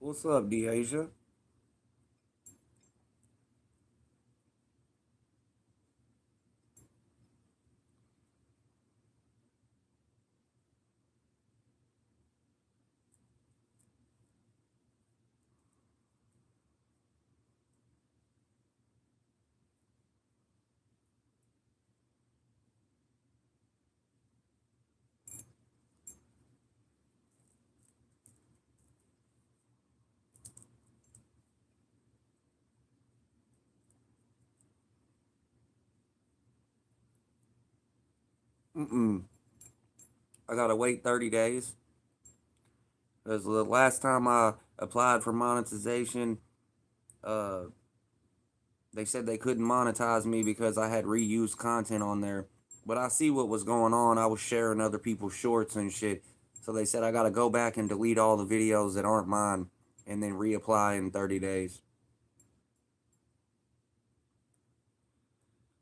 What's up, Deasia? Mm-mm. I gotta wait 30 days. Because the last time I applied for monetization, uh, they said they couldn't monetize me because I had reused content on there. But I see what was going on. I was sharing other people's shorts and shit. So they said I gotta go back and delete all the videos that aren't mine and then reapply in 30 days.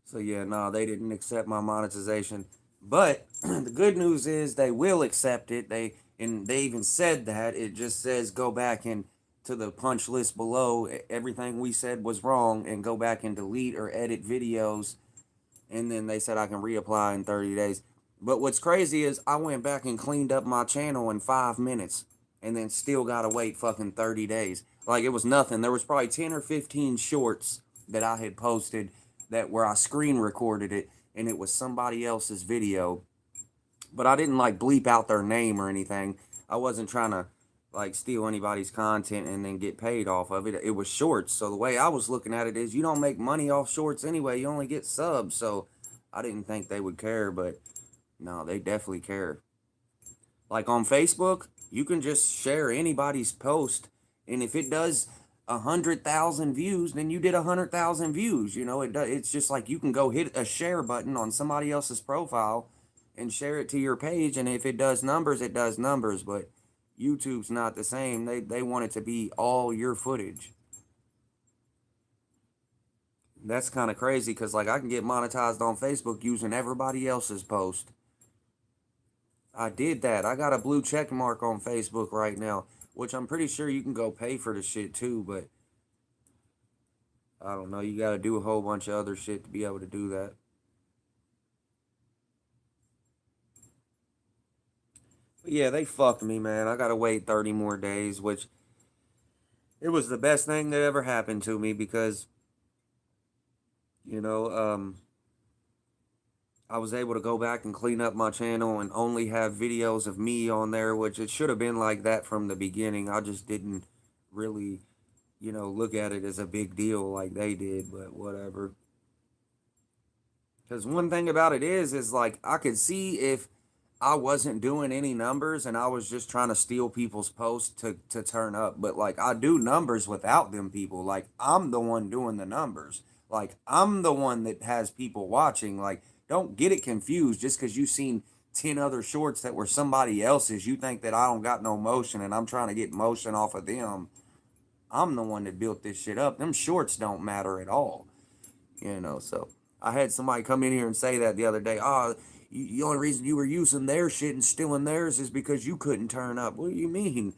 So yeah, no, they didn't accept my monetization. But the good news is they will accept it. They even said that. It just says go back and to the punch list below. Everything we said was wrong and go back and delete or edit videos. And then they said I can reapply in 30 days. But what's crazy is I went back and cleaned up my channel in 5 minutes and then still gotta wait fucking 30 days. Like it was nothing. There was probably 10 or 15 shorts that I had posted that where I screen recorded it and it was somebody else's video. But I didn't like bleep out their name or anything. I wasn't trying to like steal anybody's content and then get paid off of it. It was shorts. So the way I was looking at it is you don't make money off shorts anyway. You only get subs. So I didn't think they would care, but no, they definitely care. Like on Facebook, you can just share anybody's post, and if it does 100,000 views, then you did 100,000 views. You know, it's just like you can go hit a share button on somebody else's profile and share it to your page, and if it does numbers, it does numbers. But YouTube's not the same. They want it to be all your footage. That's kind of crazy because like I can get monetized on Facebook using everybody else's post. I did that. I got a blue check mark on Facebook right now, which I'm pretty sure you can go pay for the shit too, but I don't know. You got to do a whole bunch of other shit to be able to do that. But yeah, they fucked me, man. I got to wait 30 more days, which it was the best thing that ever happened to me because, you know, I was able to go back and clean up my channel and only have videos of me on there, which it should have been like that from the beginning. I just didn't really, look at it as a big deal like they did, but whatever. Because one thing about it is like I could see if I wasn't doing any numbers and I was just trying to steal people's posts to turn up. But like I do numbers without them people. Like I'm the one doing the numbers. Like I'm the one that has people watching. Like don't get it confused just because you've seen 10 other shorts that were somebody else's. You think that I don't got no motion and I'm trying to get motion off of them. I'm the one that built this shit up. Them shorts don't matter at all. So I had somebody come in here and say that the other day. Oh, the only reason you were using their shit and stealing theirs is because you couldn't turn up. What do you mean?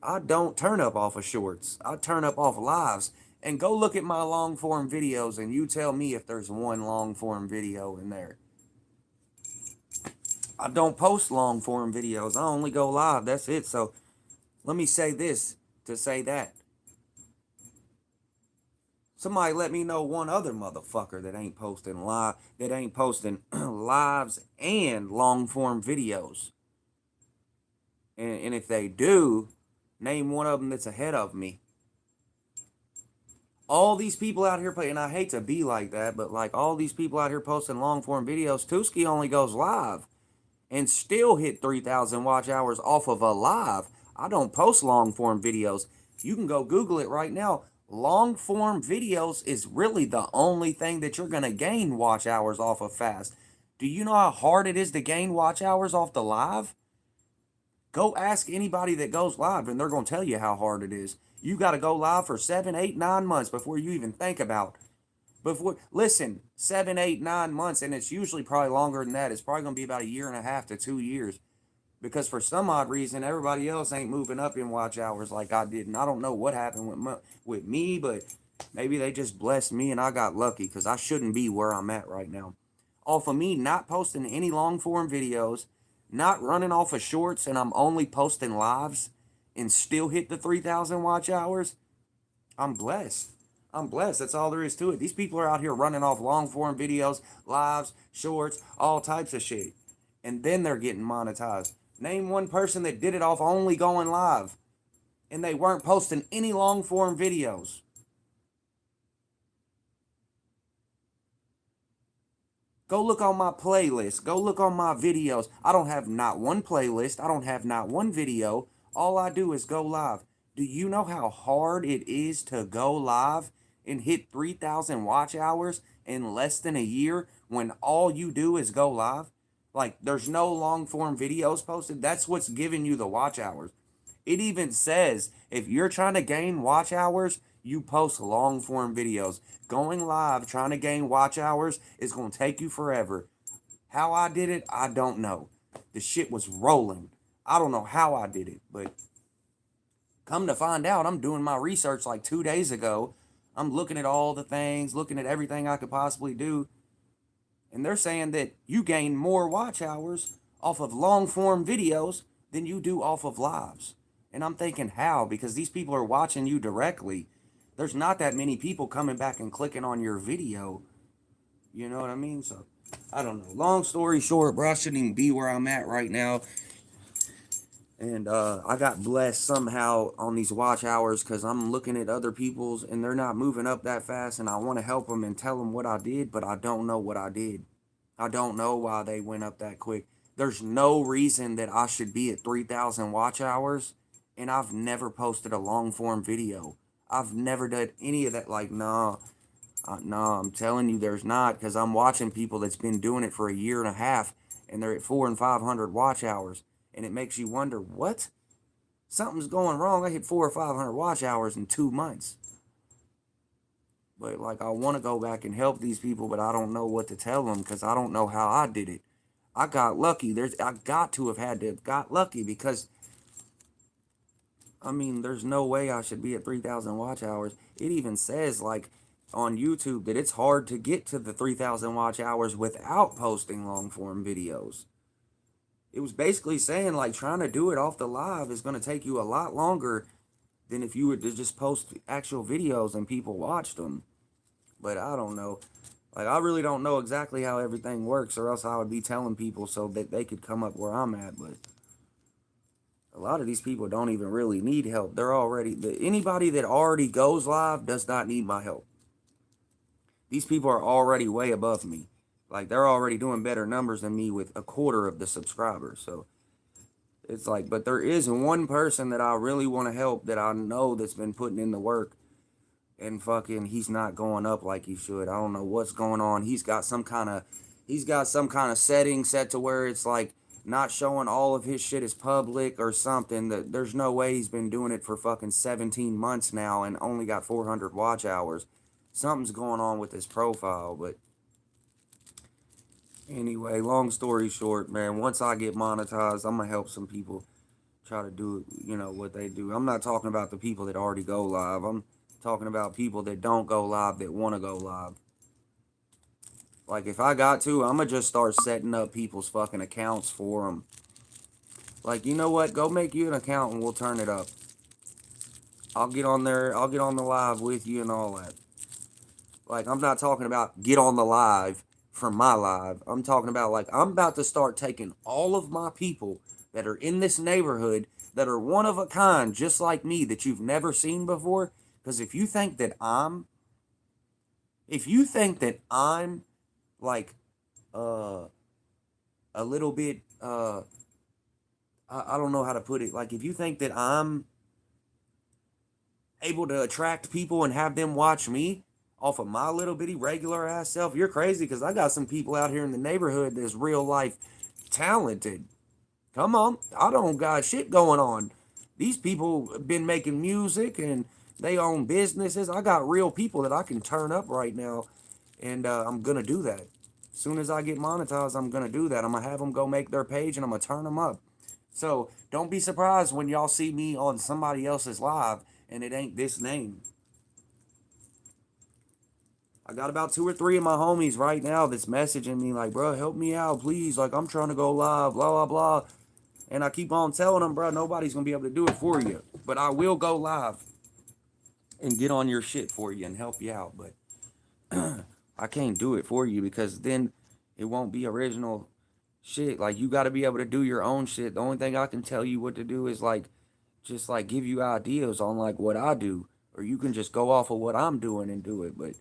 I don't turn up off of shorts. I turn up off lives. And go look at my long form videos and you tell me if there's one long form video in there. I don't post long form videos. I only go live. That's it. So let me say this to say that. Somebody let me know one other motherfucker that ain't posting lives and long form videos. And if they do, name one of them that's ahead of me. All these people out here and I hate to be like that, but like all these people out here posting long form videos, Tusky only goes live and still hit 3,000 watch hours off of a live. I don't post long form videos. You can go Google it right now. Long form videos is really the only thing that you're going to gain watch hours off of fast. Do you know how hard it is to gain watch hours off the live? Go ask anybody that goes live and they're going to tell you how hard it is. You got to go live for 7, 8, 9 months before you even think about listen, 7, 8, 9 months, and it's usually probably longer than that. It's probably going to be about a year and a half to 2 years because for some odd reason everybody else ain't moving up in watch hours like I did, and I don't know what happened with me, but maybe they just blessed me and I got lucky because I shouldn't be where I'm at right now. Off of me not posting any long form videos, not running off of shorts, and I'm only posting lives and still hit the 3,000 watch hours, I'm blessed. I'm blessed. That's all there is to it. These people are out here running off long form videos, lives, shorts, all types of shit. And then they're getting monetized. Name one person that did it off only going live and they weren't posting any long form videos. Go look on my playlist. Go look on my videos. I don't have not one playlist. I don't have not one video. All I do is go live. Do you know how hard it is to go live and hit 3,000 watch hours in less than a year when all you do is go live? Like, there's no long form videos posted. That's what's giving you the watch hours. It even says if you're trying to gain watch hours, you post long form videos. Going live, trying to gain watch hours is going to take you forever. How I did it, I don't know. The shit was rolling. I don't know how I did it, but come to find out, I'm doing my research like 2 days ago. I'm looking at all the things, looking at everything I could possibly do. And they're saying that you gain more watch hours off of long form videos than you do off of lives. And I'm thinking, how? Because these people are watching you directly. There's not that many people coming back and clicking on your video. You know what I mean? So, I don't know. Long story short, bro, I shouldn't even be where I'm at right now. And I got blessed somehow on these watch hours because I'm looking at other people's and they're not moving up that fast. And I want to help them and tell them what I did, but I don't know what I did. I don't know why they went up that quick. There's no reason that I should be at 3,000 watch hours, and I've never posted a long form video. I've never done any of that. Like, nah, I'm telling you, there's not, because I'm watching people that's been doing it for a year and a half, and they're at 400 and 500 watch hours, and it makes you wonder, what? Something's going wrong. I hit 400 or 500 watch hours in 2 months. But like, I want to go back and help these people, but I don't know what to tell them because I don't know how I did it. I got lucky. I got to have had to have got lucky because, I mean, there's no way I should be at 3,000 watch hours. It even says like on YouTube that it's hard to get to the 3,000 watch hours without posting long form videos. It was basically saying like trying to do it off the live is going to take you a lot longer than if you were to just post actual videos and people watched them. But I don't know. Like, I really don't know exactly how everything works, or else I would be telling people so that they could come up where I'm at. But a lot of these people don't even really need help. They're already, anybody that already goes live does not need my help. These people are already way above me. Like, they're already doing better numbers than me with a quarter of the subscribers. So it's like, but there is one person that I really want to help that I know that's been putting in the work. And fucking, he's not going up like he should. I don't know what's going on. He's got some kind of setting set to where it's like not showing all of his shit as public or something. That there's no way he's been doing it for fucking 17 months now and only got 400 watch hours. Something's going on with his profile, but anyway, long story short, man, once I get monetized, I'm gonna help some people try to do, what they do. I'm not talking about the people that already go live. I'm talking about people that don't go live that want to go live. Like, if I got to, I'm going to just start setting up people's fucking accounts for them. Like, you know what? Go make you an account and we'll turn it up. I'll get on there. I'll get on the live with you and all that. Like, I'm not talking about get on the live from my live. I'm talking about, like, I'm about to start taking all of my people that are in this neighborhood that are one of a kind, just like me, that you've never seen before. Because if you think that I'm like a little bit I don't know how to put it. Like, if you think that I'm able to attract people and have them watch me off of my little bitty regular ass self, you're crazy. Because I got some people out here in the neighborhood that's real life talented. Come on, I don't got shit going on. These people have been making music and they own businesses. I got real people that I can turn up right now, and I'm going to do that. As soon as I get monetized, I'm going to do that. I'm going to have them go make their page, and I'm going to turn them up. So don't be surprised when y'all see me on somebody else's live and it ain't this name. I got about 2 or 3 of my homies right now that's messaging me like, bro, help me out, please. Like, I'm trying to go live, blah, blah, blah. And I keep on telling them, bro, nobody's going to be able to do it for you. But I will go live and get on your shit for you and help you out. But I can't do it for you because then it won't be original shit. Like, you got to be able to do your own shit. The only thing I can tell you what to do is, like, just, like, give you ideas on, like, what I do. Or you can just go off of what I'm doing and do it. But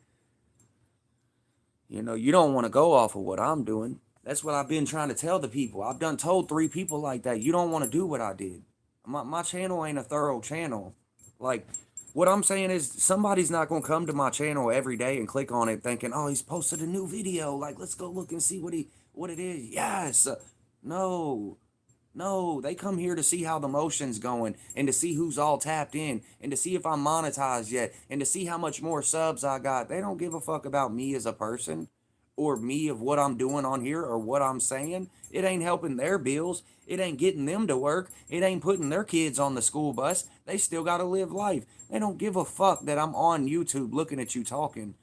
you know, you don't want to go off of what I'm doing. That's what I've been trying to tell the people. I've done told 3 people like that. You don't want to do what I did. My channel ain't a thorough channel. Like, what I'm saying is somebody's not going to come to my channel every day and click on it thinking, oh, he's posted a new video. Like, let's go look and see what it is. Yes. No. No, they come here to see how the motion's going and to see who's all tapped in and to see if I'm monetized yet and to see how much more subs I got. They don't give a fuck about me as a person or me of what I'm doing on here or what I'm saying. It ain't helping their bills. It ain't getting them to work. It ain't putting their kids on the school bus. They still got to live life. They don't give a fuck that I'm on YouTube looking at you talking.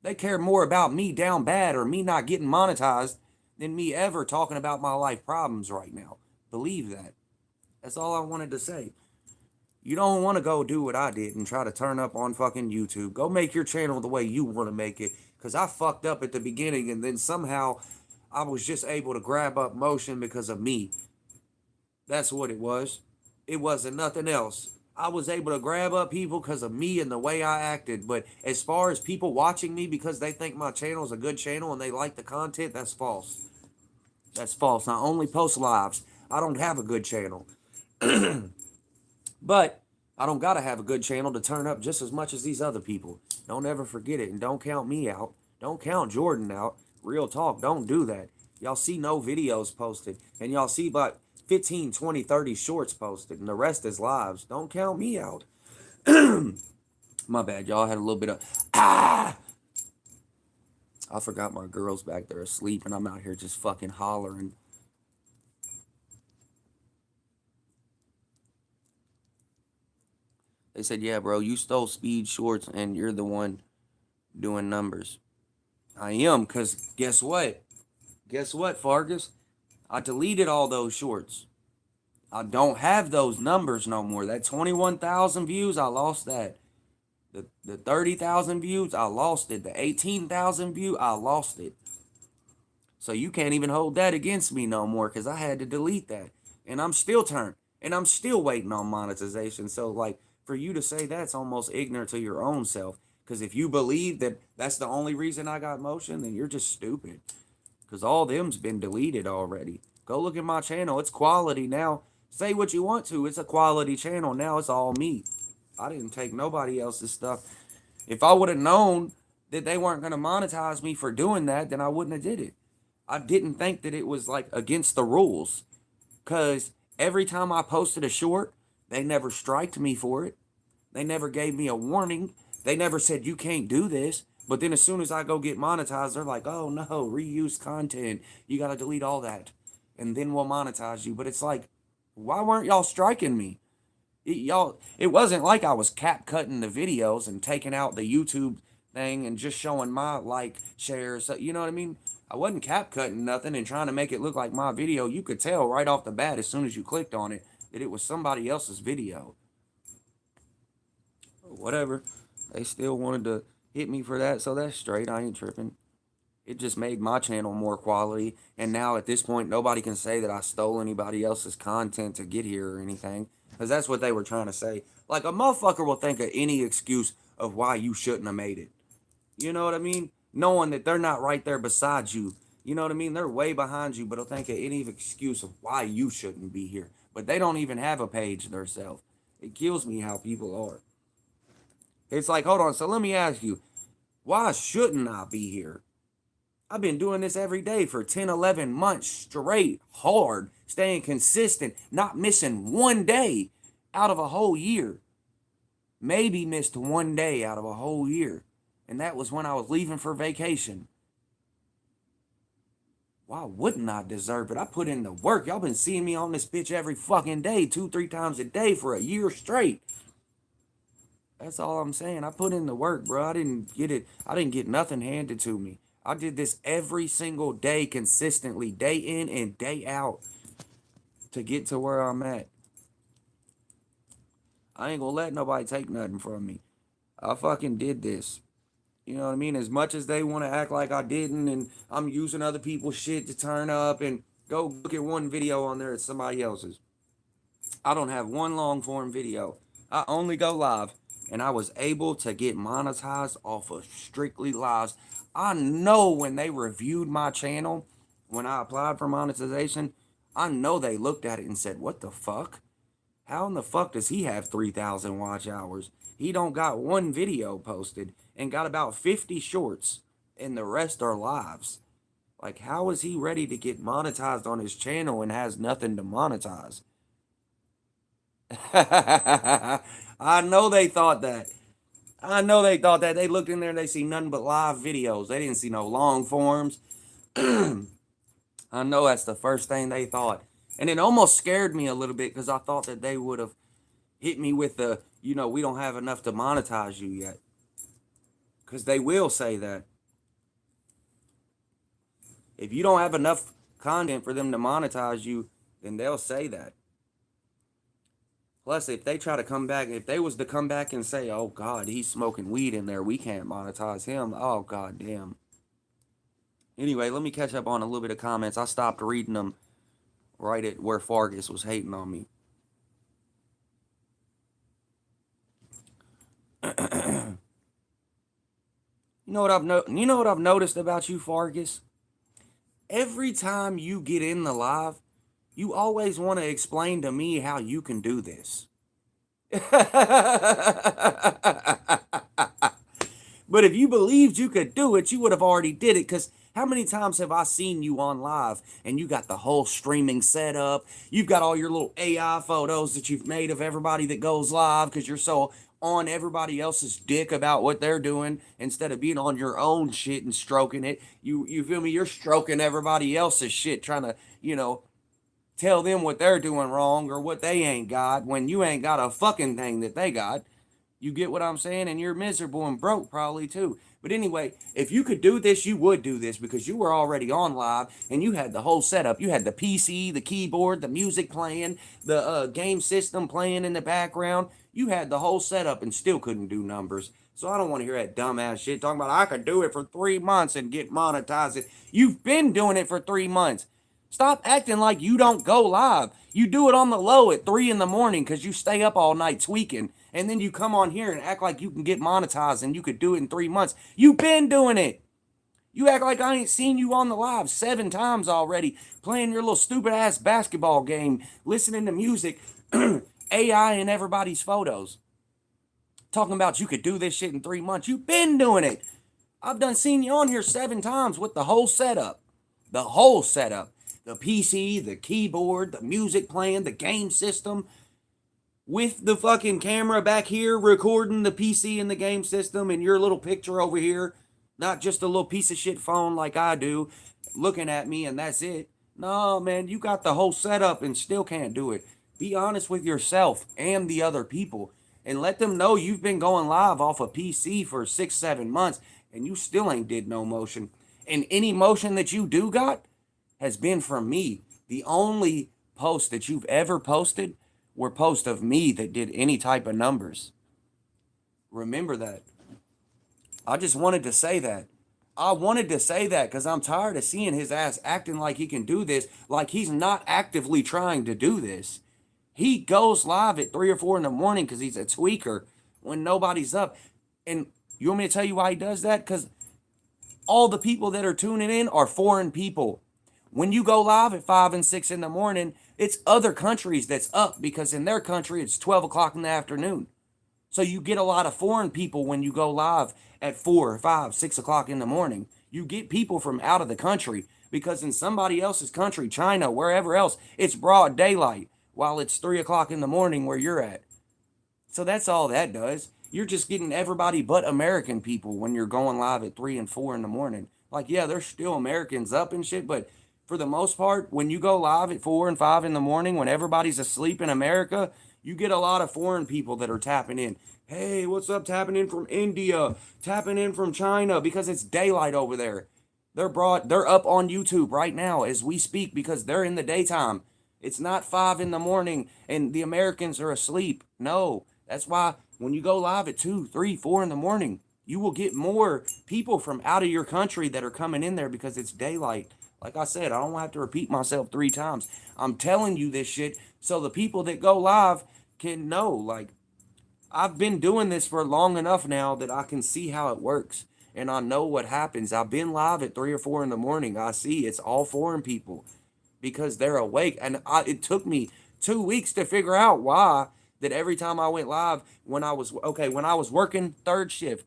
They care more about me down bad or me not getting monetized than me ever talking about my life problems right now. Believe that. That's all I wanted to say. You don't want to go do what I did and try to turn up on fucking YouTube. Go make your channel the way you want to make it. Because I fucked up at the beginning and then somehow I was just able to grab up motion because of me. That's what it was. It wasn't nothing else. I was able to grab up people because of me and the way I acted. But as far as people watching me because they think my channel is a good channel and they like the content, that's false. That's false. I only post lives. I don't have a good channel. But I don't got to have a good channel to turn up just as much as these other people. Don't ever forget it. And don't count me out. Don't count Jordan out. Real talk. Don't do that. Y'all see no videos posted. And y'all see about 15, 20, 30 shorts posted. And the rest is lives. Don't count me out. My bad. Y'all had a little bit of... I forgot my girl's back there asleep. And I'm out here just fucking hollering. They said, yeah, bro, you stole Speed Shorts and you're the one doing numbers. I am, because guess what? Guess what, Fargus? I deleted all those shorts. I don't have those numbers no more. That 21,000 views, I lost that. The 30,000 views, I lost it. The 18,000 view, I lost it. So you can't even hold that against me no more because I had to delete that. And I'm still turned. And I'm still waiting on monetization. So, like, for you to say that's almost ignorant to your own self. Because if you believe that that's the only reason I got motion, then you're just stupid. Because all them's been deleted already. Go look at my channel. It's quality now. Say what you want to. It's a quality channel. Now it's all me. I didn't take nobody else's stuff. If I would have known that they weren't going to monetize me for doing that, then I wouldn't have did it. I didn't think that it was, like, against the rules. Because every time I posted a short, they never striked me for it. They never gave me a warning. They never said, you can't do this. But then as soon as I go get monetized, they're like, oh, no, reuse content. You got to delete all that. And then we'll monetize you. But it's like, why weren't y'all striking me? It wasn't like I was cap cutting the videos and taking out the YouTube thing and just showing my like, shares. You know what I mean? I wasn't cap cutting nothing and trying to make it look like my video. You could tell right off the bat as soon as you clicked on it that it was somebody else's video. Whatever. They still wanted to hit me for that, so that's straight. I ain't tripping. It just made my channel more quality. And now at this point, nobody can say that I stole anybody else's content to get here or anything. Because that's what they were trying to say. Like, a motherfucker will think of any excuse of why you shouldn't have made it. You know what I mean? Knowing that they're not right there beside you. You know what I mean? They're way behind you, but they'll think of any excuse of why you shouldn't be here. But they don't even have a page themselves. It kills me how people are. It's like, hold on, so let me ask you, why shouldn't I be here? I've been doing this every day for 10, 11 months straight, hard, staying consistent, not missing one day out of a whole year. Maybe missed one day out of a whole year. And that was when I was leaving for vacation. Why wouldn't I deserve it? I put in the work. Y'all been seeing me on this bitch every fucking day, 2-3 times a day for a year straight. That's all I'm saying. I put in the work, bro. I didn't get it. I didn't get nothing handed to me. I did this every single day consistently, day in and day out, to get to where I'm at. I ain't gonna let nobody take nothing from me. I fucking did this. You know what I mean? As much as they want to act like I didn't, and I'm using other people's shit to turn up, and go look at one video on there, it's somebody else's. I don't have one long form video. I only go live, and I was able to get monetized off of strictly lives. I know when they reviewed my channel, when I applied for monetization, I know they looked at it and said, what the fuck? How in the fuck does he have 3,000 watch hours? He don't got one video posted and got about 50 shorts, and the rest are lives. Like, how is he ready to get monetized on his channel and has nothing to monetize? I know they thought that. I know they thought that. They looked in there and they see nothing but live videos. They didn't see no long forms. I know that's the first thing they thought. And it almost scared me a little bit because I thought that they would have hit me with the, we don't have enough to monetize you yet. Because they will say that. If you don't have enough content for them to monetize you, then they'll say that. Plus, if they try to come back, if they was to come back and say, oh, God, he's smoking weed in there, we can't monetize him. Oh, God damn. Anyway, let me catch up on a little bit of comments. I stopped reading them right at where Fargus was hating on me. You know what I've noticed about you, Fargus? Every time you get in the live, you always want to explain to me how you can do this. But if you believed you could do it, you would have already did it. Because how many times have I seen you on live and you got the whole streaming setup? You've got all your little AI photos that you've made of everybody that goes live because you're so on everybody else's dick about what they're doing instead of being on your own shit and stroking it. You feel me? You're stroking everybody else's shit, trying to, tell them what they're doing wrong or what they ain't got when you ain't got a fucking thing that they got. You get what I'm saying? And you're miserable and broke probably too. But anyway, if you could do this, you would do this because you were already on live and you had the whole setup. You had the PC, the keyboard, the music playing, the game system playing in the background. You had the whole setup and still couldn't do numbers. So I don't want to hear that dumbass shit talking about I could do it for 3 months and get monetized. You've been doing it for 3 months. Stop acting like you don't go live. You do it on the low at 3 in the morning because you stay up all night tweaking. And then you come on here and act like you can get monetized and you could do it in 3 months. You've been doing it. You act like I ain't seen you on the live 7 times already, playing your little stupid ass basketball game, listening to music, AI in everybody's photos. Talking about you could do this shit in 3 months. You've been doing it. I've done seen you on here 7 times with the whole setup. The whole setup. The PC, the keyboard, the music playing, the game system, with the fucking camera back here recording the PC and the game system and your little picture over here, not just a little piece of shit phone like I do, looking at me and that's it. No, man, you got the whole setup and still can't do it. Be honest with yourself and the other people and let them know you've been going live off a PC for 6-7 months and you still ain't did no motion. And any motion that you do got has been from me. The only posts that you've ever posted were posts of me that did any type of numbers. Remember that. I just wanted to say that. I wanted to say that because I'm tired of seeing his ass acting like he can do this, like he's not actively trying to do this. He goes live at 3 or 4 in the morning because he's a tweaker when nobody's up. And you want me to tell you why he does that? Because all the people that are tuning in are foreign people. When you go live at 5 and 6 in the morning, it's other countries that's up because in their country it's 12 o'clock in the afternoon. So you get a lot of foreign people when you go live at 4, 5, 6 o'clock in the morning. You get people from out of the country because in somebody else's country, China, wherever else, it's broad daylight while it's 3 o'clock in the morning where you're at. So that's all that does. You're just getting everybody but American people when you're going live at 3 and 4 in the morning. Like, yeah, there's still Americans up and shit, but for the most part, when you go live at 4 and 5 in the morning, when everybody's asleep in America, you get a lot of foreign people that are tapping in. Hey, what's up? Tapping in from India, tapping in from China, because it's daylight over there. They're up on YouTube right now as we speak because they're in the daytime. It's not 5 in the morning and the Americans are asleep. No, that's why when you go live at 2, 3, 4 in the morning, you will get more people from out of your country that are coming in there because it's daylight. Like I said, I don't have to repeat myself 3 times. I'm telling you this shit so the people that go live can know. Like, I've been doing this for long enough now that I can see how it works. And I know what happens. I've been live at 3 or 4 in the morning. I see it's all foreign people because they're awake. And it took me 2 weeks to figure out why that every time I went live, when I was working third shift,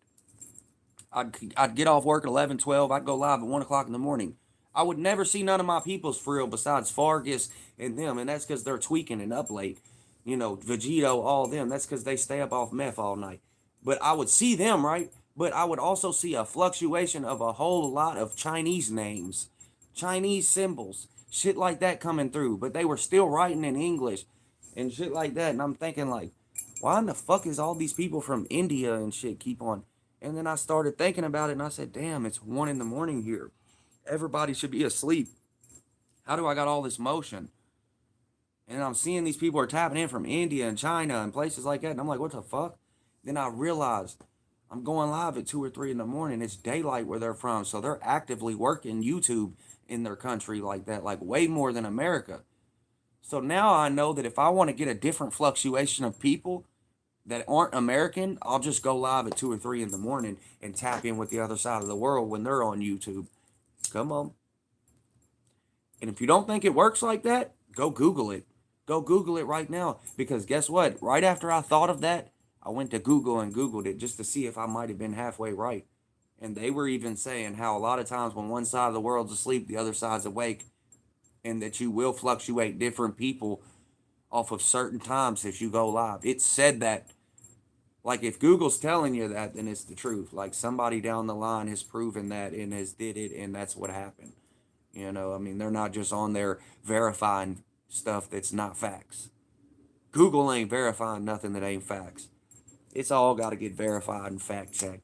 I'd get off work at 11, 12. I'd go live at 1 o'clock in the morning. I would never see none of my peoples for real besides Fargus and them. And that's because they're tweaking and up late. You know, Vegito, all them. That's because they stay up off meth all night. But I would see them, right? But I would also see a fluctuation of a whole lot of Chinese names, Chinese symbols, shit like that coming through. But they were still writing in English and shit like that. And I'm thinking, like, why in the fuck is all these people from India and shit keep on? And then I started thinking about it and I said, damn, it's 1 in the morning here. Everybody should be asleep. How do I got all this motion? And I'm seeing these people are tapping in from India and China and places like that. And I'm like, what the fuck? Then I realized I'm going live at 2 or 3 in the morning. It's daylight where they're from. So they're actively working YouTube in their country like that, like way more than America. So now I know that if I want to get a different fluctuation of people that aren't American, I'll just go live at 2 or 3 in the morning and tap in with the other side of the world when they're on YouTube. Come on. And if you don't think it works like that, go Google it. Go Google it right now. Because guess what? Right after I thought of that, I went to Google and Googled it just to see if I might have been halfway right. And they were even saying how a lot of times when one side of the world's asleep, the other side's awake. And that you will fluctuate different people off of certain times as you go live. It said that. Like, if Google's telling you that, then it's the truth. Like, somebody down the line has proven that and has did it, and that's what happened. You know, I mean, they're not just on there verifying stuff that's not facts. Google ain't verifying nothing that ain't facts. It's all got to get verified and fact checked.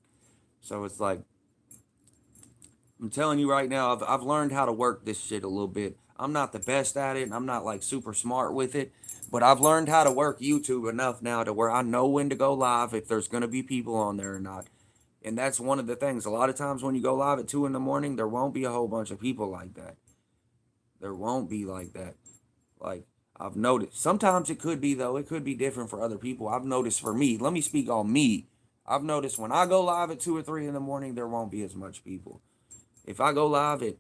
So it's like, I'm telling you right now, I've learned how to work this shit a little bit. I'm not the best at it, and I'm not like super smart with it, but I've learned how to work YouTube enough now to where I know when to go live, if there's going to be people on there or not. And that's one of the things. A lot of times when you go live at 2 in the morning, there won't be a whole bunch of people like that. There won't be like that. Like, I've noticed. Sometimes it could be, though. It could be different for other people. I've noticed for me. Let me speak on me. I've noticed when I go live at 2 or 3 in the morning, there won't be as much people. If I go live at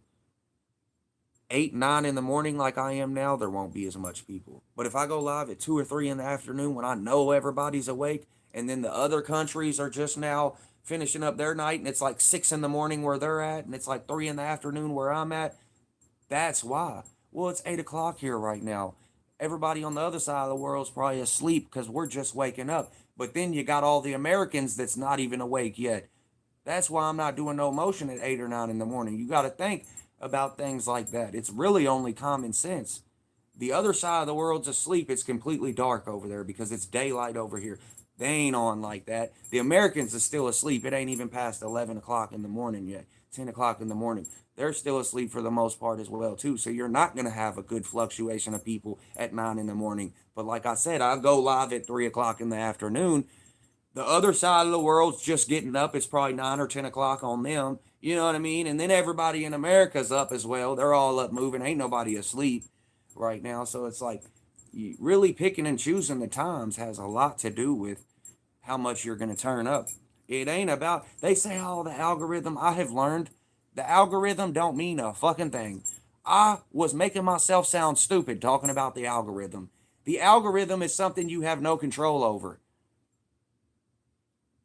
8, 9 in the morning like I am now, there won't be as much people. But if I go live at 2 or 3 in the afternoon when I know everybody's awake, and then the other countries are just now finishing up their night, and it's like 6 in the morning where they're at, and it's like 3 in the afternoon where I'm at, that's why. Well, it's 8 o'clock here right now. Everybody on the other side of the world's probably asleep because we're just waking up. But then you got all the Americans that's not even awake yet. That's why I'm not doing no motion at 8 or 9 in the morning. You got to think about things like that. It's really only common sense. The other side of the world's asleep. It's completely dark over there because it's daylight over here. They ain't on like that. The Americans are still asleep. It ain't even past 11 o'clock in the morning yet. 10 o'clock in the morning. They're still asleep for the most part as well, too. So you're not going to have a good fluctuation of people at 9 in the morning. But like I said, I go live at 3 o'clock in the afternoon. The other side of the world's just getting up. It's probably 9 or 10 o'clock on them. You know what I mean? And then everybody in America's up as well. They're all up moving. Ain't nobody asleep right now. So it's like, really picking and choosing the times has a lot to do with how much you're going to turn up. It ain't about, they say, oh, the algorithm. I have learned the algorithm don't mean a fucking thing. I was making myself sound stupid talking about the algorithm. The algorithm is something you have no control over.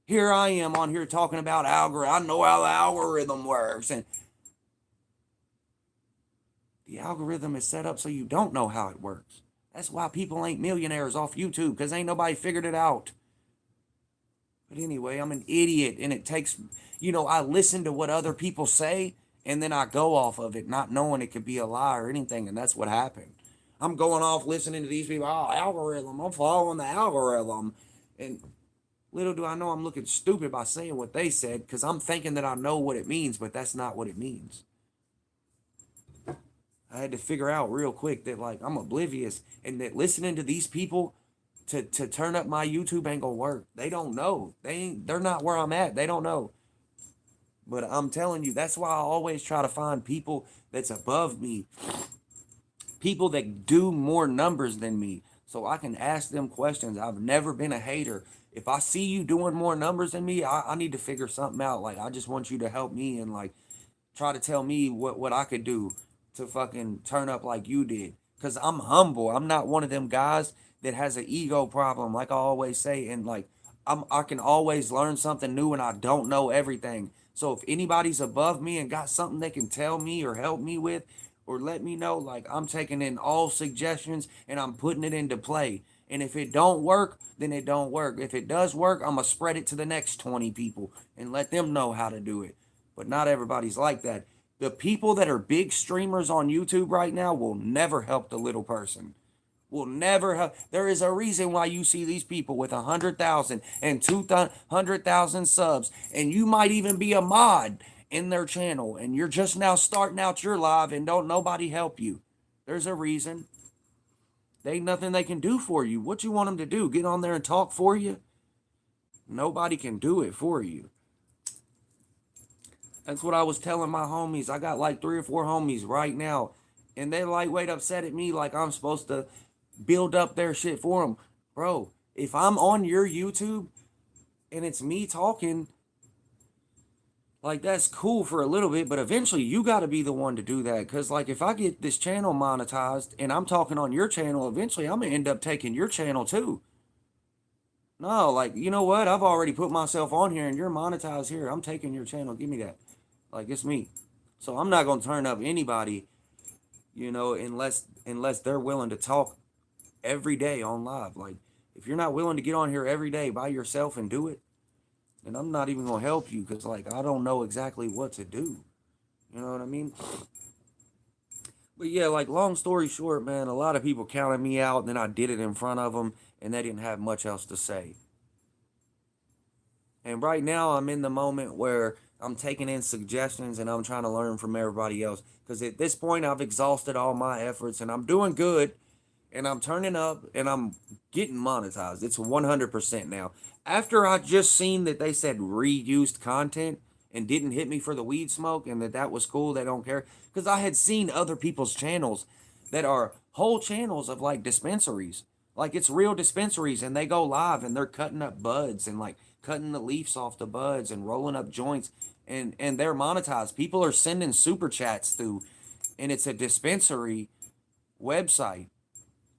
Here I am on here talking about algorithm. I know how the algorithm works. And the algorithm is set up so you don't know how it works. That's why people ain't millionaires off YouTube, because ain't nobody figured it out. But anyway, I'm an idiot, and it takes, I listen to what other people say, And then I go off of it, not knowing it could be a lie or anything. And that's what happened. I'm going off listening to these people. Oh, algorithm. I'm following the algorithm. And little do I know I'm looking stupid by saying what they said because I'm thinking that I know what it means, but that's not what it means. I had to figure out real quick that like I'm oblivious and that listening to these people to turn up my YouTube ain't gonna work. They don't know. They're not where I'm at. They don't know. But I'm telling you, that's why I always try to find people that's above me, people that do more numbers than me, so I can ask them questions. I've never been a hater. If I see you doing more numbers than me, I need to figure something out. Like I just want you to help me and like try to tell me what I could do to fucking turn up like you did. Cause I'm humble. I'm not one of them guys that has an ego problem, like I always say, and like I can always learn something new and I don't know everything. So if anybody's above me and got something they can tell me or help me with or let me know, like I'm taking in all suggestions and I'm putting it into play. And if it don't work, then it don't work. If it does work, I'm gonna spread it to the next 20 people and let them know how to do it. But not everybody's like that. The people that are big streamers on YouTube right now will never help the little person. Will never help. There is a reason why you see these people with 100,000 and 200,000 subs, and you might even be a mod in their channel, and you're just now starting out your live and don't nobody help you. There's a reason. There ain't nothing they can do for you. What you want them to do? Get on there and talk for you? Nobody can do it for you. That's what I was telling my homies. I got like 3 or 4 homies right now, and they're lightweight upset at me like I'm supposed to build up their shit for them. Bro, if I'm on your YouTube and it's me talking, like that's cool for a little bit, but eventually you got to be the one to do that. Because like if I get this channel monetized and I'm talking on your channel, eventually I'm going to end up taking your channel too. No, like, you know what? I've already put myself on here and you're monetized here. I'm taking your channel. Give me that. Like, it's me. So I'm not going to turn up anybody, you know, unless they're willing to talk every day on live. Like, if you're not willing to get on here every day by yourself and do it, then I'm not even going to help you because, like, I don't know exactly what to do. You know what I mean? But yeah, like, long story short, man, a lot of people counted me out, and then I did it in front of them, and they didn't have much else to say. And right now, I'm in the moment where I'm taking in suggestions and I'm trying to learn from everybody else. Because at this point, I've exhausted all my efforts and I'm doing good and I'm turning up and I'm getting monetized. It's 100% now. After I just seen that they said reused content and didn't hit me for the weed smoke and that was cool, they don't care. Because I had seen other people's channels that are whole channels of like dispensaries. Like it's real dispensaries and they go live and they're cutting up buds and like cutting the leaves off the buds and rolling up joints and they're monetized. People are sending super chats through and it's a dispensary website.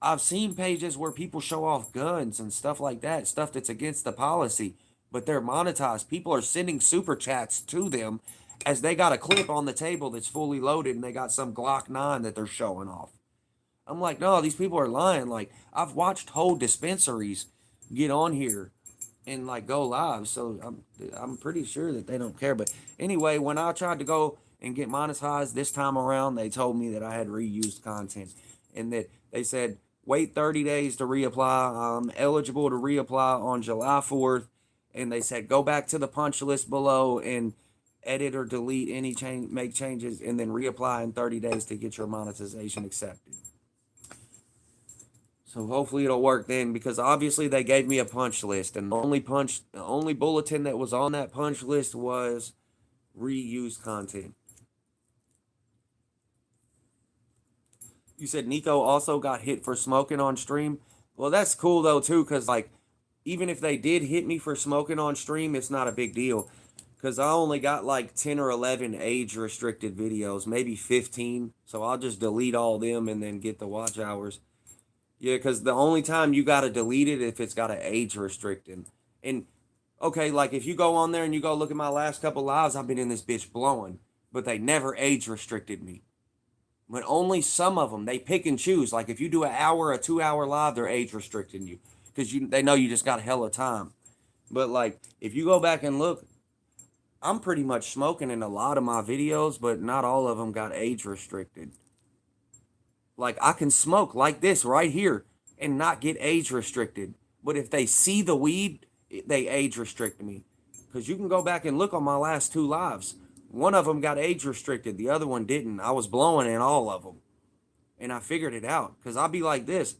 I've seen pages where people show off guns and stuff like that, stuff that's against the policy, but they're monetized. People are sending super chats to them as they got a clip on the table that's fully loaded and they got some Glock 9 that they're showing off. I'm like, no, these people are lying. Like, I've watched whole dispensaries get on here and like go live, so I'm pretty sure that they don't care. But anyway, when I tried to go and get monetized this time around, they told me that I had reused content and that they said wait 30 days to reapply. I'm eligible to reapply on July 4th, and they said go back to the punch list below and edit or delete any change, make changes, and then reapply in 30 days to get your monetization accepted. So hopefully it'll work then, because obviously they gave me a punch list, and the only bulletin that was on that punch list was reused content. You said Nico also got hit for smoking on stream. Well, that's cool though too, because like even if they did hit me for smoking on stream, it's not a big deal, because I only got like 10 or 11 age restricted videos, maybe 15. So I'll just delete all them and then get the watch hours. Yeah, because the only time you got to delete it if it's got an age restriction. And, okay, like if you go on there and you go look at my last couple lives, I've been in this bitch blowing. But they never age restricted me. But only some of them, they pick and choose. Like if you do an hour, a 2-hour live, they're age restricting you. Because they know you just got a hell of time. But like, if you go back and look, I'm pretty much smoking in a lot of my videos, but not all of them got age restricted. Like I can smoke like this right here and not get age restricted. But if they see the weed, they age restrict me. Because you can go back and look on my last two lives. One of them got age restricted, the other one didn't. I was blowing in all of them. And I figured it out. Because I'll be like this,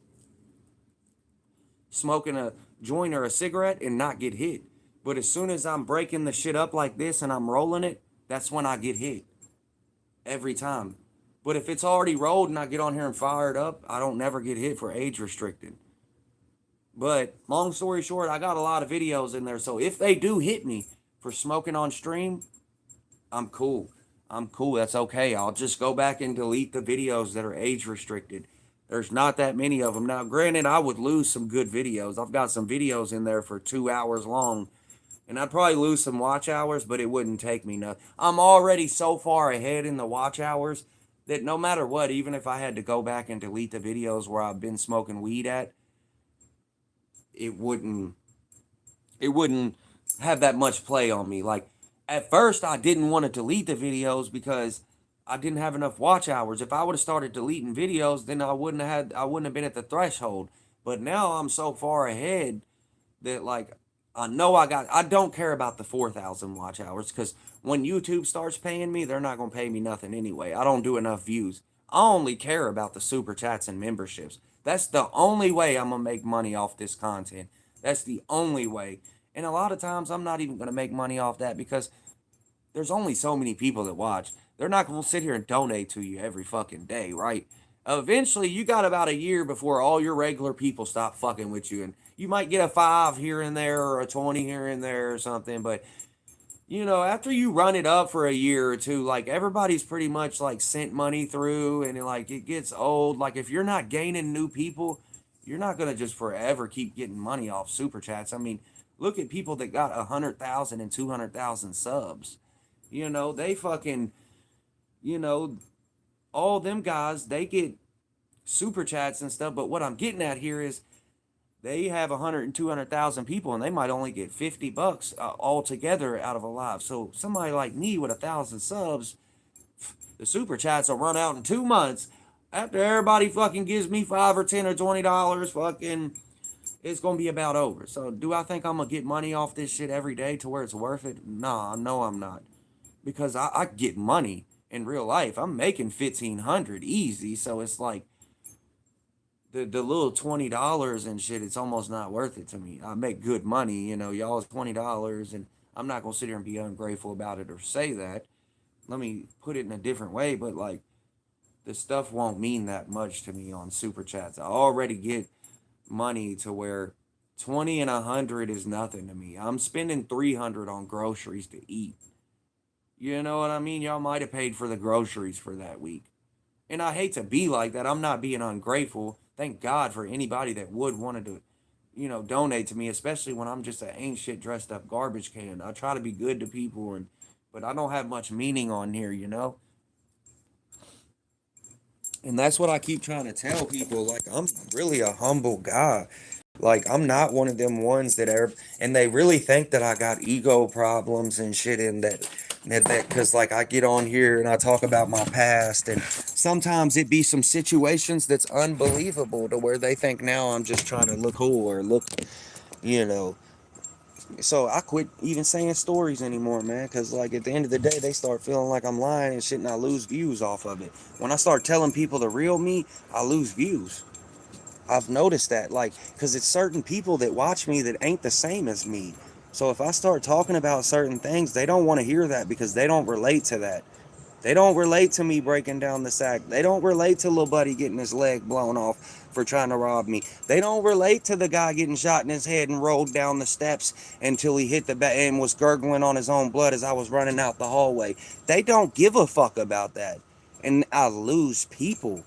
smoking a joint or a cigarette and not get hit. But as soon as I'm breaking the shit up like this and I'm rolling it, that's when I get hit. Every time. But if it's already rolled and I get on here and fire it up, I don't never get hit for age restricted. But long story short, I got a lot of videos in there. So if they do hit me for smoking on stream, I'm cool. I'm cool. That's okay. I'll just go back and delete the videos that are age restricted. There's not that many of them. Now, granted, I would lose some good videos. I've got some videos in there for 2 hours long. And I'd probably lose some watch hours, but it wouldn't take me nothing. I'm already so far ahead in the watch hours that no matter what, even if I had to go back and delete the videos where I've been smoking weed at, it wouldn't it wouldn't have that much play on me. Like at first I didn't want to delete the videos because I didn't have enough watch hours. If I would have started deleting videos, then I wouldn't have been at the threshold. But now I'm so far ahead that like I don't care about the 4,000 watch hours because when YouTube starts paying me, they're not going to pay me nothing anyway. I don't do enough views. I only care about the super chats and memberships. That's the only way I'm going to make money off this content. That's the only way. And a lot of times I'm not even going to make money off that because there's only so many people that watch. They're not going to sit here and donate to you every fucking day, right? Eventually, you got about a year before all your regular people stop fucking with you. And you might get a 5 here and there or a 20 here and there or something. But, after you run it up for a year or two, like everybody's pretty much like sent money through and like it gets old. Like if you're not gaining new people, you're not going to just forever keep getting money off super chats. I mean, look at people that got 100,000 and 200,000 subs. They fucking, you know, all them guys, they get super chats and stuff. But what I'm getting at here is they have 100 and 200,000 people and they might only get $50 altogether out of a live. So somebody like me with 1,000 subs, the super chats will run out in 2 months. After everybody fucking gives me 5 or 10 or $20, fucking, it's gonna be about over. So do I think I'm gonna get money off this shit every day to where it's worth it? Nah, no, I'm not. Because I get money in real life. I'm making 1,500 easy. So it's like the little $20 and shit, it's almost not worth it to me. I make good money, y'all's $20, and I'm not gonna sit here and be ungrateful about it or say that. Let me put it in a different way, but like the stuff won't mean that much to me on super chats. I already get money to where 20 and 100 is nothing to me. I'm spending 300 on groceries to eat. You know what I mean? Y'all might have paid for the groceries for that week. And I hate to be like that. I'm not being ungrateful. Thank God for anybody that would want to, donate to me, especially when I'm just an ain't shit dressed up garbage can. I try to be good to people, but I don't have much meaning on here. And that's what I keep trying to tell people. Like, I'm really a humble guy. Like, I'm not one of them ones that are, and they really think that I got ego problems and shit, and because, like, I get on here and I talk about my past, and sometimes it be some situations that's unbelievable to where they think now I'm just trying to look cool or look, you know. So I quit even saying stories anymore, man, because like at the end of the day, they start feeling like I'm lying and shit, and I lose views off of it. When I start telling people the real me, I lose views. I've noticed that, like, because it's certain people that watch me that ain't the same as me. So if I start talking about certain things, they don't want to hear that because they don't relate to that. They don't relate to me breaking down the sack. They don't relate to little buddy getting his leg blown off for trying to rob me. They don't relate to the guy getting shot in his head and rolled down the steps until he hit the back and was gurgling on his own blood as I was running out the hallway. They don't give a fuck about that. And I lose people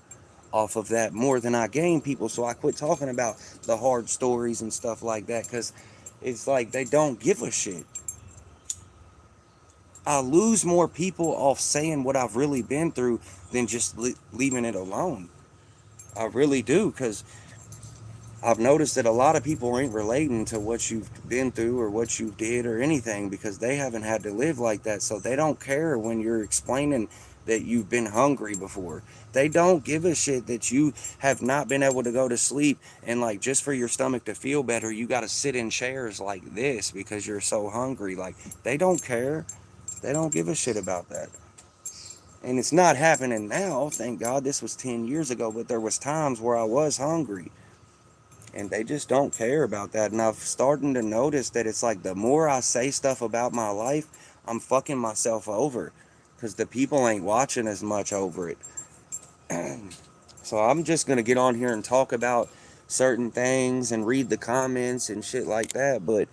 off of that more than I gain people. So I quit talking about the hard stories and stuff like that because it's like they don't give a shit. I lose more people off saying what I've really been through than just leaving it alone. I really do, because I've noticed that a lot of people ain't relating to what you've been through or what you did or anything because they haven't had to live like that. So they don't care when you're explaining that you've been hungry before. They don't give a shit that you have not been able to go to sleep and like just for your stomach to feel better, you got to sit in chairs like this because you're so hungry. Like they don't care. They don't give a shit about that. And it's not happening now, thank God. This was 10 years ago, but there was times where I was hungry and they just don't care about that. And I've starting to notice that it's like the more I say stuff about my life, I'm fucking myself over because the people ain't watching as much over it. So I'm just gonna get on here and talk about certain things and read the comments and shit like that, but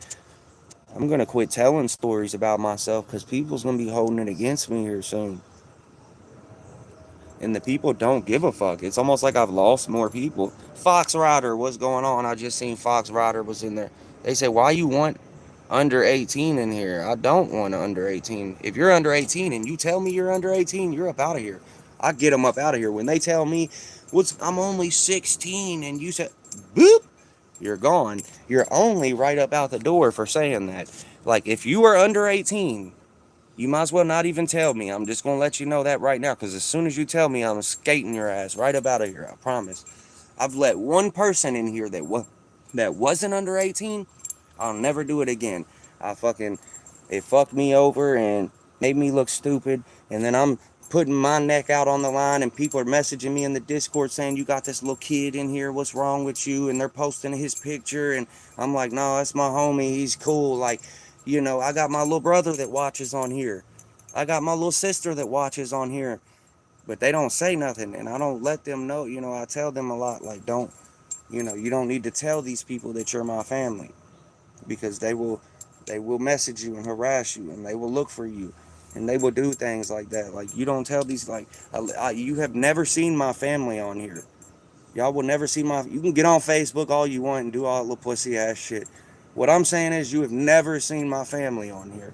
I'm gonna quit telling stories about myself because people's gonna be holding it against me here soon. And the people don't give a fuck. It's almost like I've lost more people. Fox Rider, what's going on? I just seen Fox Rider was in there. They say, why you want under 18 in here? I don't want under 18. If you're under 18 and you tell me you're under 18, you're up out of here. I get them up out of here. When they tell me, I'm only 16 and you said, boop, you're gone. You're only right up out the door for saying that. Like, if you are under 18, you might as well not even tell me. I'm just going to let you know that right now because as soon as you tell me, I'm skating your ass right up out of here. I promise. I've let one person in here that wasn't under 18. I'll never do it again. It fucked me over and made me look stupid. And then I'm putting my neck out on the line and people are messaging me in the Discord saying, you got this little kid in here. What's wrong with you? And they're posting his picture. And I'm like, no, that's my homie. He's cool. Like, I got my little brother that watches on here. I got my little sister that watches on here. But they don't say nothing. And I don't let them know. I tell them a lot, like, you don't need to tell these people that you're my family because they will message you and harass you and they will look for you and they will do things like that. Like you don't tell these you have never seen my family on here. Y'all will never see you can get on Facebook all you want and do all that little pussy ass shit. What I'm saying is you have never seen my family on here.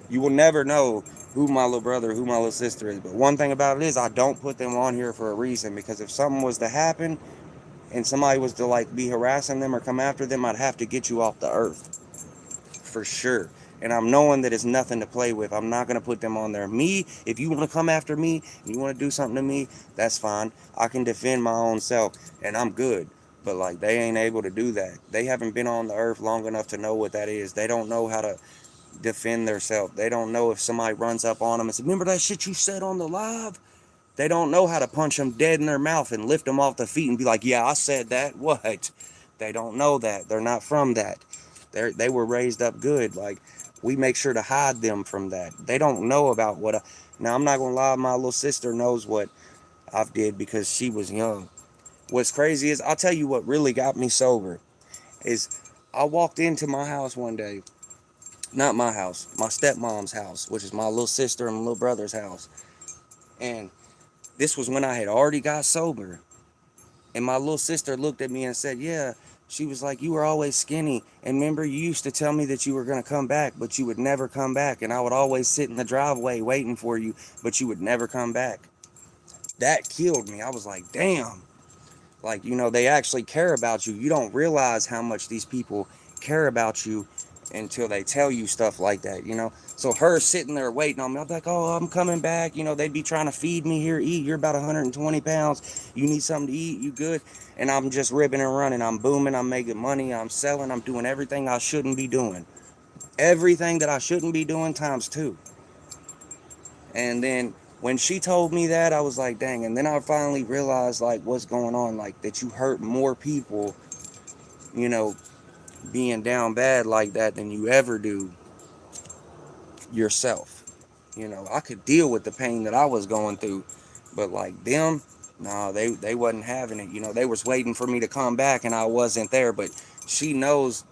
You will never know who my little brother, who my little sister is. But one thing about it is I don't put them on here for a reason because if something was to happen and somebody was to like be harassing them or come after them, I'd have to get you off the earth for sure. And I'm knowing that it's nothing to play with. I'm not going to put them on there. Me, if you want to come after me, and you want to do something to me, that's fine. I can defend my own self and I'm good. But like they ain't able to do that. They haven't been on the earth long enough to know what that is. They don't know how to defend themselves. They don't know if somebody runs up on them and says, remember that shit you said on the live? They don't know how to punch them dead in their mouth and lift them off the feet and be like, yeah, I said that. What? They don't know that. They're not from that. They were raised up good. Like, we make sure to hide them from that. They don't know about now, I'm not going to lie. My little sister knows what I've did because she was young. What's crazy is, I'll tell you what really got me sober is I walked into my house one day. Not my house. My stepmom's house, which is my little sister and little brother's house. And this was when I had already got sober. And my little sister looked at me and said, yeah, she was like, you were always skinny. And remember, you used to tell me that you were going to come back, but you would never come back. And I would always sit in the driveway waiting for you, but you would never come back. That killed me. I was like, damn. Like, they actually care about you. You don't realize how much these people care about you until they tell you stuff like that. So her sitting there waiting on me, I'm like, oh, I'm coming back. They'd be trying to feed me here, eat. You're about 120 pounds. You need something to eat. You good? And I'm just ribbing and running. I'm booming. I'm making money. I'm selling. I'm doing everything I shouldn't be doing. Everything that I shouldn't be doing times two. And then when she told me that, I was like, dang. And then I finally realized, like, what's going on. Like, that you hurt more people, being down bad like that than you ever do yourself. I could deal with the pain that I was going through, but like them, no, they wasn't having it. They was waiting for me to come back and I wasn't there, but she knows.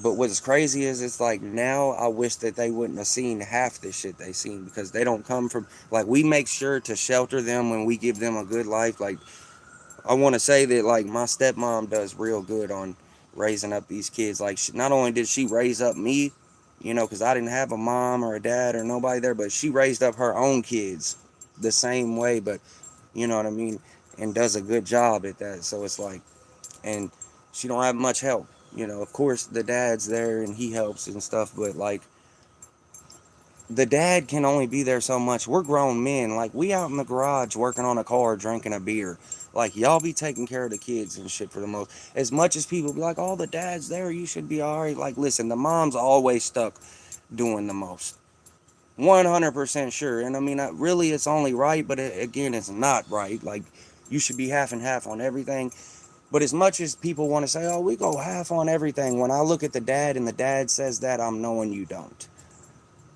But what's crazy is it's like now I wish that they wouldn't have seen half the shit they seen because they don't come from, like, we make sure to shelter them when we give them a good life. Like, I want to say that, like, my stepmom does real good on raising up these kids. Like, not only did she raise up me, because I didn't have a mom or a dad or nobody there, but she raised up her own kids the same way. But, you know what I mean? and does a good job at that. So it's like, and she don't have much help. Of course the dad's there and he helps and stuff, but like the dad can only be there so much. We're grown men. Like, we out in the garage working on a car, drinking a beer. Like, y'all be taking care of the kids and shit for the most. As much as people be like, oh, the dad's there, you should be all right. Like, listen, the mom's always stuck doing the most. 100% sure. And I mean, really, it's only right, but again, it's not right. Like, you should be half and half on everything. But as much as people want to say, oh, we go half on everything, when I look at the dad and the dad says that, I'm knowing you don't.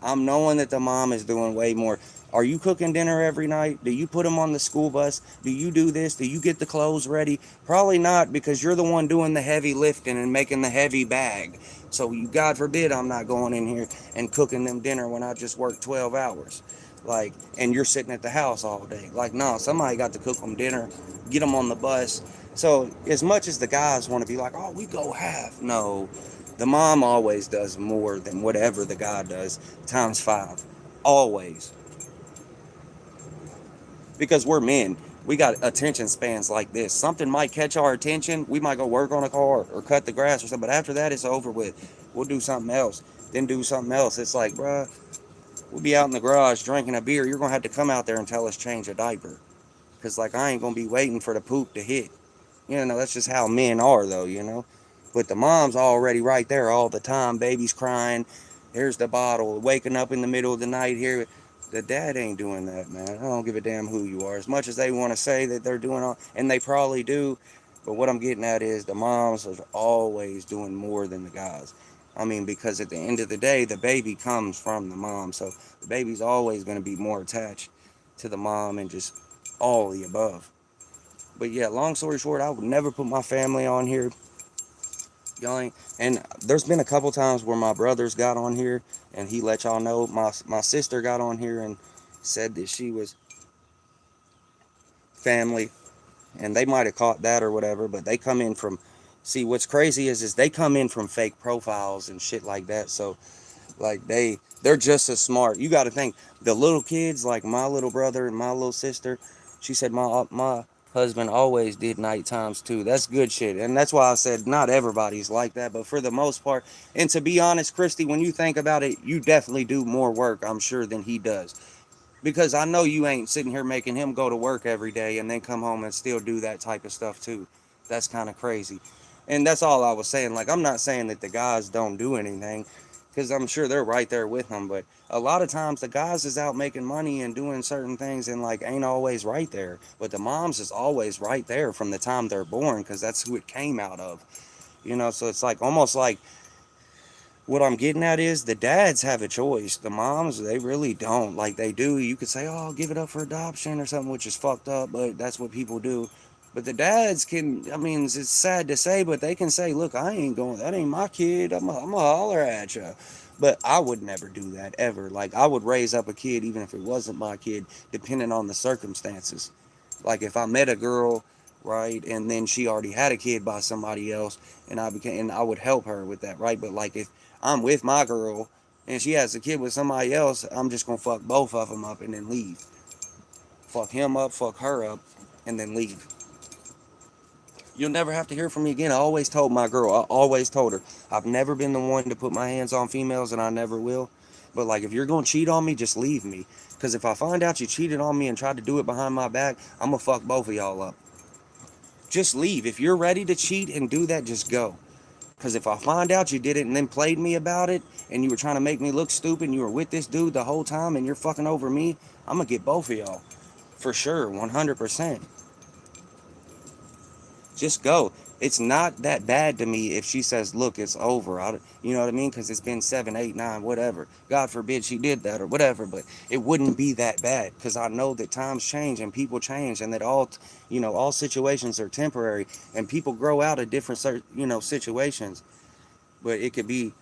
I'm knowing that the mom is doing way more. Are you cooking dinner every night? Do you put them on the school bus? Do you do this? Do you get the clothes ready? Probably not, because you're the one doing the heavy lifting and making the heavy bag. So God forbid I'm not going in here and cooking them dinner when I just work 12 hours. Like, and you're sitting at the house all day. Like, no, somebody got to cook them dinner, get them on the bus. So as much as the guys want to be like, oh, we go half. No, the mom always does more than whatever the guy does, times 5. Always. Because we're men. We got attention spans like this. Something might catch our attention. We might go work on a car or cut the grass or something. But after that, it's over with. We'll do something else. Then do something else. It's like, bruh, we'll be out in the garage drinking a beer. You're going to have to come out there and tell us change a diaper. Because, like, I ain't going to be waiting for the poop to hit. That's just how men are, though. But the mom's already right there all the time. Baby's crying. Here's the bottle. Waking up in the middle of the night here. The dad ain't doing that, man. I don't give a damn who you are. As much as they want to say that they're doing all, and they probably do, but what I'm getting at is the moms are always doing more than the guys. I mean, because at the end of the day, the baby comes from the mom. So the baby's always going to be more attached to the mom and just all the above. But yeah, long story short, I would never put my family on here. Y'all ain't, and there's been a couple times where my brothers got on here and he let y'all know. My sister got on here and said that she was family, and they might have caught that or whatever, but they come in from, see, what's crazy is they come in from fake profiles and shit like that. So like they're just as smart. You got to think, the little kids, like my little brother and my little sister, she said my husband always did night times too. That's good shit. And that's why I said not everybody's like that, but for the most part. And to be honest, Christy, when you think about it, you definitely do more work, I'm sure, than he does. Because I know you ain't sitting here making him go to work every day and then come home and still do that type of stuff too. That's kind of crazy. And that's all I was saying. Like, I'm not saying that the guys don't do anything, because I'm sure they're right there with them. But a lot of times the guys is out making money and doing certain things and like ain't always right there. But the moms is always right there from the time they're born, because that's who it came out of. So it's like almost like, what I'm getting at is the dads have a choice. The moms, they really don't. Like, they do. You could say, oh, give it up for adoption or something, which is fucked up, but that's what people do. But the dads can, I mean, it's sad to say, but they can say, look, I ain't going, that ain't my kid. I'm going to holler at you. But I would never do that, ever. Like, I would raise up a kid, even if it wasn't my kid, depending on the circumstances. Like, if I met a girl, right, and then she already had a kid by somebody else, and I would help her with that, right? But like, if I'm with my girl and she has a kid with somebody else, I'm just gonna fuck both of them up and then leave. Fuck him up, fuck her up, and then leave. You'll never have to hear from me again. I always told my girl, I always told her, I've never been the one to put my hands on females, and I never will. But like, if you're gonna cheat on me, just leave me. Because if I find out you cheated on me and tried to do it behind my back, I'm gonna fuck both of y'all up. Just leave. If you're ready to cheat and do that, just go. Because if I find out you did it and then played me about it, and you were trying to make me look stupid, and you were with this dude the whole time and you're fucking over me, I'm going to get both of y'all. For sure, 100%. Just go. It's not that bad to me if she says, look, it's over. You know what I mean? Because it's been 7, 8, 9, whatever. God forbid she did that or whatever, but it wouldn't be that bad, because I know that times change and people change, and that all situations are temporary, and people grow out of different, situations. But it could be,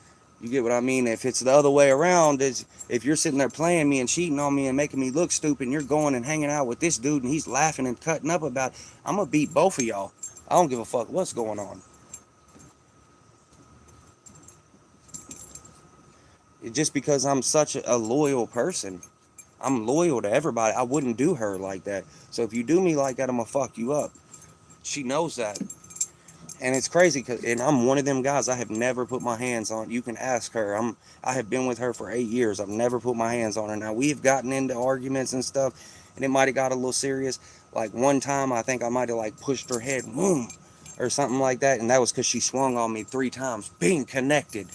you get what I mean? If it's the other way around, is if you're sitting there playing me and cheating on me and making me look stupid, and you're going and hanging out with this dude and he's laughing and cutting up about it, I'm going to beat both of y'all. I don't give a fuck what's going on. Just because I'm such a loyal person. I'm loyal to everybody. I wouldn't do her like that. So if you do me like that, I'm gonna fuck you up. She knows that. And it's crazy, and I'm one of them guys. I have never put my hands on. You can ask her. I have been with her for 8 years. I've never put my hands on her. Now we've gotten into arguments and stuff, and it might have got a little serious. Like one time, I think I might have like pushed her head, boom, or something like that, and that was because she swung on me 3 times. Being connected,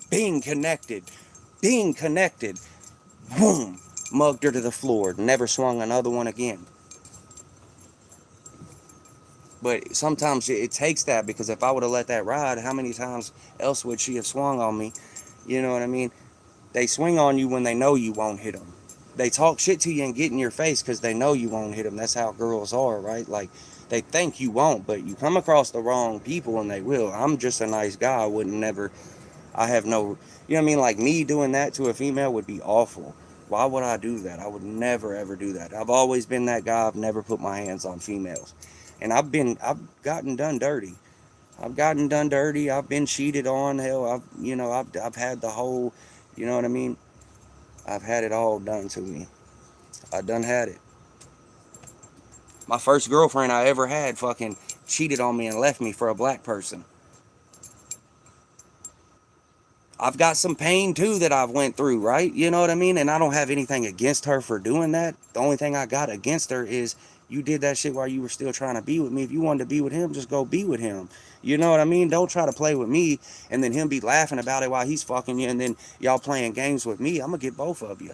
being connected, being connected. Boom, mugged her to the floor. Never swung another one again. But sometimes it takes that, because if I would have let that ride, how many times else would she have swung on me? You know what I mean? They swing on you when they know you won't hit them. They talk shit to you and get in your face because they know you won't hit them. That's how girls are, right? Like, they think you won't, but you come across the wrong people and they will. I'm just a nice guy. I wouldn't never, I have no, you know what I mean? Like, me doing that to a female would be awful. Why would I do that? I would never ever do that. I've always been that guy. I've never put my hands on females. And I've gotten done dirty. I've gotten done dirty. I've been cheated on. Hell, I've had the whole, you know what I mean? I've had it all done to me. I done had it. My first girlfriend I ever had fucking cheated on me and left me for a black person. I've got some pain too that I've went through, right? You know what I mean? And I don't have anything against her for doing that. The only thing I got against her is, you did that shit while you were still trying to be with me. If you wanted to be with him, just go be with him. You know what I mean? Don't try to play with me and then him be laughing about it while he's fucking you, and then y'all playing games with me. I'm gonna get both of you.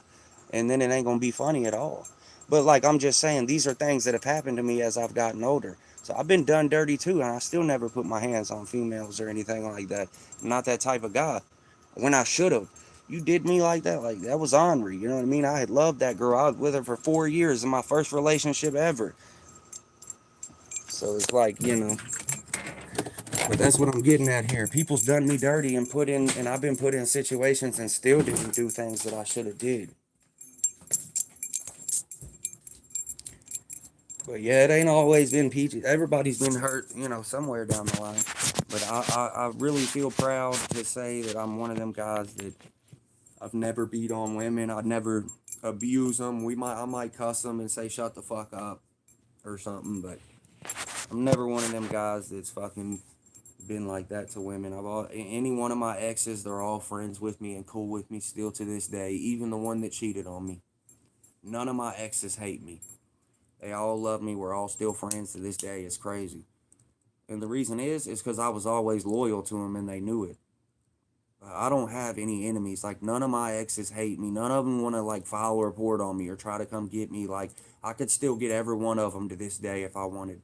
And then it ain't gonna be funny at all. But like, I'm just saying, these are things that have happened to me as I've gotten older. So I've been done dirty too, and I still never put my hands on females or anything like that. I'm not that type of guy. When I should have. You did me like that? Like, that was ornery. You know what I mean? I had loved that girl. I was with her for 4 years in my first relationship ever. So it's like, but that's what I'm getting at here. People's done me dirty and I've been put in situations and still didn't do things that I should have did. But yeah, it ain't always been peachy. Everybody's been hurt, somewhere down the line. But I really feel proud to say that I'm one of them guys that I've never beat on women. I'd never abuse them. I might cuss them and say shut the fuck up or something, but I'm never one of them guys that's fucking been like that to women. Any one of my exes, they're all friends with me and cool with me still to this day. Even the one that cheated on me. None of my exes hate me. They all love me. We're all still friends to this day. It's crazy. And the reason is because I was always loyal to them and they knew it. I don't have any enemies. Like, none of my exes hate me. None of them want to, like, file a report on me or try to come get me. Like, I could still get every one of them to this day if I wanted.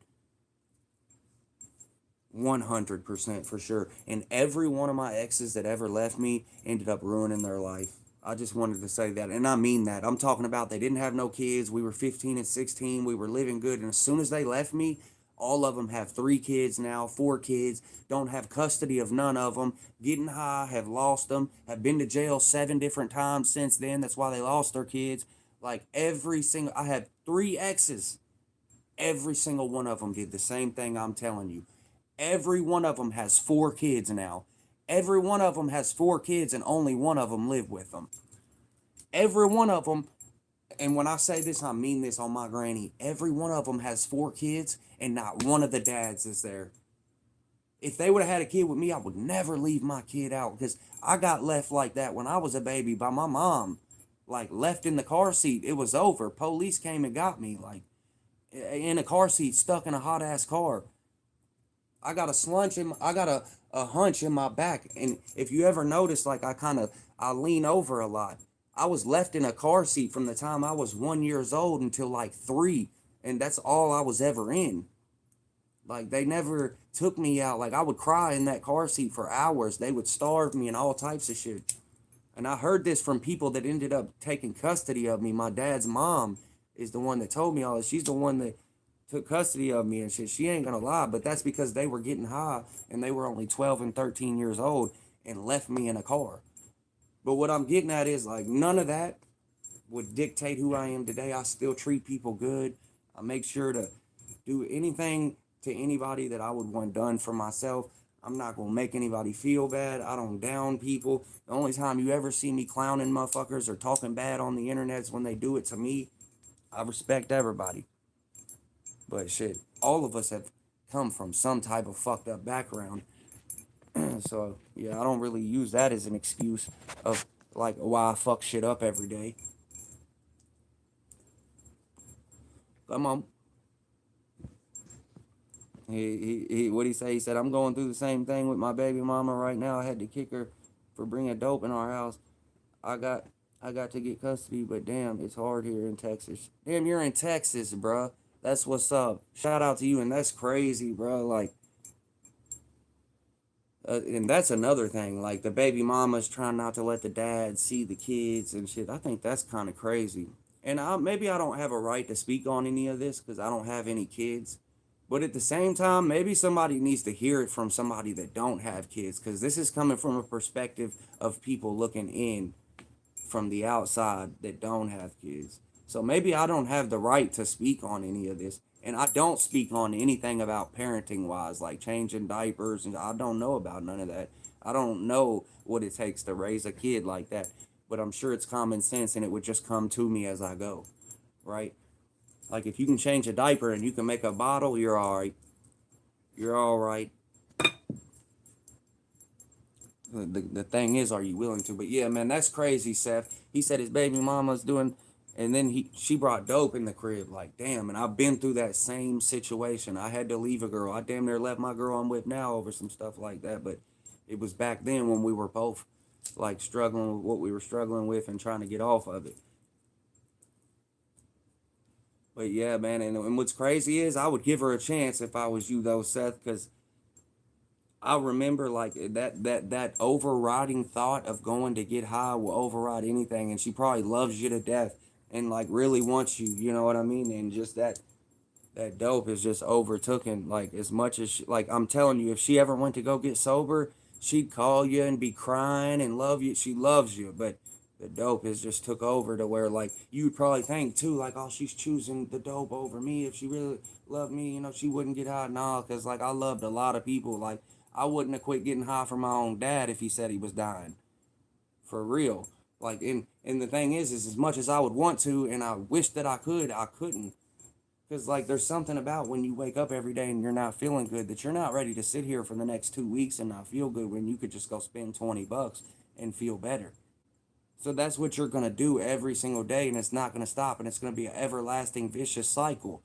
100% for sure. And every one of my exes that ever left me ended up ruining their life. I just wanted to say that. And I mean that. I'm talking about they didn't have no kids. We were 15 and 16. We were living good. And as soon as they left me, all of them have 3 kids now, 4 kids, don't have custody of none of them, getting high, have lost them, have been to jail 7 different times since then. That's why they lost their kids. Like, I had 3 exes. Every single one of them did the same thing I'm telling you. Every one of them has 4 kids now. Every one of them has 4 kids and only one of them lived with them. Every one of them, and when I say this, I mean this on my granny. Every one of them has 4 kids and not one of the dads is there. If they would have had a kid with me, I would never leave my kid out, because I got left like that when I was a baby by my mom. Like, left in the car seat. It was over. Police came and got me, like, in a car seat, stuck in a hot ass car. I got a hunch in my back, and if you ever notice, like, I lean over a lot. I was left in a car seat from the time I was 1 years old until like 3, and that's all I was ever in. Like, they never took me out. Like, I would cry in that car seat for hours. They would starve me and all types of shit. And I heard this from people that ended up taking custody of me. My dad's mom is the one that told me all this. She's the one that took custody of me and shit. She ain't gonna lie, but that's because they were getting high and they were only 12 and 13 years old and left me in a car. But what I'm getting at is, like, none of that would dictate who I am today. I still treat people good. I make sure to do anything to anybody that I would want done for myself. I'm not gonna make anybody feel bad. I don't down people. The only time you ever see me clowning motherfuckers or talking bad on the internet is when they do it to me. I respect everybody. But shit, all of us have come from some type of fucked up background. So yeah, I don't really use that as an excuse of like why I fuck shit up every day. Come on. He what he say? He said, I'm going through the same thing with my baby mama right now. I had to kick her for bringing dope in our house. I got I got to get custody, but damn, it's hard here in Texas. Damn, you're in Texas, bruh. That's what's up. Shout out to you, and that's crazy, bro. Like, and that's another thing. Like the baby mama's trying not to let the dad see the kids and shit. I think that's kind of crazy. And maybe I don't have a right to speak on any of this because I don't have any kids. But at the same time, maybe somebody needs to hear it from somebody that don't have kids because this is coming from a perspective of people looking in from the outside that don't have kids. So maybe I don't have the right to speak on any of this. And I don't speak on anything about parenting wise, like changing diapers, and I don't know about none of that. I don't know what it takes to raise a kid like that. But I'm sure it's common sense and it would just come to me as I go, right? Like if you can change a diaper and you can make a bottle, you're all right. You're all right. The thing is, are you willing to? But yeah, man, that's crazy, Seth. He said his baby mama's doing, and then she brought dope in the crib. Like, damn, and I've been through that same situation. I had to leave a girl. I damn near left my girl I'm with now over some stuff like that. But it was back then when we were both like struggling with what we were struggling with and trying to get off of it. But yeah, man, and what's crazy is I would give her a chance if I was you though, Seth, because I remember like that overriding thought of going to get high will override anything, and she probably loves you to death and like really wants you. You know what I mean? And just that dope is just overtaken. Like as much as like I'm telling you, if she ever went to go get sober, she'd call you and be crying and love you. She loves you, but the dope has just took over to where like you'd probably think too, like oh she's choosing the dope over me. If she really loved me, you know she wouldn't get high. Nah, cause like I loved a lot of people. Like I wouldn't have quit getting high for my own dad if he said he was dying for real. Like and the thing is as much as I would want to and I wish that I could, I couldn't. Because, like, there's something about when you wake up every day and you're not feeling good that you're not ready to sit here for the next 2 weeks and not feel good when you could just go spend $20 and feel better. So that's what you're going to do every single day, and it's not going to stop, and it's going to be an everlasting vicious cycle.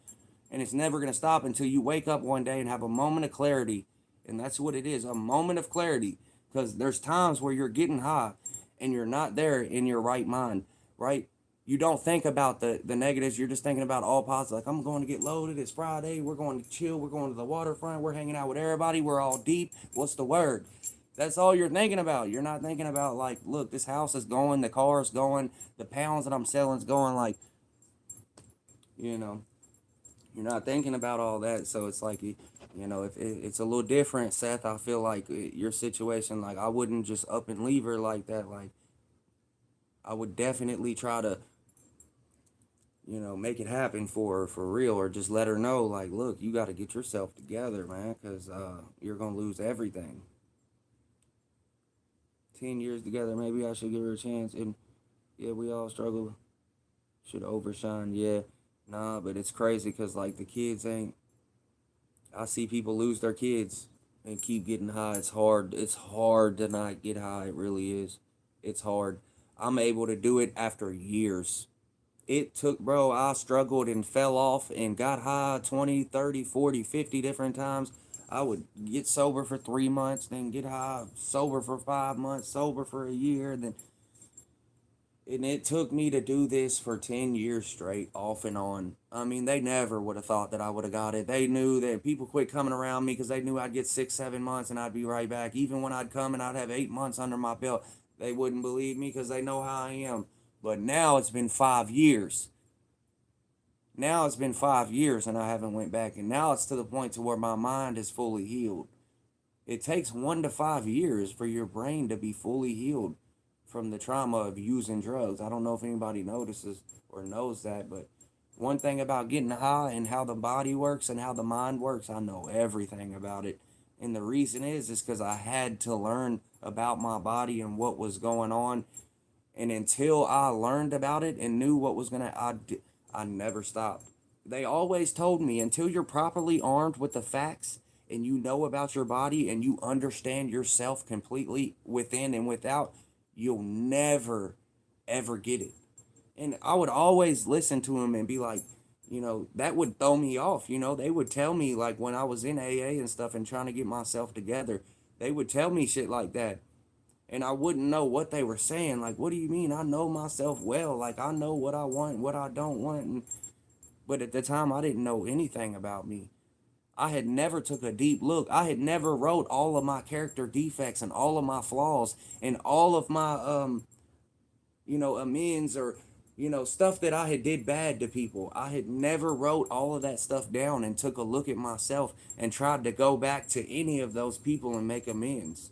And it's never going to stop until you wake up one day and have a moment of clarity. And that's what it is, a moment of clarity. Because there's times where you're getting high and you're not there in your right mind, right? You don't think about the negatives. You're just thinking about all positive. Like, I'm going to get loaded. It's Friday. We're going to chill. We're going to the waterfront. We're hanging out with everybody. We're all deep. What's the word? That's all you're thinking about. You're not thinking about, like, look, this house is going, the car is going, the pounds that I'm selling is going. Like, you know, you're not thinking about all that. So it's like, if it's a little different, Seth. I feel like your situation, like, I wouldn't just up and leave her like that. Like, I would definitely try to make it happen for her for real, or just let her know, like, look, you got to get yourself together, man, because you're going to lose everything. 10 years together, maybe I should give her a chance. And yeah, we all struggle, should overshine, yeah. Nah, but it's crazy because, like, the kids ain't, I see people lose their kids and keep getting high. It's hard to not get high. It really is. It's hard. I'm able to do it after years. It took, bro, I struggled and fell off and got high 20, 30, 40, 50 different times. I would get sober for 3 months, then get high, sober for 5 months, sober for a year, then and it took me to do this for 10 years straight, off and on. I mean, they never would have thought that I would have got it. They knew that people quit coming around me because they knew I'd get 6, 7 months and I'd be right back. Even when I'd come and I'd have 8 months under my belt, they wouldn't believe me because they know how I am. But now it's been 5 years. Now it's been 5 years and I haven't went back. And now it's to the point to where my mind is fully healed. It takes 1 to 5 years for your brain to be fully healed from the trauma of using drugs. I don't know if anybody notices or knows that, but one thing about getting high and how the body works and how the mind works, I know everything about it. And the reason is because I had to learn about my body and what was going on. And until I learned about it and knew what was I never stopped. They always told me until you're properly armed with the facts and you know about your body and you understand yourself completely within and without, you'll never ever get it. And I would always listen to them and be like, that would throw me off. They would tell me, like, when I was in AA and stuff and trying to get myself together, they would tell me shit like that. And I wouldn't know what they were saying. Like, what do you mean? I know myself well. Like, I know what I want, what I don't want. But at the time, I didn't know anything about me. I had never took a deep look. I had never wrote all of my character defects and all of my flaws and all of my amends, or stuff that I had did bad to people. I had never wrote all of that stuff down and took a look at myself and tried to go back to any of those people and make amends.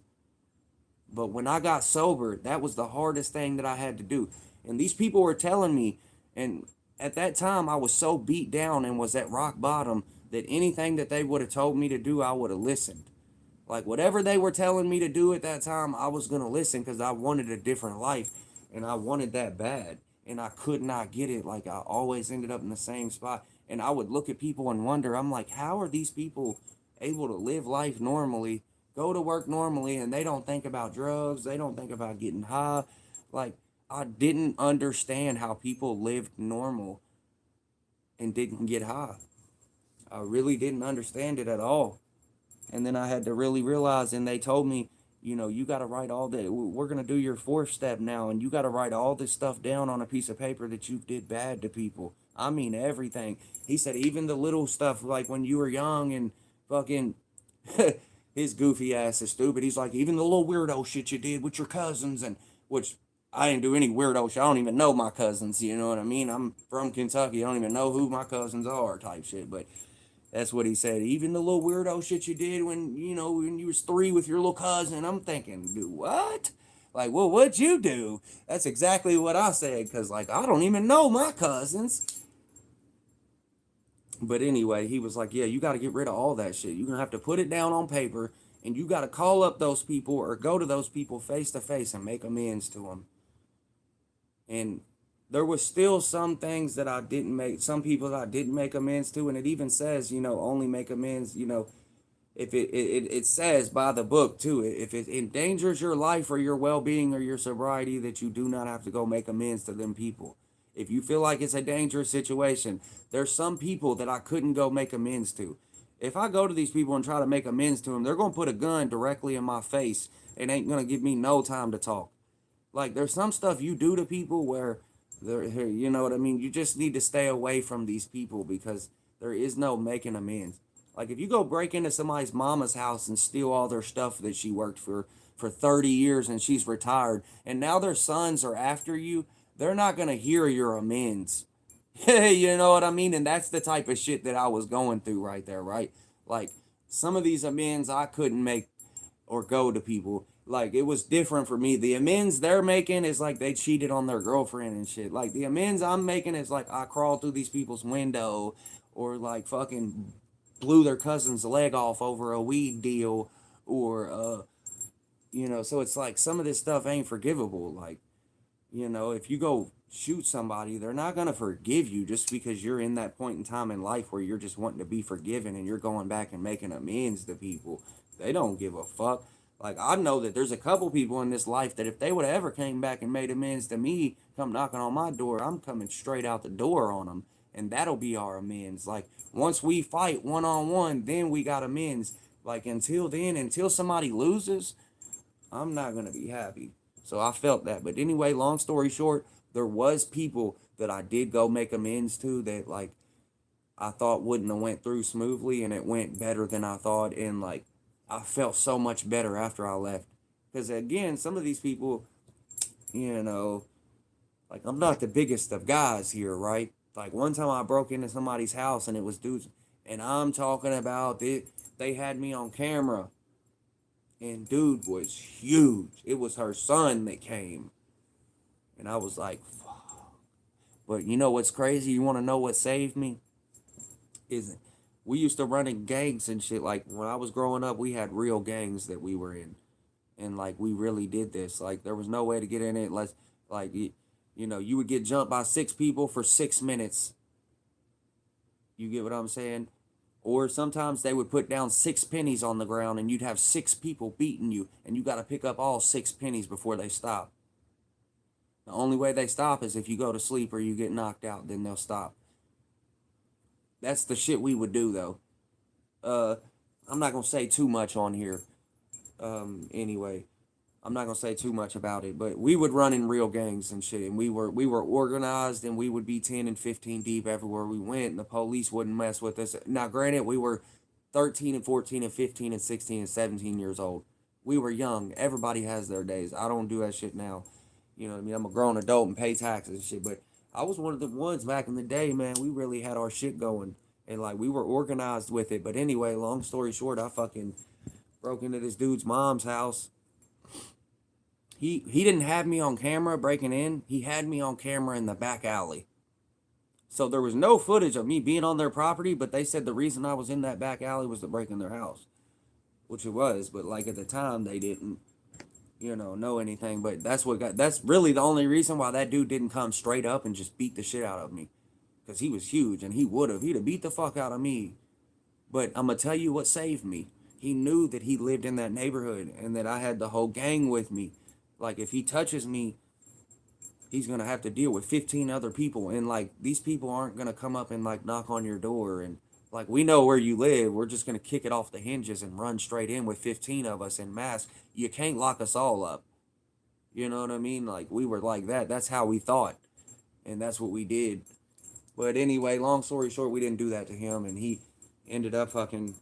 But when I got sober, that was the hardest thing that I had to do. And these people were telling me, and at that time I was so beat down and was at rock bottom that anything that they would have told me to do, I would have listened. Like, whatever they were telling me to do at that time, I was going to listen because I wanted a different life and I wanted that bad. And I could not get it. Like, I always ended up in the same spot. And I would look at people and wonder, I'm like, how are these people able to live life normally, go to work normally, and they don't think about drugs, they don't think about getting high? Like, I didn't understand how people lived normal and didn't get high. I really didn't understand it at all. And then I had to really realize, and they told me, you got to write all that. We're going to do your fourth step now, and you got to write all this stuff down on a piece of paper that you did bad to people. I mean, everything. He said, even the little stuff, like when you were young and fucking, his goofy ass is stupid. He's like, even the little weirdo shit you did with your cousins, and which I didn't do any weirdo shit. I don't even know my cousins, you know what I mean? I'm from Kentucky. I don't even know who my cousins are type shit, but that's what he said. Even the little weirdo shit you did when you was 3 with your little cousin. I'm thinking, do what? Like, well, what'd you do? That's exactly what I said, because, like, I don't even know my cousins. But anyway, he was like, yeah, you got to get rid of all that shit. You're going to have to put it down on paper, and you got to call up those people or go to those people face to face and make amends to them. And there was still some things that I didn't make, some people that I didn't make amends to, and it even says, only make amends, if it says by the book too, if it endangers your life or your well-being or your sobriety, that you do not have to go make amends to them people. If you feel like it's a dangerous situation, there's some people that I couldn't go make amends to. If I go to these people and try to make amends to them, they're going to put a gun directly in my face and ain't going to give me no time to talk. Like, there's some stuff you do to people where you know what I mean? You just need to stay away from these people because there is no making amends. Like, if you go break into somebody's mama's house and steal all their stuff that she worked for 30 years and she's retired, and now their sons are after you, they're not going to hear your amends. You know what I mean? And that's the type of shit that I was going through right there, right? Like, some of these amends I couldn't make or go to people. Like, it was different for me. The amends they're making is like they cheated on their girlfriend and shit. Like, the amends I'm making is like I crawled through these people's window, or like fucking blew their cousin's leg off over a weed deal, or so it's like some of this stuff ain't forgivable. Like, if you go shoot somebody, they're not gonna forgive you just because you're in that point in time in life where you're just wanting to be forgiven and you're going back and making amends to people. They don't give a fuck. Like, I know that there's a couple people in this life that if they would have ever came back and made amends to me, come knocking on my door, I'm coming straight out the door on them. And that'll be our amends. Like, once we fight one-on-one, then we got amends. Like, until then, until somebody loses, I'm not going to be happy. So I felt that. But anyway, long story short, there was people that I did go make amends to that, like, I thought wouldn't have went through smoothly, and it went better than I thought. And, like, I felt so much better after I left. Because, again, some of these people, like, I'm not the biggest of guys here, right? Like, one time I broke into somebody's house and it was dudes, and I'm talking about it. They had me on camera, and dude was huge. It was her son that came. And I was like, fuck. But you know what's crazy? You want to know what saved me? Is we used to run in gangs and shit. Like when I was growing up, we had real gangs that we were in, and like we really did this. Like there was no way to get in it unless like you would get jumped by 6 people for 6 minutes. You get what I'm saying? Or sometimes they would put down 6 pennies on the ground and you'd have 6 people beating you and you got to pick up all 6 pennies before they stop. The only way they stop is if you go to sleep or you get knocked out, then they'll stop. That's the shit we would do though. Uh, I'm not gonna say too much on here. Anyway, I'm not gonna say too much about it, but we would run in real gangs and shit, and we were organized, and we would be 10 and 15 deep everywhere we went, and the police wouldn't mess with us. Now, granted, we were 13 and 14 and 15 and 16 and 17 years old. We were young. Everybody has their days. I don't do that shit now. You know what I mean? I'm a grown adult and pay taxes and shit, but I was one of the ones back in the day, man. We really had our shit going, and like we were organized with it. But anyway, long story short, I fucking broke into this dude's mom's house. He didn't have me on camera breaking in. He had me on camera in the back alley. So there was no footage of me being on their property, but they said the reason I was in that back alley was to break in their house, which it was. But like at the time, they didn't, know anything. But that's really the only reason why that dude didn't come straight up and just beat the shit out of me, because he was huge and he'd have beat the fuck out of me. But I'm gonna tell you what saved me. He knew that he lived in that neighborhood and that I had the whole gang with me. Like if he touches me, he's gonna have to deal with 15 other people, and like these people aren't gonna come up and like knock on your door and like we know where you live. We're just gonna kick it off the hinges and run straight in with 15 of us in mask. You can't lock us all up. You know what I mean? Like we were like that. That's how we thought, and that's what we did. But anyway, long story short, we didn't do that to him, and he ended up fucking,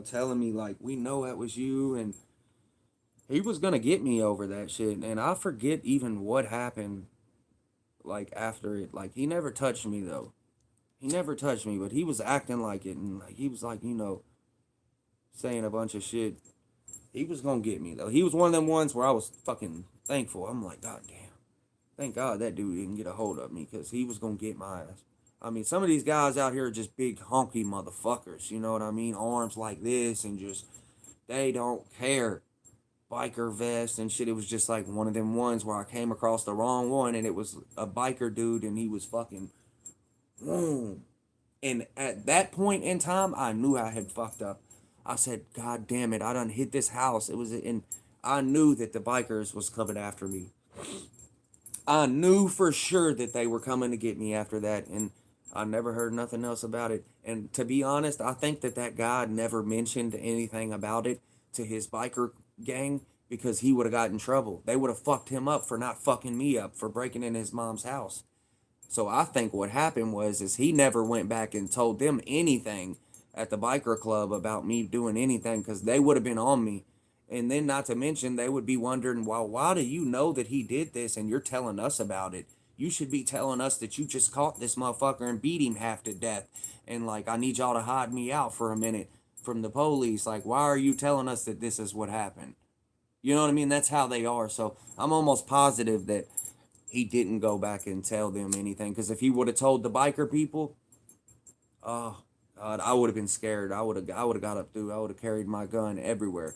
telling me like we know that was you, and he was gonna get me over that shit, and I forget even what happened. Like after it, like he never touched me though. He never touched me, but he was acting like it, and like he was like, saying a bunch of shit. He was gonna get me though. He was one of them ones where I was fucking thankful. I'm like, God damn, thank God that dude didn't get a hold of me, because he was gonna get my ass. I mean, some of these guys out here are just big honky motherfuckers. You know what I mean? Arms like this, and just they don't care. Biker vest and shit. It was just like one of them ones where I came across the wrong one, and it was a biker dude, and he was fucking boom. And at that point in time, I knew I had fucked up. I said, God damn it, I done hit this house. It was, and I knew that the bikers was coming after me. I knew for sure that they were coming to get me after that, and I never heard nothing else about it. And to be honest, I think that guy never mentioned anything about it to his biker gang, because he would have got in trouble. They would have fucked him up for not fucking me up for breaking in his mom's house. So I think what happened was is he never went back and told them anything at the biker club about me doing anything, because they would have been on me. And then not to mention, they would be wondering, well, why do you know that he did this and you're telling us about it? You should be telling us that you just caught this motherfucker and beat him half to death. And like, I need y'all to hide me out for a minute from the police. Like, why are you telling us that this is what happened? You know what I mean? That's how they are. So I'm almost positive that he didn't go back and tell them anything. Because if he would have told the biker people, oh God, I would have been scared. I would have got up through. I would have carried my gun everywhere.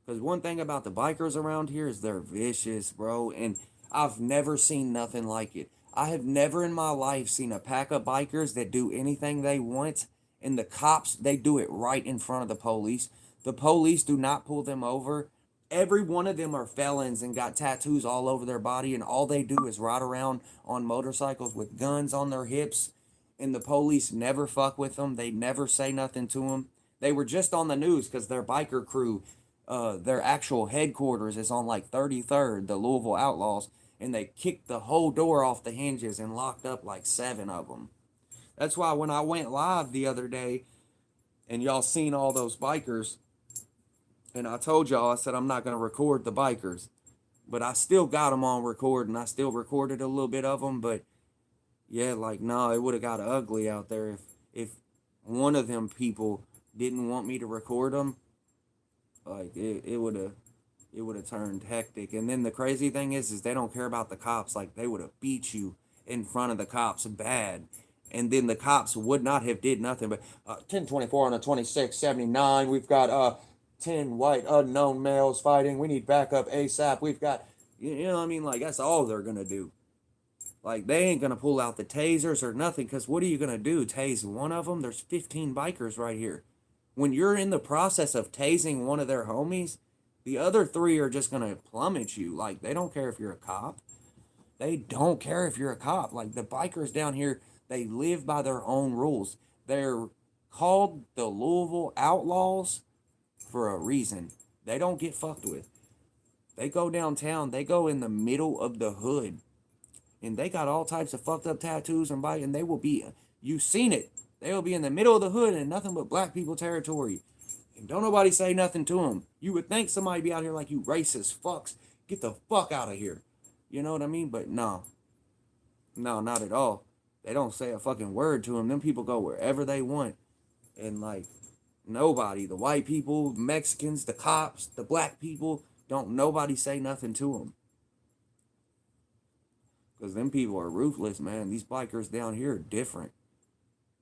Because one thing about the bikers around here is they're vicious, bro. And I've never seen nothing like it. I have never in my life seen a pack of bikers that do anything they want. And the cops, they do it right in front of the police. The police do not pull them over. Every one of them are felons and got tattoos all over their body. And all they do is ride around on motorcycles with guns on their hips. And the police never fuck with them. They never say nothing to them. They were just on the news because their biker crew, their actual headquarters is on like 33rd, the Louisville Outlaws, and they kicked the whole door off the hinges and locked up like 7 of them. That's why when I went live the other day and y'all seen all those bikers, and I told y'all, I said I'm not going to record the bikers, but I still got them on record, and I still recorded a little bit of them. But yeah, like, no, it would have got ugly out there if one of them people didn't want me to record them. Like it would have turned hectic. And then the crazy thing is they don't care about the cops. Like they would have beat you in front of the cops bad. and then the cops would not have did nothing. But 1024 on a 2679. We've got 10 white unknown males fighting. We need backup ASAP. We've got, you know what I mean? Like, that's all they're going to do. Like, they ain't going to pull out the tasers or nothing, because what are you going to do? Tase one of them? There's 15 bikers right here. When you're in the process of tasing one of their homies, the other three are just going to plummet you. Like, they don't care if you're a cop. They don't care if you're a cop. Like, the bikers down here, they live by their own rules. They're called the Louisville Outlaws for a reason. They don't get fucked with. They go downtown. They go in the middle of the hood. And they got all types of fucked up tattoos and bike. And they will be, you've seen it. They will be in the middle of the hood and nothing but black people territory. And don't nobody say nothing to them. You would think somebody be out here like, you racist fucks. Get the fuck out of here. You know what I mean? But no. No, not at all. They don't say a fucking word to them. Them people go wherever they want. And like, nobody, the white people, Mexicans, the cops, the black people, don't nobody say nothing to them. Because them people are ruthless, man. These bikers down here are different.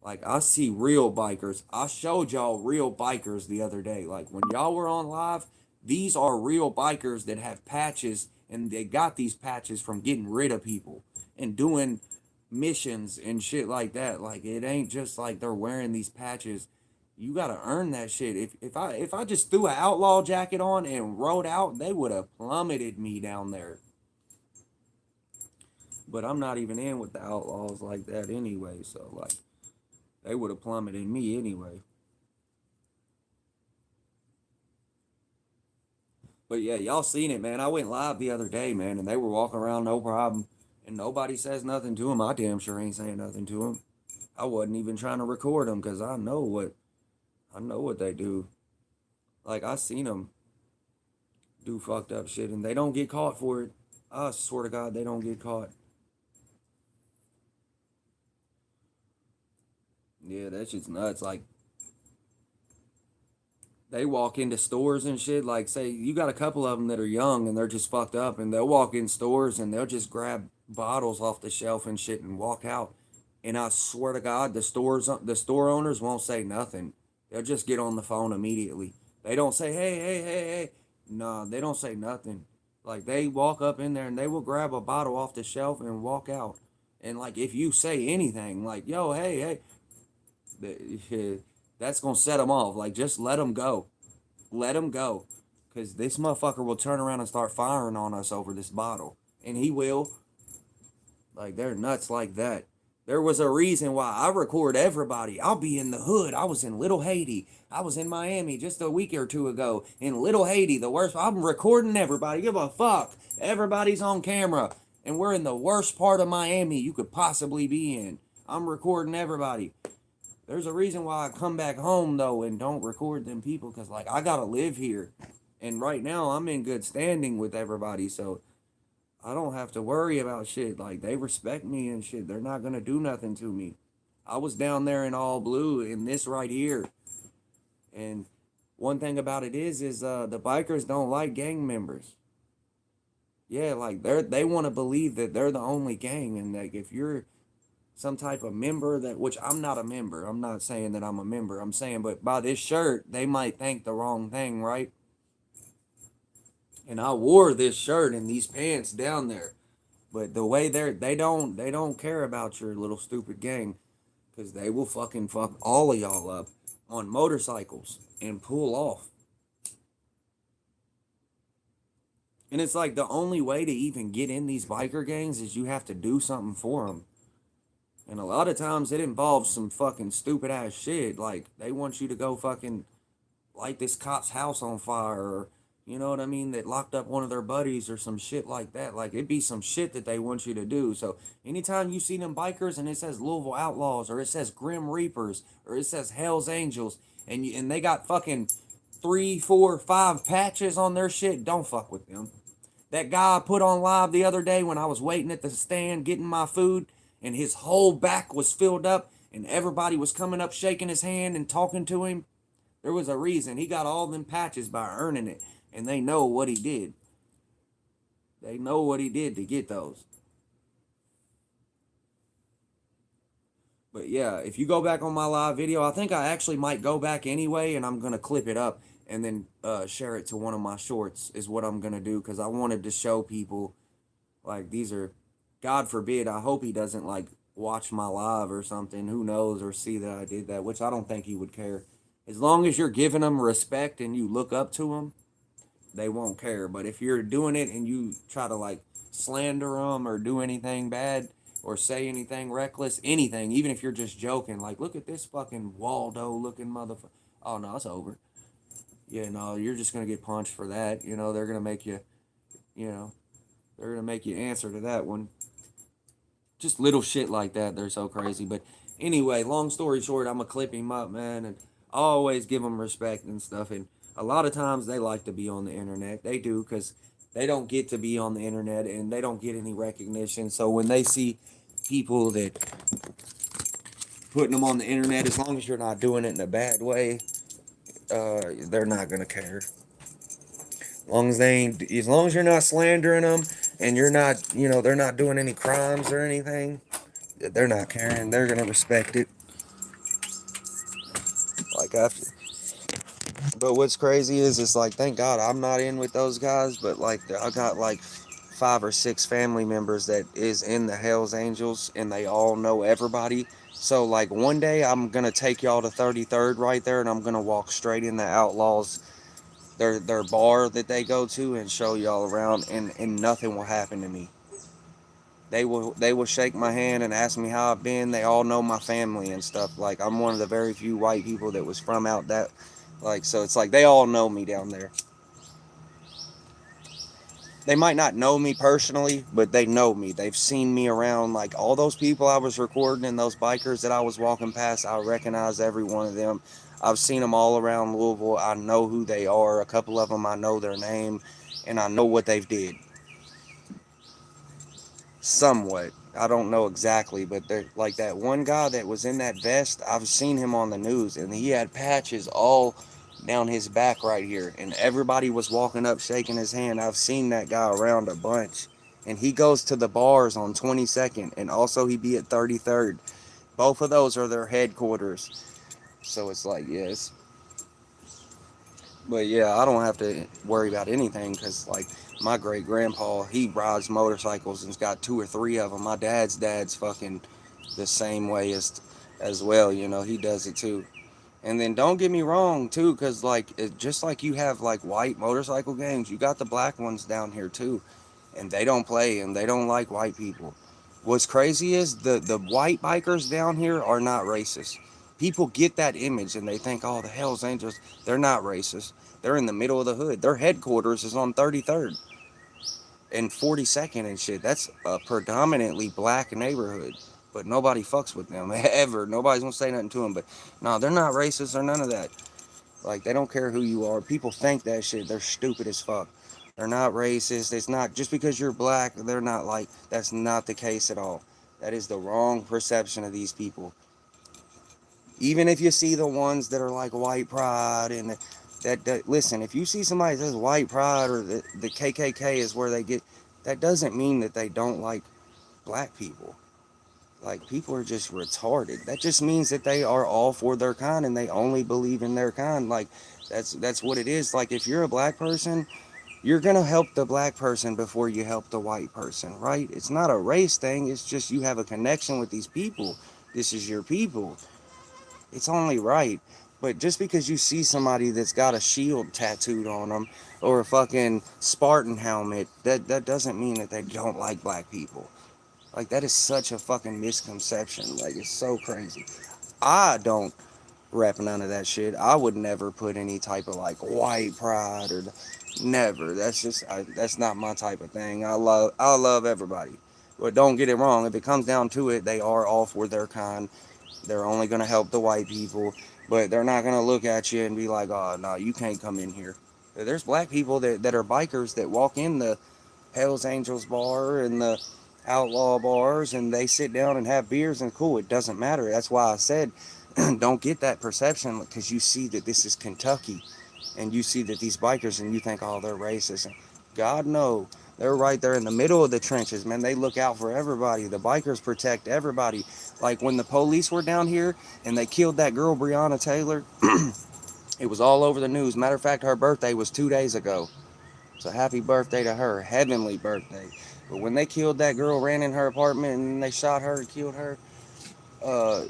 Like, I see real bikers. I showed y'all real bikers the other day. Like, when y'all were on live, these are real bikers that have patches, and they got these patches from getting rid of people and doing missions and shit like that. Like, it ain't just like they're wearing these patches. You gotta earn that shit. If I just threw an outlaw jacket on and rode out, they would have plummeted me down there. But I'm not even in with the outlaws like that anyway, so like, they would have plummeted me anyway. But yeah, y'all seen it, man. I went live the other day, man, and they were walking around no problem, and nobody says nothing to them. I damn sure ain't saying nothing to them. I wasn't even trying to record them because I know what they do. Like, I seen them do fucked up shit, and they don't get caught for it. I swear to God, they don't get caught. Yeah, that shit's nuts. Like, they walk into stores and shit. Like, say you got a couple of them that are young and they're just fucked up, and they'll walk in stores and they'll just grab bottles off the shelf and shit and walk out. And I swear to God, the store owners won't say nothing. They'll just get on the phone immediately. They don't say, hey, hey, hey, hey. No, they don't say nothing. Like, they walk up in there and they will grab a bottle off the shelf and walk out. And like, if you say anything, like, yo, hey, hey, that's gonna set them off. Like, just let them go. Let him go. Because this motherfucker will turn around and start firing on us over this bottle. And he will. Like, they're nuts like that. There was a reason why I record everybody. I'll be in the hood. I was in Little Haiti. I was in Miami just a week or two ago. In Little Haiti, the worst. I'm recording everybody. Give a fuck. Everybody's on camera. And we're in the worst part of Miami you could possibly be in. I'm recording everybody. There's a reason why I come back home, though, and don't record them people. Because, like, I got to live here. And right now, I'm in good standing with everybody. So, I don't have to worry about shit. Like, they respect me and shit. They're not going to do nothing to me. I was down there in all blue in this right here. And one thing about it is the bikers don't like gang members. Yeah, like, they want to believe that they're the only gang. And, like, if you're some type of member that, which I'm not a member. I'm not saying that I'm a member. I'm saying, but by this shirt, they might think the wrong thing, right? And I wore this shirt and these pants down there. But the way they don't care about your little stupid gang, because they will fucking fuck all of y'all up on motorcycles and pull off. And it's like the only way to even get in these biker gangs is you have to do something for them. And a lot of times it involves some fucking stupid ass shit. Like, they want you to go fucking light this cop's house on fire, or, you know what I mean, that locked up one of their buddies or some shit like that. Like, it'd be some shit that they want you to do. So anytime you see them bikers and it says Louisville Outlaws, or it says Grim Reapers, or it says Hell's Angels, and they got fucking 3, 4, 5 patches on their shit, don't fuck with them. That guy I put on live the other day when I was waiting at the stand getting my food, and his whole back was filled up, and everybody was coming up shaking his hand and talking to him. There was a reason. He got all them patches by earning it, and they know what he did. They know what he did to get those. But yeah, if you go back on my live video, I think I actually might go back anyway, and I'm gonna clip it up and then share it to one of my shorts. Is what I'm gonna do because I wanted to show people like these are, God forbid, I hope he doesn't like watch my live or something. Who knows, or see that I did that, which I don't think he would care. As long as you're giving them respect and you look up to them, they won't care. But if you're doing it and you try to like slander them or do anything bad or say anything reckless, anything, even if you're just joking, like, look at this fucking Waldo looking motherfucker. Oh, no, it's over. Yeah, no, you're just going to get punched for that. You know, they're going to make you, you know, they're going to make you answer to that one. Just little shit like that. They're so crazy. But anyway, long story short, I'm going to clip him up, man. And I always give them respect and stuff. And a lot of times they like to be on the internet. They do because they don't get to be on the internet and they don't get any recognition. So when they see people that putting them on the internet, as long as you're not doing it in a bad way, they're not gonna care. As long as you're not slandering them and you're not, they're not doing any crimes or anything, they're not caring. They're gonna respect it. Like after, but what's crazy is it's like, thank God I'm not in with those guys. But like, I got like 5 or 6 family members that is in the Hells Angels, and they all know everybody. So like one day I'm gonna take y'all to 33rd right there, and I'm gonna walk straight in the Outlaws their bar that they go to and show y'all around, and nothing will happen to me. They will shake my hand and ask me how I've been. They all know my family and stuff. Like I'm one of the very few white people that was from out that, like, so it's like they all know me down there. They might not know me personally, but they know me. They've seen me around. Like all those people I was recording and those bikers that I was walking past, I recognize every one of them. I've seen them all around Louisville. I know who they are. A couple of them I know their name, and I know what they've did. Somewhat. I don't know exactly, but they're like that one guy that was in that vest. I've seen him on the news, and he had patches all down his back right here, and everybody was walking up shaking his hand. I've seen that guy around a bunch, and he goes to the bars on 22nd, and also he be at 33rd. Both of those are their headquarters. So it's like, yes. But yeah, I don't have to worry about anything because, like, my great grandpa, he rides motorcycles and's got 2 or 3 of them. My dad's fucking the same way as well. He does it too. And then don't get me wrong too, because like just like you have like white motorcycle gangs, you got the black ones down here too, and they don't play and they don't like white people. What's crazy is the white bikers down here are not racist. People get that image and they think, oh, the Hells Angels, they're not racist. They're in the middle of the hood. Their headquarters is on 33rd and 42nd and shit. That's a predominantly black neighborhood, but nobody fucks with them ever. Nobody's gonna say nothing to them. But no, they're not racist or none of that. Like, they don't care who you are. People think that shit. They're stupid as fuck. They're not racist. It's not just because you're black, they're not like, that's not the case at all. That is the wrong perception of these people. Even if you see the ones that are like white pride and that listen, if you see somebody that says white pride or the KKK is where they get, that doesn't mean that they don't like black people. Like, people are just retarded. That just means that they are all for their kind and they only believe in their kind. Like, that's what it is. Like, if you're a black person, you're gonna help the black person before you help the white person, right? It's not a race thing. It's just you have a connection with these people. This is your people. It's only right. But just because you see somebody that's got a shield tattooed on them or a fucking Spartan helmet, that doesn't mean that they don't like black people. Like, that is such a fucking misconception. Like, it's so crazy. I don't rep none of that shit. I would never put any type of like white pride or never. That's not my type of thing. I love everybody. But don't get it wrong. If it comes down to it, they are all for their kind. They're only gonna help the white people, but they're not gonna look at you and be like, "Oh no, you can't come in here." There's black people that are bikers that walk in the Hells Angels bar and the outlaw bars, and they sit down and have beers and cool. It doesn't matter. That's why I said don't get that perception, because you see that this is Kentucky and you see that these bikers and you think, oh, they're racist. And God, no. They're right there in the middle of the trenches, man. They look out for everybody. The bikers protect everybody. Like when the police were down here and they killed that girl, Breonna Taylor, it was all over the news. Matter of fact, her birthday was 2 days ago. So happy birthday to her, heavenly birthday. But when they killed that girl, ran in her apartment and they shot her and killed her,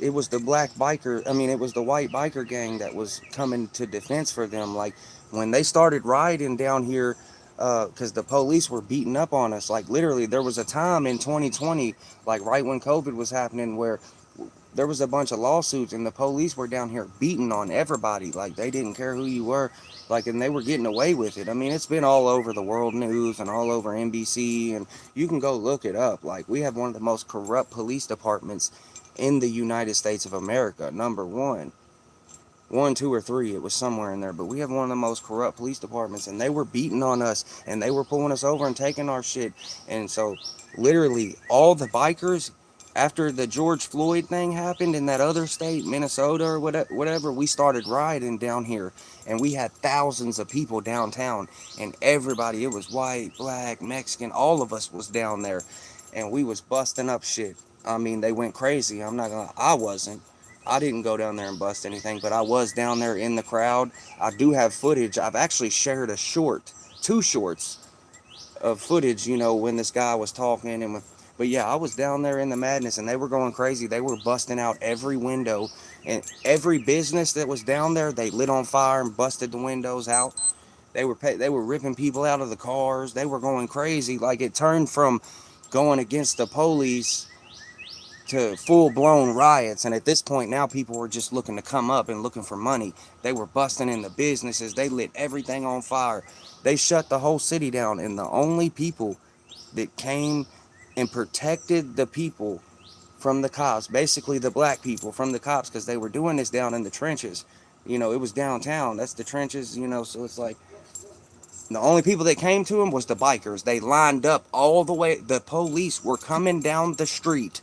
it was the black biker. I mean, it was the white biker gang that was coming to defense for them. Like when they started rioting down here, because the police were beating up on us. Like literally, there was a time in 2020, like right when COVID was happening, where there was a bunch of lawsuits and the police were down here beating on everybody. Like they didn't care who you were, like, and they were getting away with it. I mean, it's been all over the world news and all over NBC, and you can go look it up. Like, we have one of the most corrupt police departments in the United States of America. Number one, two, or three, it was somewhere in there, but we have one of the most corrupt police departments, and they were beating on us and they were pulling us over and taking our shit. And so literally all the bikers, after the George Floyd thing happened in that other state, Minnesota or whatever, we started rioting down here, and we had thousands of people downtown, and everybody, it was white, black, Mexican, all of us was down there, and we was busting up shit. I mean, they went crazy. I wasn't. I didn't go down there and bust anything, but I was down there in the crowd. I do have footage. I've actually shared two shorts of footage, when this guy was talking but yeah, I was down there in the madness and they were going crazy. They were busting out every window and every business that was down there. They lit on fire and busted the windows out. They were ripping people out of the cars. They were going crazy. Like it turned from going against the police to full-blown riots, and at this point now people were just looking to come up and looking for money. They were busting in the businesses. They lit everything on fire. They shut the whole city down, and the only people that came and protected the people from the cops, basically the black people from the cops, because they were doing this down in the trenches. It was downtown. That's the trenches, so it's like the only people that came to them was the bikers. They lined up all the way. The police were coming down the street.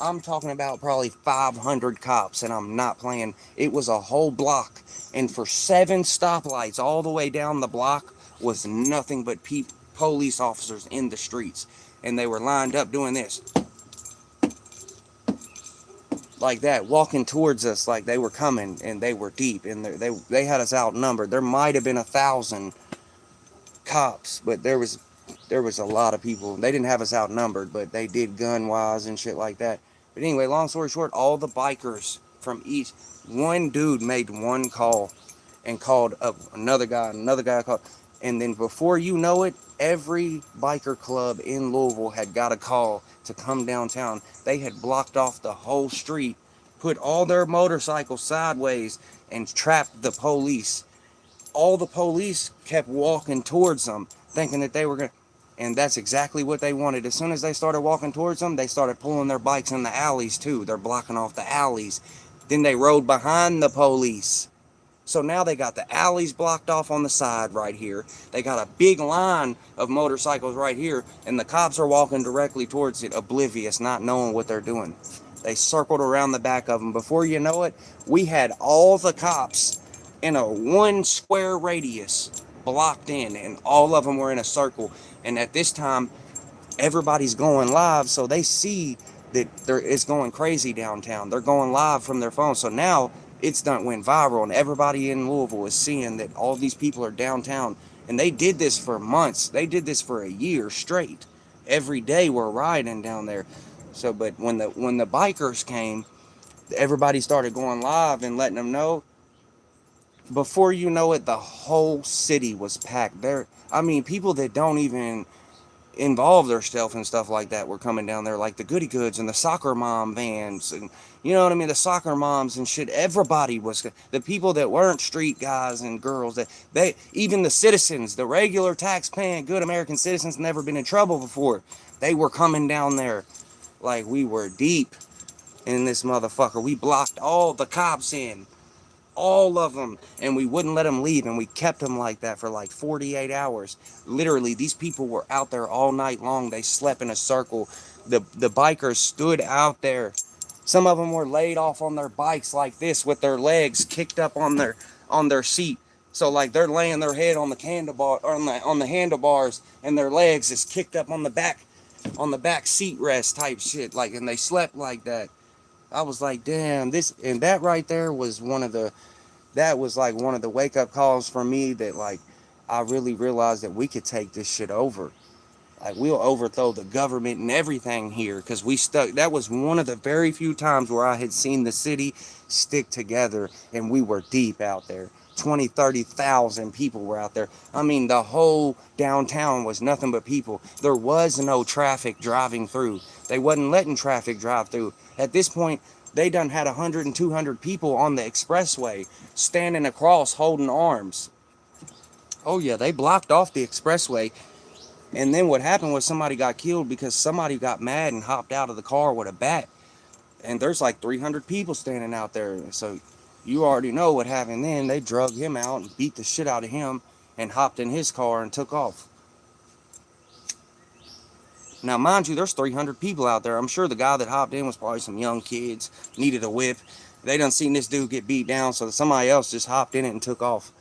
I'm talking about probably 500 cops, and I'm not playing. It was a whole block, and for 7 stoplights all the way down the block was nothing but police officers in the streets, and they were lined up doing this, like that, walking towards us like they were coming, and they were deep, and they had us outnumbered. There might have been 1,000 cops, but there was a lot of people. They didn't have us outnumbered, but they did gun-wise and shit like that. But anyway, long story short, all the bikers from each, one dude made one call and called up another guy called, and then before you know it, every biker club in Louisville had got a call to come downtown. They had blocked off the whole street, put all their motorcycles sideways, and trapped the police. All the police kept walking towards them, thinking that they were going to, and that's exactly what they wanted. As soon as they started walking towards them, they started pulling their bikes in the alleys too. They're blocking off the alleys. Then they rode behind the police. So now they got the alleys blocked off on the side right here. They got a big line of motorcycles right here, and the cops are walking directly towards it, oblivious, not knowing what they're doing. They circled around the back of them. Before you know it, we had all the cops in a 1 square radius blocked in, and all of them were in a circle. And at this time, everybody's going live, so they see that it's going crazy downtown. They're going live from their phone. So now it's went viral, and everybody in Louisville is seeing that all these people are downtown. And they did this for months. They did this for a year straight. Every day we're riding down there. So, but when the bikers came, everybody started going live and letting them know. Before you know it, the whole city was packed. I mean, people that don't even involve themselves and stuff like that were coming down there, like the Goody Goods and the soccer mom vans, and you know what I mean, the soccer moms and shit. Everybody was, the people that weren't street guys and girls, even the citizens, the regular tax-paying good American citizens, never been in trouble before. They were coming down there like we were deep in this motherfucker. We blocked all the cops in. All of them, and we wouldn't let them leave, and we kept them like that for like 48 hours. Literally, these people were out there all night long. They slept in a circle. The bikers stood out there. Some of them were laid off on their bikes like this with their legs kicked up on their seat, So like they're laying their head on the handlebar or on the handlebars, and their legs is kicked up on the back seat rest type shit. Like, and they slept like that. I was like, damn, this and that right there was that was like one of the wake up calls for me that like I really realized that we could take this shit over. Like we'll overthrow the government and everything here because we stuck. That was one of the very few times where I had seen the city stick together and we were deep out there. 20, 30,000 people were out there. I mean, the whole downtown was nothing but people. There was no traffic driving through. They wasn't letting traffic drive through. At this point, they done had 100 and 200 people on the expressway standing across holding arms. Oh yeah, they blocked off the expressway, and then what happened was somebody got killed because somebody got mad and hopped out of the car with a bat. And there's like 300 people standing out there. So you already know what happened then. They drug him out and beat the shit out of him and hopped in his car and took off. Now, mind you, there's 300 people out there. I'm sure the guy that hopped in was probably some young kids, needed a whip. They done seen this dude get beat down, so somebody else just hopped in it and took off.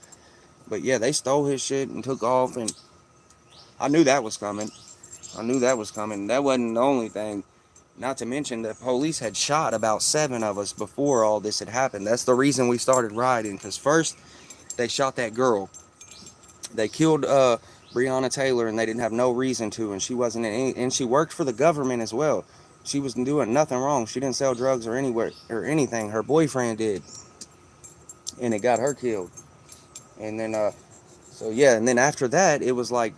But yeah, they stole his shit and took off, and I knew that was coming. I knew that was coming. That wasn't the only thing. Not to mention the police had shot about 7 of us before all this had happened. That's the reason we started rioting. Because first, they shot that girl. They killed Breonna Taylor, and they didn't have no reason to. And she wasn't in any, and she worked for the government as well. She wasn't doing nothing wrong. She didn't sell drugs or anywhere or anything. Her boyfriend did, and it got her killed. And then so yeah, and then after that, it was like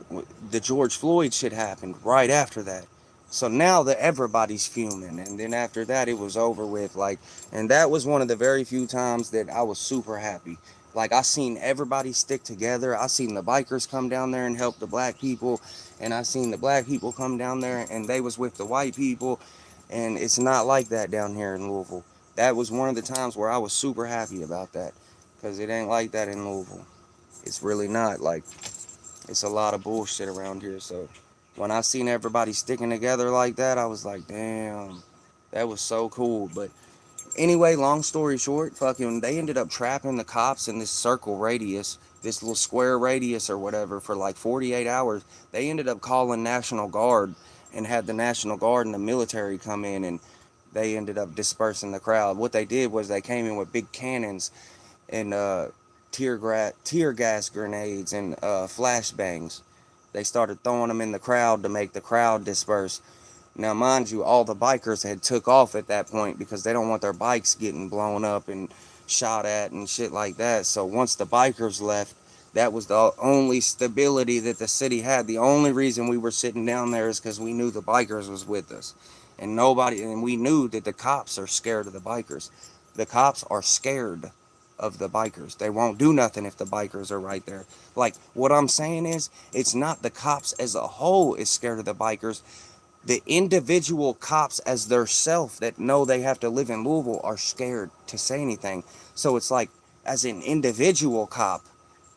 the George Floyd shit happened right after that. So now that everybody's fuming, and then after that, it was over with. Like, and that was one of the very few times that I was super happy. Like, I seen everybody stick together. I seen the bikers come down there and help the black people, and I seen the black people come down there and they was with the white people, and it's not like that down here in Louisville. That was one of the times where I was super happy about that, because it ain't like that in Louisville. It's really not. Like, it's a lot of bullshit around here. So when I seen everybody sticking together like that, I was like, damn, that was so cool. But anyway, long story short, fucking they ended up trapping the cops in this circle radius, this little square radius or whatever, for like 48 hours. They ended up calling National Guard and had the National Guard and the military come in, and they ended up dispersing the crowd. What they did was they came in with big cannons and tear gas grenades and flashbangs. They started throwing them in the crowd to make the crowd disperse. Now, mind you, all the bikers had took off at that point because they don't want their bikes getting blown up and shot at and shit like that. So once the bikers left, that was the only stability that the city had. The only reason we were sitting down there is because we knew the bikers was with us. And we knew that the cops are scared of the bikers. The cops are scared of the bikers. They won't do nothing if the bikers are right there. Like, what I'm saying is, it's not the cops as a whole is scared of the bikers. The individual cops as their self that know they have to live in Louisville are scared to say anything. So it's like, as an individual cop,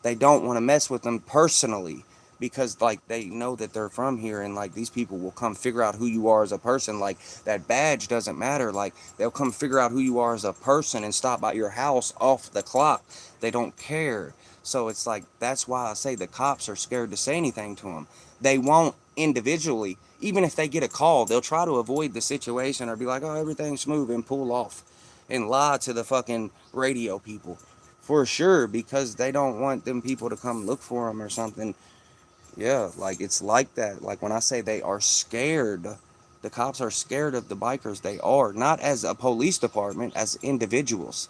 they don't want to mess with them personally, because like they know that they're from here, and like these people will come figure out who you are as a person. Like, that badge doesn't matter. Like, they'll come figure out who you are as a person and stop by your house off the clock. They don't care. So it's like, that's why I say the cops are scared to say anything to them. They won't individually. Even if they get a call, they'll try to avoid the situation or be like, oh, everything's smooth, and pull off and lie to the fucking radio people. For sure, because they don't want them people to come look for them or something. Yeah, like, it's like that. Like, when I say they are scared, the cops are scared of the bikers. They are. Not as a police department, as individuals.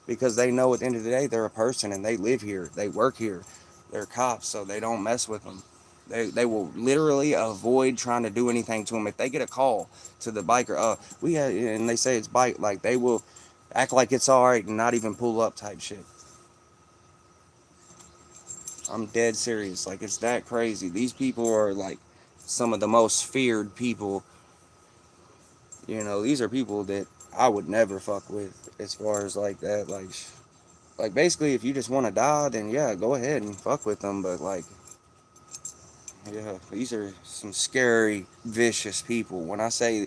Because they know at the end of the day, they're a person and they live here. They work here. They're cops, so they don't mess with them. They will literally avoid trying to do anything to them. If they get a call to the biker, and they say it's bike, like, they will act like it's all right and not even pull up type shit. I'm dead serious. Like, it's that crazy. These people are like some of the most feared people. You know, these are people that I would never fuck with as far as like that. Like basically, if you just want to die, then yeah, go ahead and fuck with them. But like, yeah, these are some scary, vicious people. When I say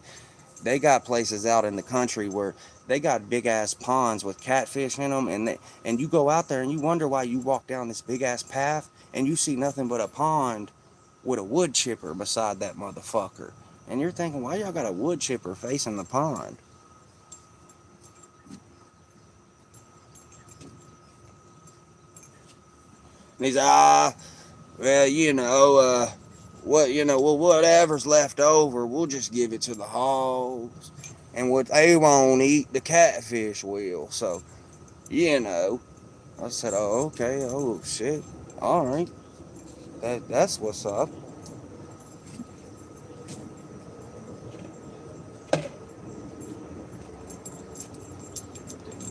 they got places out in the country where they got big ass ponds with catfish in them, and you go out there and you wonder why you walk down this big ass path and you see nothing but a pond with a wood chipper beside that motherfucker. And you're thinking, why y'all got a wood chipper facing the pond? And he's, well, well, whatever's left over, we'll just give it to the hogs. And what they won't eat, the catfish will. So, I said, oh, okay, oh, shit. All right. That's what's up.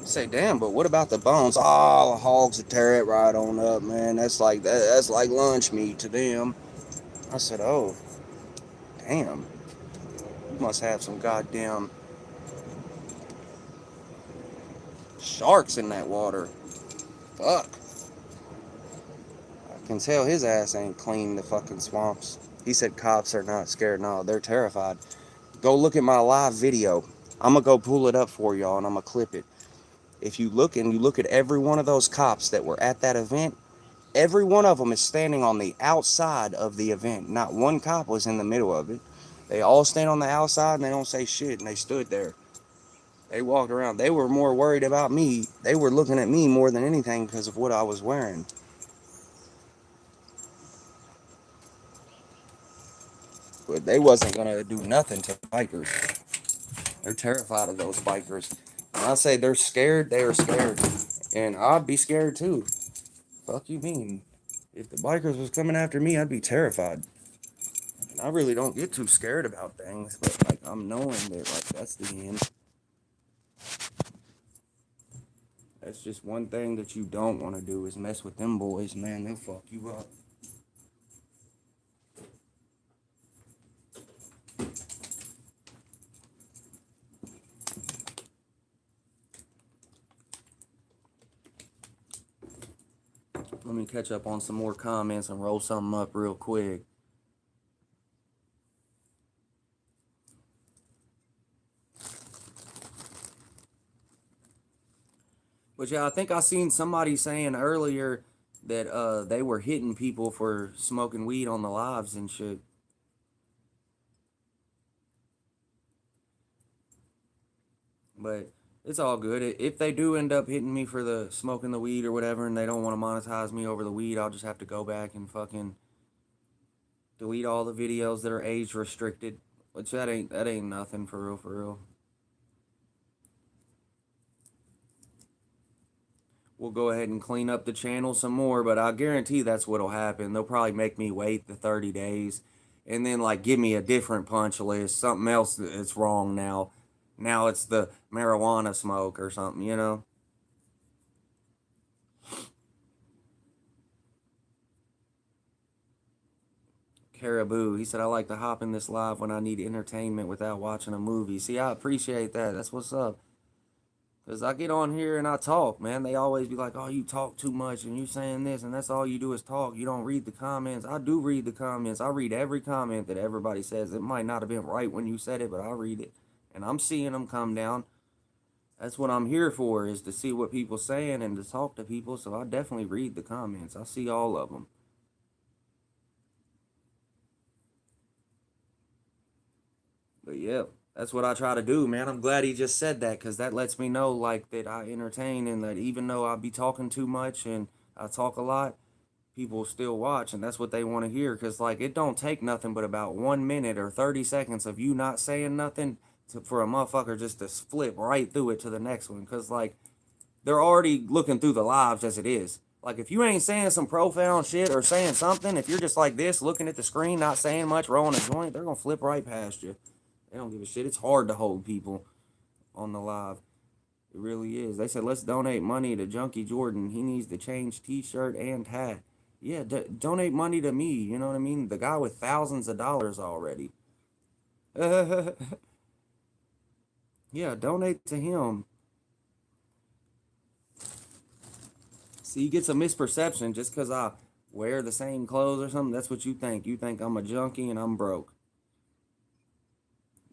Say, damn, but what about the bones? Oh, the hogs will tear it right on up, man. That's like lunch meat to them. I said, oh, damn. You must have some goddamn sharks in that water. Fuck. I can tell his ass ain't cleaned the fucking swamps. He said cops are not scared. No, they're terrified. Go look at my live video. I'm gonna go pull it up for y'all and I'm gonna clip it. If you look and you look at every one of those cops that were at that event, every one of them is standing on the outside of the event. Not one cop was in the middle of it. They all stand on the outside and they don't say shit, and they stood there. They walked around. They were more worried about me. They were looking at me more than anything because of what I was wearing. But they wasn't gonna do nothing to bikers. They're terrified of those bikers. When I say they're scared, they are scared. And I'd be scared too. Fuck you mean? If the bikers was coming after me, I'd be terrified. And I really don't get too scared about things, but like I'm knowing that like that's the end. That's just one thing that you don't want to do is mess with them boys, man. They'll fuck you up. Let me catch up on some more comments and roll something up real quick. But yeah, I think I seen somebody saying earlier that they were hitting people for smoking weed on the lives and shit. But it's all good. If they do end up hitting me for the smoking the weed or whatever, and they don't want to monetize me over the weed, I'll just have to go back and fucking delete all the videos that are age restricted. Which that ain't nothing for real, for real. We'll go ahead and clean up the channel some more, but I guarantee that's what'll happen. They'll probably make me wait the 30 days and then like give me a different punch list, something else that's wrong now. Now it's the marijuana smoke or something, you know? Caribou, he said, I like to hop in this live when I need entertainment without watching a movie. See, I appreciate that. That's what's up. Because I get on here and I talk, man. They always be like, oh, you talk too much and you saying this and that's all you do is talk. You don't read the comments. I do read the comments. I read every comment that everybody says. It might not have been right when you said it, but I read it. And I'm seeing them come down. That's what I'm here for, is to see what people saying and to talk to people. So I definitely read the comments. I see all of them. But yeah, that's what I try to do, man. I'm glad he just said that because that lets me know like that I entertain and that even though I be talking too much and I talk a lot, people still watch and that's what they want to hear because like it don't take nothing but about 1 minute or 30 seconds of you not saying nothing for a motherfucker just to flip right through it to the next one because like they're already looking through the lives as it is. Like if you ain't saying some profound shit or saying something, if you're just like this looking at the screen not saying much, rolling a joint, they're gonna flip right past you. They don't give a shit. It's hard to hold people on the live. It really is. They said, let's donate money to Junkie Jordan. He needs to change t-shirt and hat. Yeah, donate money to me. You know what I mean? The guy with thousands of dollars already. Yeah, donate to him. See, you get some misperception just because I wear the same clothes or something. That's what you think. You think I'm a junkie and I'm broke.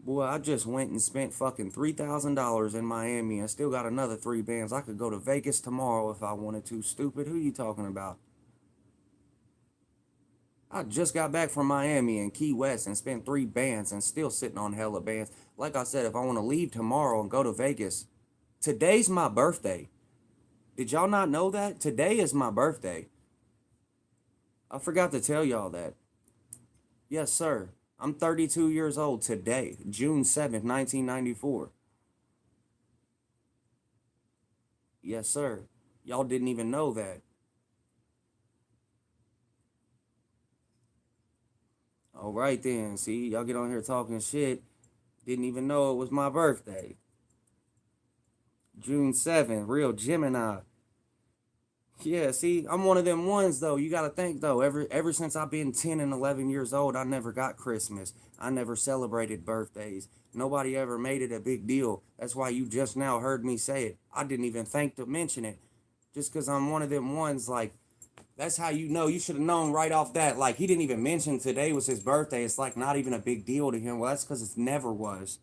Boy, I just went and spent fucking $3,000 in Miami and still got another 3 bands. I could go to Vegas tomorrow if I wanted to. Stupid. Who you talking about? I just got back from Miami and Key West and spent 3 bands and still sitting on hella bands. Like I said, if I want to leave tomorrow and go to Vegas, today's my birthday. Did y'all not know that? Today is my birthday. I forgot to tell y'all that. Yes, sir. I'm 32 years old today, June 7th, 1994. Yes, sir. Y'all didn't even know that. All right then. See, y'all get on here talking shit. Didn't even know it was my birthday. June 7th, real Gemini. Yeah, see, I'm one of them ones though. You gotta think though. Ever since I've been 10 and 11 years old, I never got Christmas. I never celebrated birthdays. Nobody ever made it a big deal. That's why you just now heard me say it. I didn't even think to mention it. Just because I'm one of them ones, like, that's how you know. You should have known right off that. Like, he didn't even mention today was his birthday. It's like not even a big deal to him. Well, that's because it never was.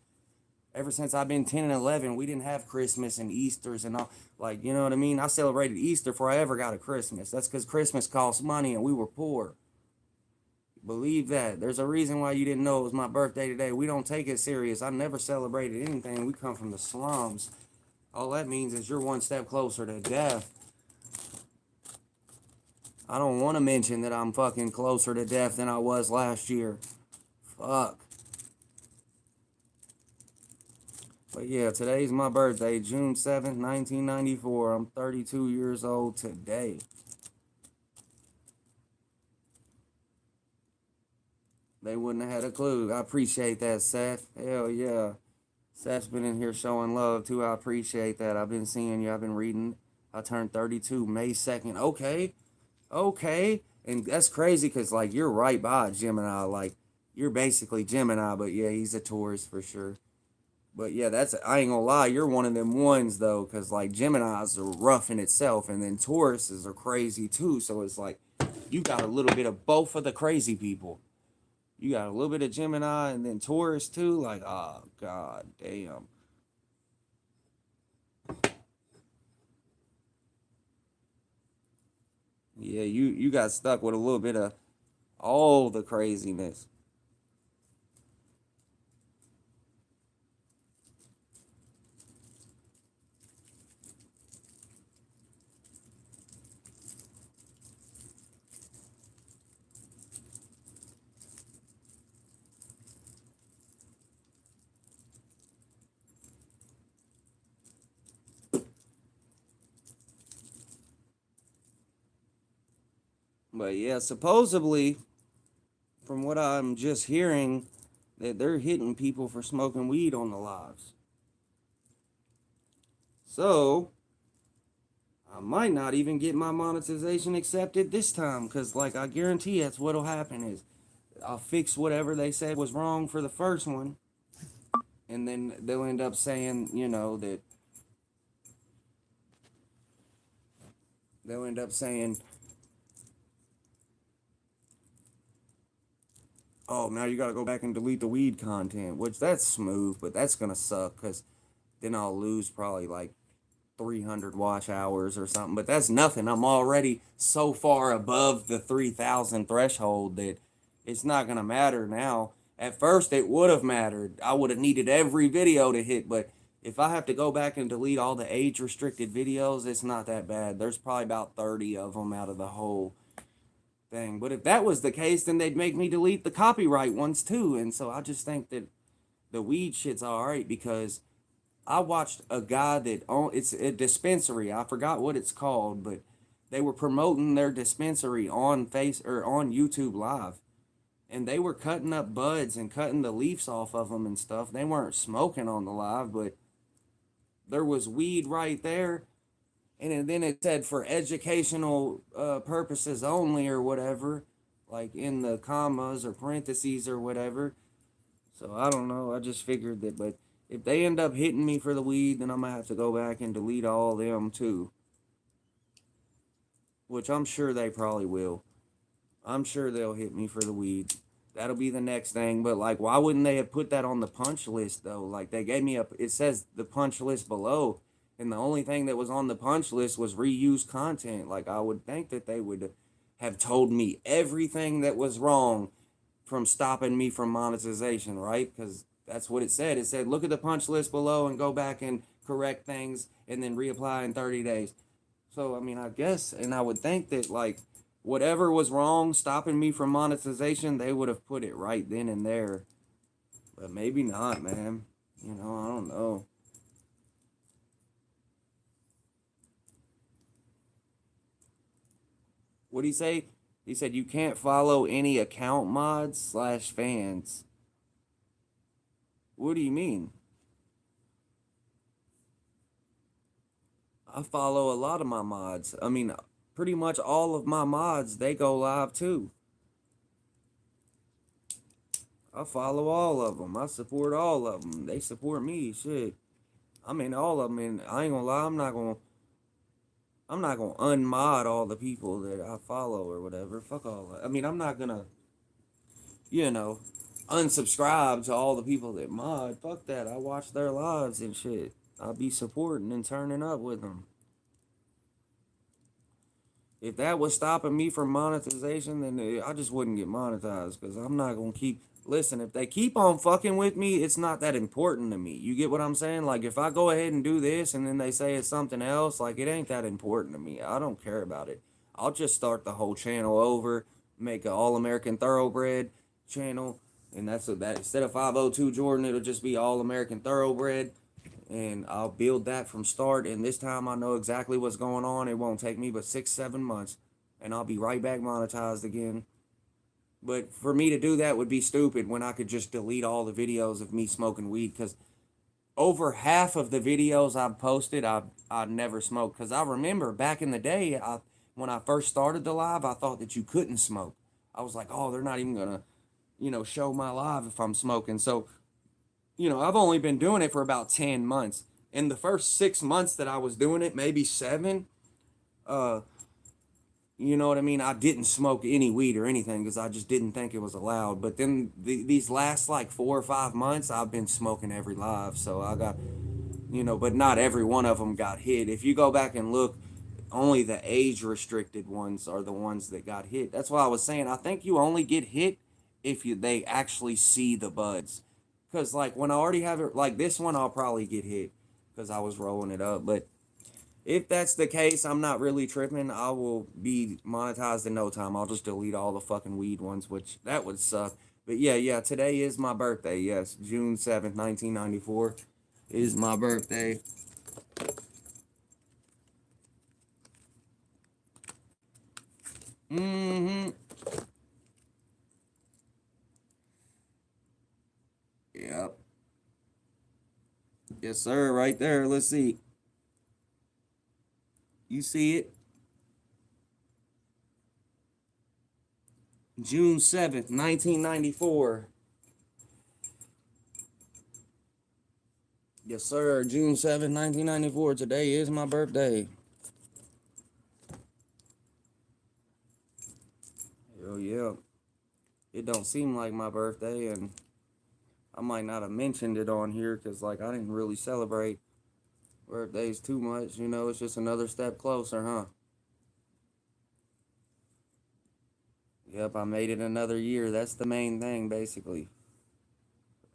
Ever since I've been 10 and 11, we didn't have Christmas and Easters and all. Like, you know what I mean? I celebrated Easter before I ever got a Christmas. That's because Christmas cost money and we were poor. Believe that. There's a reason why you didn't know it was my birthday today. We don't take it serious. I never celebrated anything. We come from the slums. All that means is you're one step closer to death. I don't want to mention that I'm fucking closer to death than I was last year. Fuck. But yeah, today's my birthday, June 7th, 1994. I'm 32 years old today. They wouldn't have had a clue. I appreciate that, Seth. Hell yeah. Seth's been in here showing love too. I appreciate that. I've been seeing you. I've been reading. I turned 32 May 2nd. Okay. Okay. And that's crazy because, like, you're right by Gemini. Like, you're basically Gemini, but yeah, he's a Taurus for sure. But yeah, I ain't gonna lie, you're one of them ones though, because like Geminis are rough in itself, and then Tauruses are crazy too. So it's like you got a little bit of both of the crazy people. You got a little bit of Gemini and then Taurus too. Like, oh god damn. Yeah, you got stuck with a little bit of all the craziness. But yeah, supposedly, from what I'm just hearing, that they're hitting people for smoking weed on the lives. So I might not even get my monetization accepted this time, because like I guarantee that's what'll happen is I'll fix whatever they said was wrong for the first one, and then they'll end up saying, that they'll end up saying, oh, now you gotta go back and delete the weed content, which that's smooth, but that's gonna suck, because then I'll lose probably like 300 watch hours or something. But that's nothing. I'm already so far above the 3,000 threshold that it's not going to matter now. At first, it would have mattered. I would have needed every video to hit. But if I have to go back and delete all the age restricted videos, it's not that bad. There's probably about 30 of them out of the whole thing. But if that was the case, then they'd make me delete the copyright ones too. And so I just think that the weed shit's all right, because I watched a guy that it's a dispensary. I forgot what it's called, but they were promoting their dispensary on YouTube Live, and they were cutting up buds and cutting the leaves off of them and stuff. They weren't smoking on the live, but there was weed right there, and then it said for educational purposes only or whatever, like in the commas or parentheses or whatever. So I don't know. I just figured that, but if they end up hitting me for the weed, then I'm gonna have to go back and delete all them too. Which I'm sure they probably will. I'm sure they'll hit me for the weed. That'll be the next thing. But like, why wouldn't they have put that on the punch list though? Like they gave me it says the punch list below, and the only thing that was on the punch list was reused content. Like I would think that they would have told me everything that was wrong from stopping me from monetization, right? Because that's what it said. It said, look at the punch list below and go back and correct things and then reapply in 30 days. So, I mean, I guess, and I would think that, like, whatever was wrong stopping me from monetization, they would have put it right then and there. But maybe not, man. You know, I don't know. What did he say? He said you can't follow any account mods slash fans. What do you mean? I follow a lot of my mods. I mean, pretty much all of my mods, they go live too. I follow all of them. I support all of them. They support me. Shit. I mean, all of them. And I ain't gonna lie, I'm not gonna unmod all the people that I follow or whatever. Fuck all that. I mean, I'm not gonna, you know, unsubscribe to all the people that mod. Fuck that. I watch their lives and shit. I'll be supporting and turning up with them. If that was stopping me from monetization, then I just wouldn't get monetized because I'm not gonna keep. Listen, if they keep on fucking with me, it's not that important to me. You get what I'm saying? Like if I go ahead and do this and then they say it's something else, like it ain't that important to me. I don't care about it. I'll just start the whole channel over, make an All American Thoroughbred channel, and that's what that instead of 502 Jordan, it'll just be All American Thoroughbred, and I'll build that from start. And this time I know exactly what's going on. It won't take me but 6-7 months, and I'll be right back monetized again. But for me to do that would be stupid when I could just delete all the videos of me smoking weed because over half of the videos I've posted, I never smoked. Because I remember back in the day, when I first started the live, I thought that you couldn't smoke. I was like, oh, they're not even going to, show my live if I'm smoking. So, I've only been doing it for about 10 months. In the first 6 months that I was doing it, maybe seven, uh, you know what I mean? I didn't smoke any weed or anything because I just didn't think it was allowed. But then these last like 4 or 5 months, I've been smoking every live. So I got, but not every one of them got hit. If you go back and look, only the age restricted ones are the ones that got hit. That's why I was saying I think you only get hit if they actually see the buds. Because like when I already have it, like this one, I'll probably get hit because I was rolling it up. But if that's the case, I'm not really tripping. I will be monetized in no time. I'll just delete all the fucking weed ones, which that would suck. But yeah, today is my birthday. Yes, June 7th, 1994 is my birthday. Mm-hmm. Yep. Yes, sir. Right there. Let's see. You see it? June 7th, 1994. Yes, sir. June 7th, 1994. Today is my birthday. Hell yeah. It don't seem like my birthday, and I might not have mentioned it on here because, like, I didn't really celebrate birthdays too much. It's just another step closer, huh? Yep, I made it another year. That's the main thing, basically.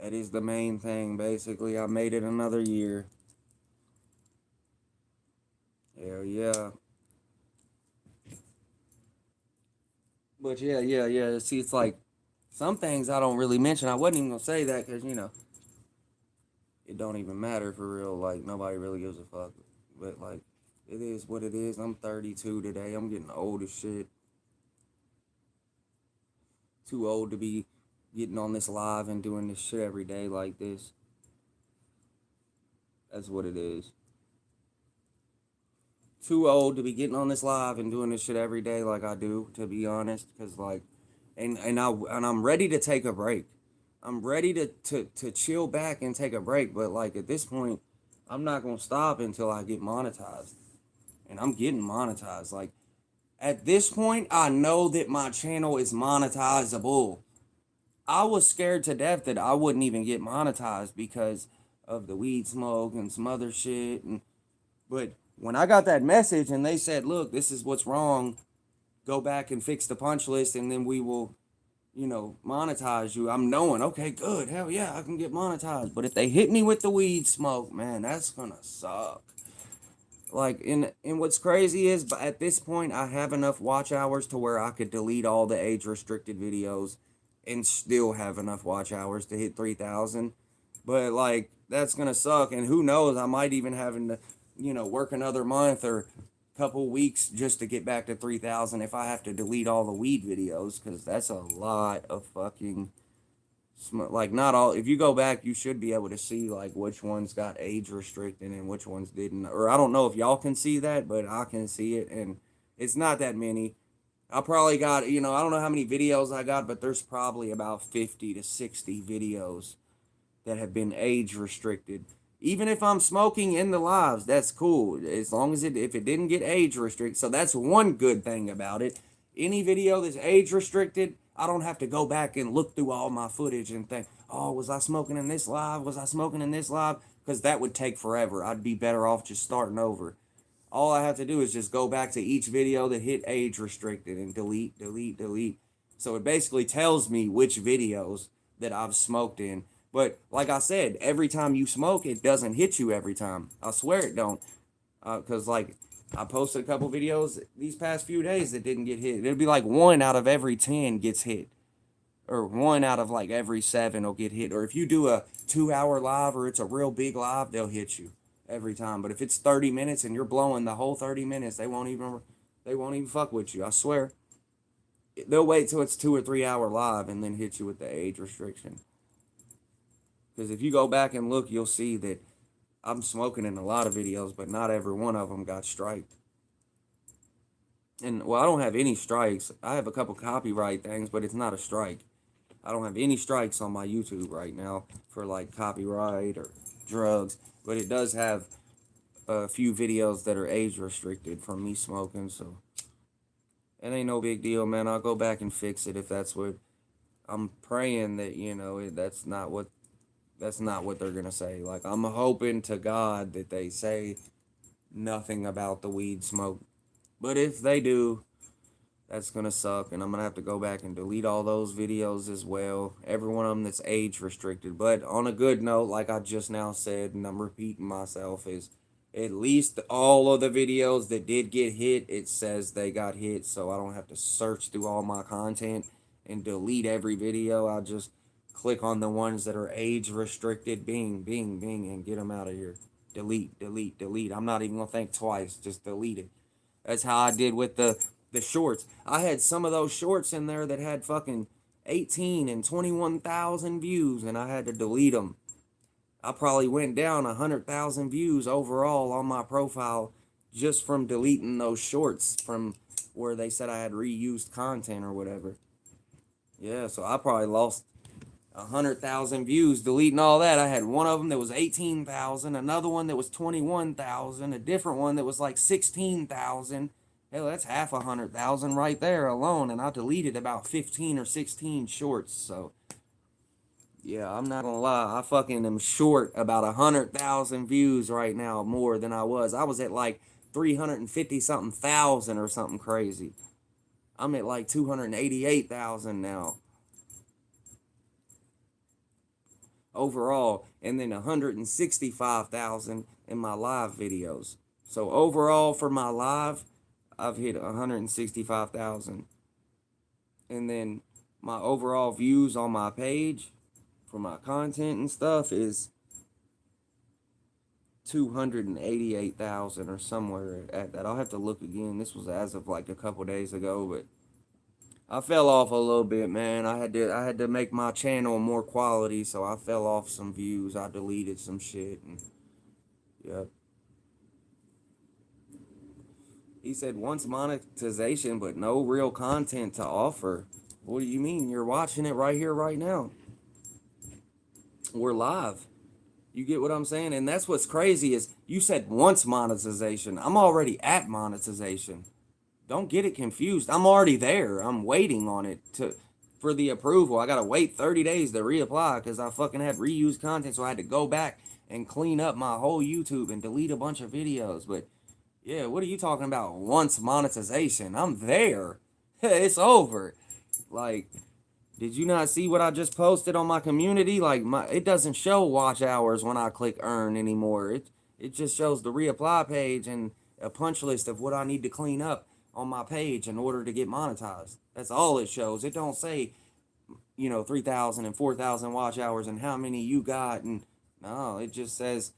That is the main thing, basically. I made it another year. Hell yeah. But yeah. See, it's like some things I don't really mention. I wasn't even gonna say that because it don't even matter for real. Like nobody really gives a fuck. But like, it is what it is. I'm 32 today. I'm getting old as shit. Too old to be getting on this live and doing this shit every day like this. That's what it is. Too old to be getting on this live and doing this shit every day like I do, to be honest. Cause like, and I'm ready to take a break. I'm ready to chill back and take a break. But like at this point, I'm not gonna stop until I get monetized, and I'm getting monetized. Like at this point, I know that my channel is monetizable. I was scared to death that I wouldn't even get monetized because of the weed smoke and some other shit. But when I got that message and they said, look, this is what's wrong, go back and fix the punch list and then we will, monetize you. I'm knowing, okay, good, hell yeah, I can get monetized. But if they hit me with the weed smoke, man, that's gonna suck. Like, and what's crazy is, but at this point, I have enough watch hours to where I could delete all the age restricted videos and still have enough watch hours to hit 3,000. But like, that's gonna suck, and who knows, I might even having to, work another month or couple weeks just to get back to 3,000 if I have to delete all the weed videos, because that's a lot of fucking like, not all. If you go back, you should be able to see like which ones got age restricted and which ones didn't. Or I don't know if y'all can see that, but I can see it, and it's not that many. I probably got, I don't know how many videos I got, but there's probably about 50 to 60 videos that have been age restricted. Even if I'm smoking in the lives, that's cool. As long as if it didn't get age restricted. So that's one good thing about it. Any video that's age restricted, I don't have to go back and look through all my footage and think, oh, was I smoking in this live? Was I smoking in this live? Because that would take forever. I'd be better off just starting over. All I have to do is just go back to each video that hit age restricted and delete, delete, delete. So it basically tells me which videos that I've smoked in. But like I said, every time you smoke, it doesn't hit you every time. I swear it don't. Because like, I posted a couple videos these past few days that didn't get hit. It'll be like 1 out of every 10 gets hit. Or 1 out of like every 7 will get hit. Or if you do a 2-hour live or it's a real big live, they'll hit you every time. But if it's 30 minutes and you're blowing the whole 30 minutes, they won't even fuck with you. I swear. They'll wait till it's 2 or 3 hour live and then hit you with the age restriction. Because if you go back and look, you'll see that I'm smoking in a lot of videos, but not every one of them got striked. And, well, I don't have any strikes. I have a couple copyright things, but it's not a strike. I don't have any strikes on my YouTube right now for, like, copyright or drugs. But it does have a few videos that are age restricted from me smoking, so it ain't no big deal, man. I'll go back and fix it if that's what... I'm praying that, that's not what they're gonna say. Like, I'm hoping to God that they say nothing about the weed smoke. But if they do, that's gonna suck, and I'm gonna have to go back and delete all those videos as well. Every one of them that's age restricted. But on a good note, like I just now said, and I'm repeating myself, is at least all of the videos that did get hit, it says they got hit, so I don't have to search through all my content and delete every video. I'll just click on the ones that are age restricted, bing, bing, bing, and get them out of here. Delete, delete, delete. I'm not even gonna think twice, just delete it. That's how I did with the shorts. I had some of those shorts in there that had fucking 18 and 21,000 views, and I had to delete them. I probably went down 100,000 views overall on my profile just from deleting those shorts from where they said I had reused content or whatever. Yeah, so I probably lost 100,000 views deleting all that. I had one of them that was 18,000, another one that was 21,000, a different one that was like 16,000. Hell, that's half 100,000 right there alone, and I deleted about 15 or 16 shorts. So yeah, I'm not gonna lie, I fucking am short about 100,000 views right now, more than I was. I was at like 350 something thousand or something crazy. I'm at like 288,000 now overall, and then 165,000 in my live videos. So overall for my live, I've hit 165,000. And then my overall views on my page for my content and stuff is 288,000 or somewhere at that. I'll have to look again. This was as of like a couple days ago, but I fell off a little bit, man. I had to make my channel more quality, so I fell off some views. I deleted some shit, and yep. He said once monetization, but no real content to offer. What do you mean? You're watching it right here, right now. We're live. You get what I'm saying? And that's what's crazy is you said once monetization. I'm already at monetization. Don't get it confused. I'm already there. I'm waiting on it to... for the approval. I gotta wait 30 days to reapply because I fucking had reused content, so I had to go back and clean up my whole YouTube and delete a bunch of videos. But yeah, what are you talking about? Once monetization, I'm there. It's over. Like, did you not see what I just posted on my community? Like, it doesn't show watch hours when I click earn anymore. It just shows the reapply page and a punch list of what I need to clean up on my page in order to get monetized. That's all it shows. It don't say, 3,000 and 4,000 watch hours and how many you got. And no, it just says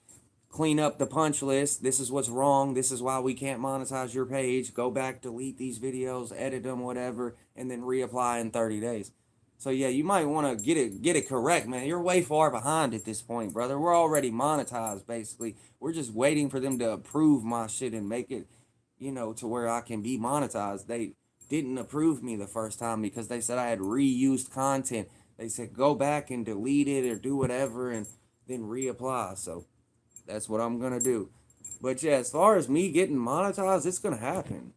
clean up the punch list. This is what's wrong. This is why we can't monetize your page. Go back, delete these videos, edit them, whatever, and then reapply in 30 days. So yeah, you might want to get it correct, man. You're way far behind at this point, brother. We're already monetized, basically. We're just waiting for them to approve my shit and make it, to where I can be monetized. They didn't approve me the first time because they said I had reused content. They said go back and delete it or do whatever and then reapply. So that's what I'm gonna do. But yeah, as far as me getting monetized, it's gonna happen.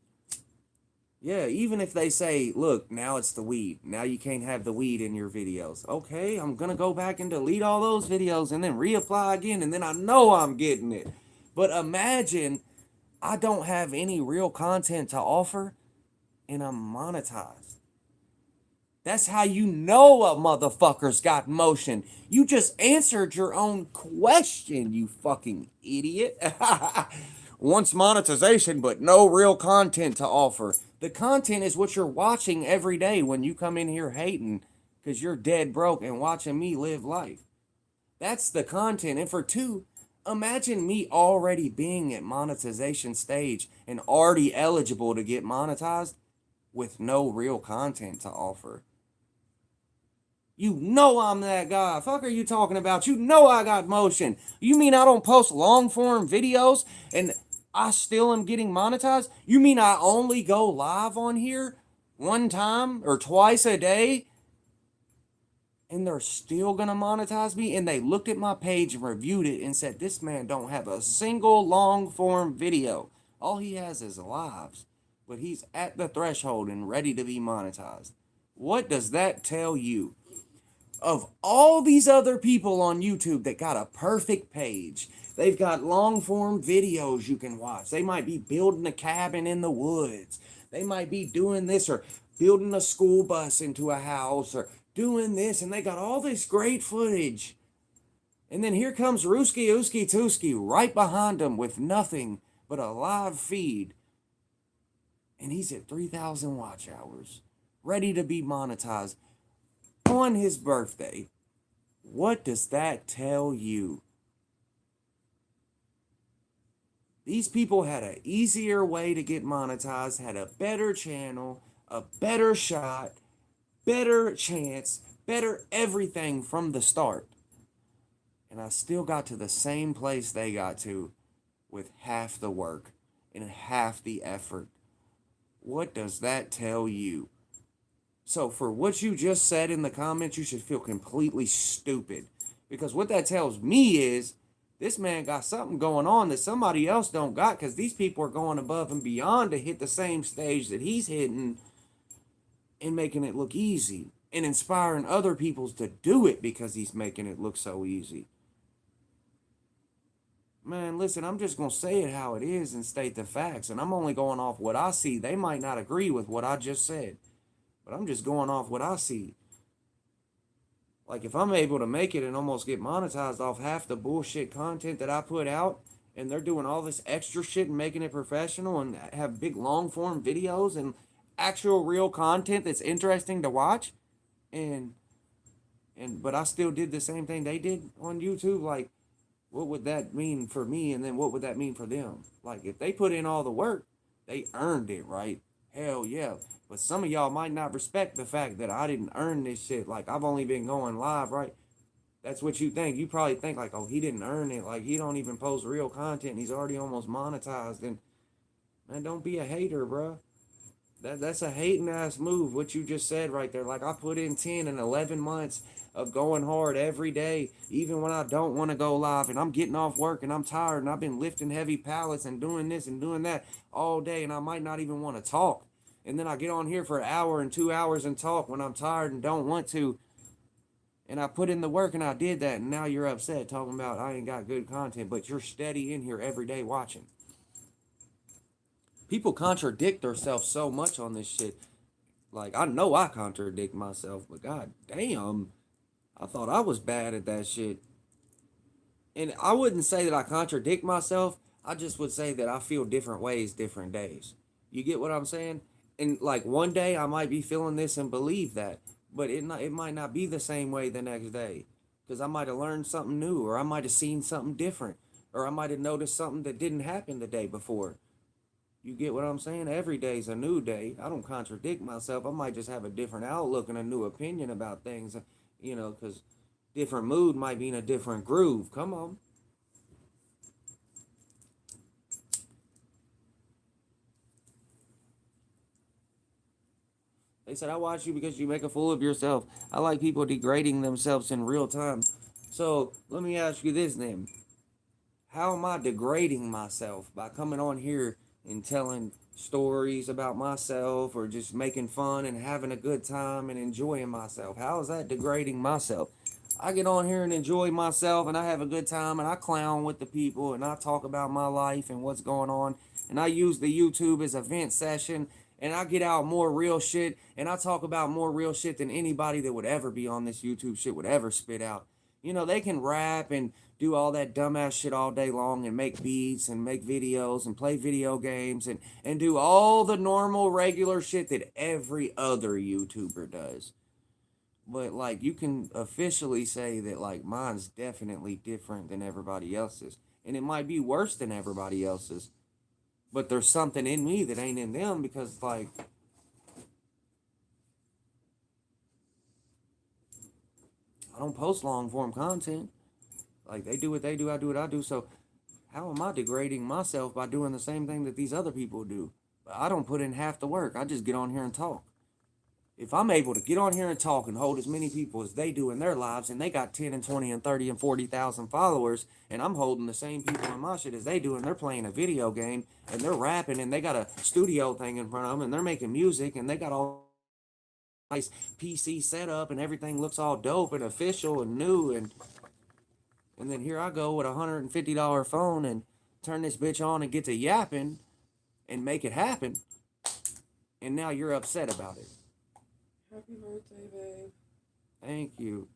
Yeah, even if they say, look, now it's the weed. Now you can't have the weed in your videos. Okay, I'm gonna go back and delete all those videos and then reapply again, and then I know I'm getting it. But imagine I don't have any real content to offer and I'm monetized. That's how you know a motherfucker's got motion. You just answered your own question, you fucking idiot. Wants monetization, but no real content to offer. The content is what you're watching every day when you come in here hating because you're dead broke and watching me live life. That's the content. And for two, imagine me already being at monetization stage and already eligible to get monetized with no real content to offer. You know I'm that guy. Fuck are you talking about? You know I got motion. You mean I don't post long form videos and I still am getting monetized? You mean I only go live on here one time or twice a day and they're still gonna monetize me? And they looked at my page and reviewed it and said, this man don't have a single long form video. All he has is lives, but he's at the threshold and ready to be monetized. What does that tell you? Of all these other people on YouTube that got a perfect page, they've got long form videos you can watch. They might be building a cabin in the woods. They might be doing this or building a school bus into a house or doing this, and they got all this great footage. And then here comes Rooski Ooski Tooski right behind them with nothing but a live feed. And he's at 3,000 watch hours, ready to be monetized on his birthday. What does that tell you? These people had an easier way to get monetized, had a better channel, a better shot, better chance, better everything from the start. And I still got to the same place they got to with half the work and half the effort. What does that tell you? So for what you just said in the comments, you should feel completely stupid. Because what that tells me is this man got something going on that somebody else don't got, because these people are going above and beyond to hit the same stage that he's hitting and making it look easy and inspiring other people to do it because he's making it look so easy. Man, listen, I'm just going to say it how it is and state the facts. And I'm only going off what I see. They might not agree with what I just said, but I'm just going off what I see. Like, if I'm able to make it and almost get monetized off half the bullshit content that I put out, and they're doing all this extra shit and making it professional and have big long form videos and actual real content that's interesting to watch, but I still did the same thing they did on YouTube, like, what would that mean for me, and then what would that mean for them? Like, if they put in all the work, they earned it, right? Hell yeah. But some of y'all might not respect the fact that I didn't earn this shit. Like, I've only been going live, right? That's what you think. You probably think, like, oh, he didn't earn it. Like, he don't even post real content. And he's already almost monetized. And, man, don't be a hater, bro. That's a hating-ass move, what you just said right there. Like, I put in 10 and 11 months of going hard every day, even when I don't want to go live, and I'm getting off work, and I'm tired, and I've been lifting heavy pallets and doing this and doing that all day, and I might not even want to talk. And then I get on here for an hour and 2 hours and talk when I'm tired and don't want to. And I put in the work and I did that. And now you're upset talking about I ain't got good content, but you're steady in here every day watching. People contradict themselves so much on this shit. Like, I know I contradict myself, but god damn, I thought I was bad at that shit. And I wouldn't say that I contradict myself. I just would say that I feel different ways different days. You get what I'm saying? And like one day I might be feeling this and believe that, but it might not be the same way the next day, because I might have learned something new, or I might have seen something different, or I might have noticed something that didn't happen the day before. You get what I'm saying? Every day's a new day. I don't contradict myself. I might just have a different outlook and a new opinion about things, because different mood might be in a different groove. Come on. They said, I watch you because you make a fool of yourself. I like people degrading themselves in real time. So let me ask you this then. How am I degrading myself by coming on here and telling stories about myself, or just making fun and having a good time and enjoying myself? How is that degrading myself? I get on here and enjoy myself and I have a good time and I clown with the people and I talk about my life and what's going on, and I use the YouTube as a vent session, and I get out more real shit and I talk about more real shit than anybody that would ever be on this YouTube shit would ever spit out. They can rap and do all that dumbass shit all day long and make beats and make videos and play video games and do all the normal regular shit that every other YouTuber does. But like, you can officially say that like mine's definitely different than everybody else's. And it might be worse than everybody else's. But there's something in me that ain't in them, because like I don't post long form content. Like, they do what they do, I do what I do. So how am I degrading myself by doing the same thing that these other people do? I don't put in half the work. I just get on here and talk. If I'm able to get on here and talk and hold as many people as they do in their lives, and they got 10 and 20 and 30 and 40,000 followers, and I'm holding the same people in my shit as they do, and they're playing a video game and they're rapping and they got a studio thing in front of them and they're making music and they got all nice PC setup and everything looks all dope and official and new, and then here I go with a $150 phone and turn this bitch on and get to yapping and make it happen, and now you're upset about it. Happy birthday, babe. Thank you.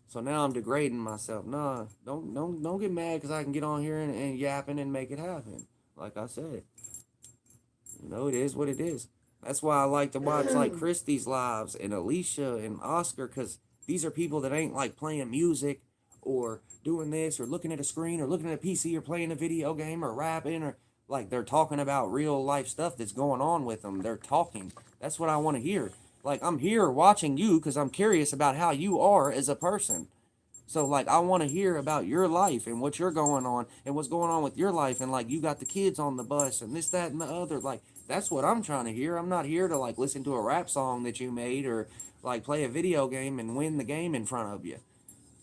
So now I'm degrading myself. Nah, don't get mad because I can get on here and yapping and make it happen. Like I said, it is what it is. That's why I like to watch like Christy's lives and Alicia and Oscar, because these are people that ain't like playing music or doing this or looking at a screen or looking at a PC or playing a video game or rapping, or like they're talking about real life stuff that's going on with them. They're talking. That's what I want to hear. Like, I'm here watching you because I'm curious about how you are as a person. So like, I want to hear about your life and what you're going on and what's going on with your life, and like, you got the kids on the bus and this, that, and the other. Like, that's what I'm trying to hear. I'm not here to like listen to a rap song that you made or like play a video game and win the game in front of you.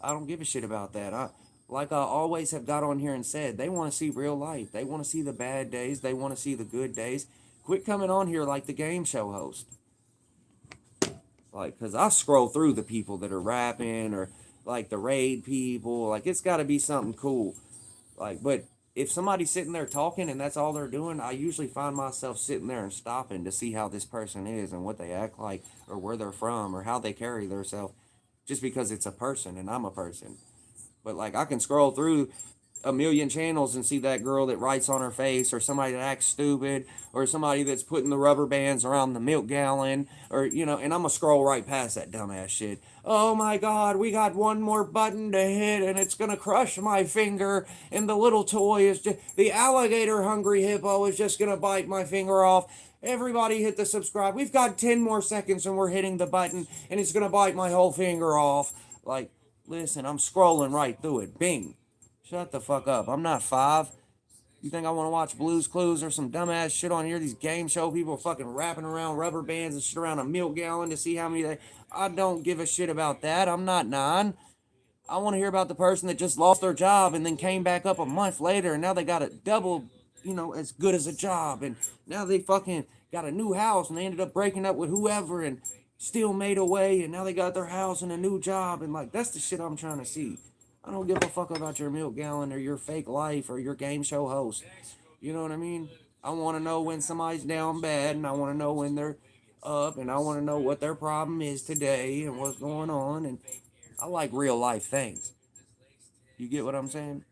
I don't give a shit about that. Like I always have got on here and said, they want to see real life. They want to see the bad days. They want to see the good days. Quit coming on here like the game show host. Like, because I scroll through the people that are rapping or like the raid people. Like, it's got to be something cool. Like, but if somebody's sitting there talking and that's all they're doing, I usually find myself sitting there and stopping to see how this person is and what they act like or where they're from or how they carry themselves, just because it's a person and I'm a person. But like, I can scroll through a million channels and see that girl that writes on her face, or somebody that acts stupid, or somebody that's putting the rubber bands around the milk gallon, or and I'm gonna scroll right past that dumbass shit. Oh my god, we got one more button to hit and it's gonna crush my finger, and the little toy is just, the alligator hungry hippo is just gonna bite my finger off. Everybody hit the subscribe. We've got 10 more seconds and we're hitting the button and it's gonna bite my whole finger off. Like, listen, I'm scrolling right through it. Bing. Shut the fuck up. I'm not 5. You think I want to watch Blues Clues or some dumbass shit on here? These game show people fucking wrapping around rubber bands and shit around a milk gallon to see how many they... I don't give a shit about that. I'm not 9. I want to hear about the person that just lost their job and then came back up a month later and now they got a double, as good as a job. And now they fucking got a new house and they ended up breaking up with whoever and still made a way, and now they got their house and a new job, and like that's the shit I'm trying to see. I don't give a fuck about your milk gallon or your fake life or your game show host. You know what I mean? I want to know when somebody's down bad, and I want to know when they're up, and I want to know what their problem is today and what's going on. And I like real life things. You get what I'm saying?